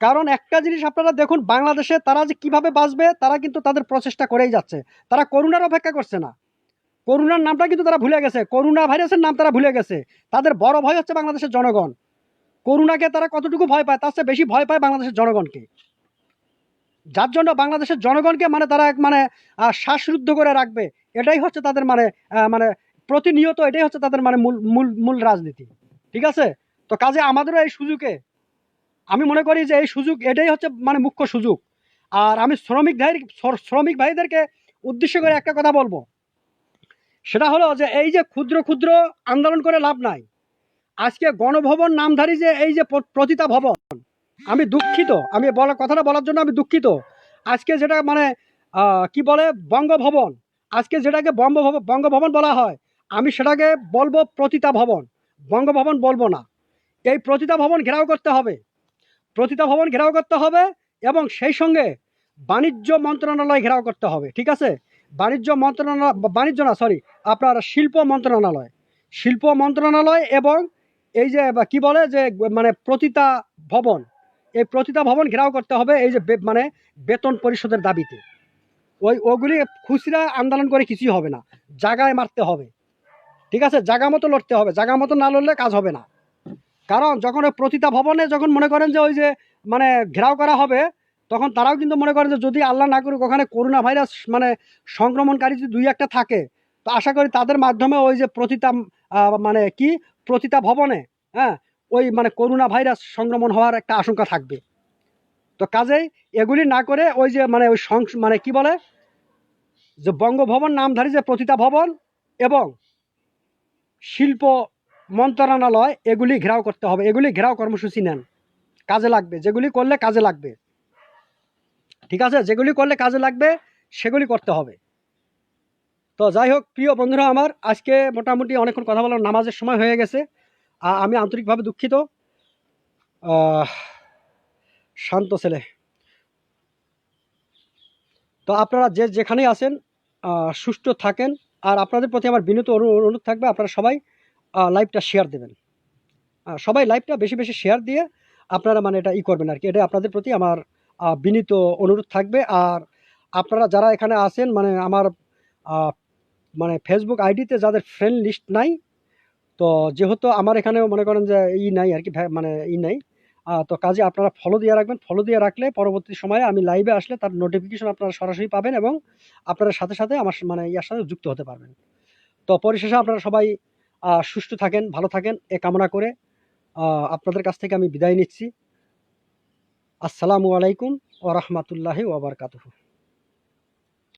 কারণ একটা জিনিস আপনারা দেখুন, বাংলাদেশে তারা যে কিভাবে বাঁচবে তারা কিন্তু তাদের প্রচেষ্টা করেই যাচ্ছে। তারা করোনার অপেক্ষা করছে না। করোনার নামটা কিন্তু তারা ভুলে গেছে, করোনা ভাইরাসের নাম তারা ভুলে গেছে। তাদের বড় ভয় হচ্ছে বাংলাদেশের জনগণ। করোনাকে তারা কতটুকু ভয় পায়, তার চেয়ে বেশি ভয় পায় বাংলাদেশের জনগণকে। যার জন্য বাংলাদেশের জনগণকে মানে তারা মানে শ্বাসরুদ্ধ করে রাখবে, এটাই হচ্ছে তাদের মানে প্রতিনিয়ত এটাই হচ্ছে তাদের মানে মূল মূল মূল রাজনীতি। ঠিক আছে? তো কাজে আমাদেরও এই সুযোগে আমি মনে করি যে এই সুযোগ এটাই হচ্ছে মানে মুখ্য সুযোগ। আর আমি শ্রমিক ভাইদেরকে উদ্দেশ্য করে একটা কথা বলবো, সেটা হলো যে এই যে ক্ষুদ্র ক্ষুদ্র আন্দোলন করে লাভ নাই। আজকে গণভবন নামধারী যে এই যে প্রতিতা ভবন, আমি দুঃখিত, আমি কথাটা বলার জন্য আমি দুঃখিত। আজকে যেটা মানে কি বলে বঙ্গভবন, আজকে যেটাকে বঙ্গভবন বলা হয়, আমি সেটাকে বলবো প্রতিতা ভবন, বঙ্গভবন বলবো না। এই প্রতিতা ভবন ঘেরাও করতে হবে, প্রতিটা ভবন ঘেরাও করতে হবে, এবং সেই সঙ্গে বাণিজ্য মন্ত্রণালয় ঘেরাও করতে হবে। ঠিক আছে? বাণিজ্য না, সরি, আপনার শিল্প মন্ত্রণালয়, শিল্প মন্ত্রণালয় এবং এই যে কি বলে যে মানে প্রতিটা ভবন, এই প্রতিটা ভবন ঘেরাও করতে হবে এই যে মানে বেতন পরিশোধের দাবিতে। ওগুলি খুচরা আন্দোলন করে কিছুই হবে না, জায়গায় মারতে হবে। ঠিক আছে? জায়গা মতো লড়তে হবে, জায়গা মতো না লড়লে কাজ হবে না। কারণ যখন ওই প্রতিটা ভবনে যখন মনে করেন যে ওই যে মানে ঘেরাও করা হবে, তখন তারাও কিন্তু মনে করেন যে যদি আল্লাহ না করুক ওখানে করোনা ভাইরাস মানে সংক্রমণকারী যদি দুই একটা থাকে, তো আশা করি তাদের মাধ্যমে ওই যে মানে কি প্রতিটা ভবনে, হ্যাঁ, ওই মানে করোনা ভাইরাস সংক্রমণ হওয়ার একটা আশঙ্কা থাকবে। তো কাজেই এগুলি না করে ওই যে মানে ওই মানে কি বলে যে বঙ্গভবন নামধারী যে প্রতিটা ভবন এবং শিল্প মন্ত্রণালয়, এগুলি ঘেরাও করতে হবে। এগুলি ঘেরাও কর্মসূচি নেন, কাজে লাগবে, যেগুলি করলে কাজে লাগবে। ঠিক আছে? যেগুলি করলে কাজে লাগবে সেগুলি করতে হবে। তো যাই হোক প্রিয় বন্ধুরা আমার, আজকে মোটামুটি অনেকক্ষণ কথা বলার, নামাজের সময় হয়ে গেছে। আমি আন্তরিকভাবে দুঃখিত। শান্ত ছেলে। তো আপনারা যে যেখানেই আছেন সুষ্ঠু থাকেন। আর আপনাদের প্রতি আমার বিনীত অনুরোধ থাকবে, আপনারা সবাই লাইভটা শেয়ার দেবেন। সবাই লাইভটা বেশি বেশি শেয়ার দিয়ে আপনারা মানে এটা করবেন আর কি। এটা আপনাদের প্রতি আমার বিনীত অনুরোধ থাকবে। আর আপনারা যারা এখানে আছেন মানে আমার মানে ফেসবুক আইডিতে যাদের ফ্রেন্ড লিস্ট নাই, তো যেহেতু আমার এখানেও মনে করেন যে নাই আর কি, মানে নাই, তো কাজে আপনারা ফলো দিয়ে রাখবেন। ফলো দিয়ে রাখলে পরবর্তী সময়ে আমি লাইভে আসলে তার নোটিফিকেশন আপনারা সরাসরি পাবেন এবং আপনারা সাথে সাথে আমার মানে ইয়ার সাথে যুক্ত হতে পারবেন। তো পরিশেষে আপনারা সবাই সুস্থ থাকেন, ভালো থাকেন এ কামনা করে আপনাদের কাছ থেকে আমি বিদায় নিচ্ছি। আসসালামু আলাইকুম ওয়া রাহমাতুল্লাহি ওয়া বারাকাতুহু।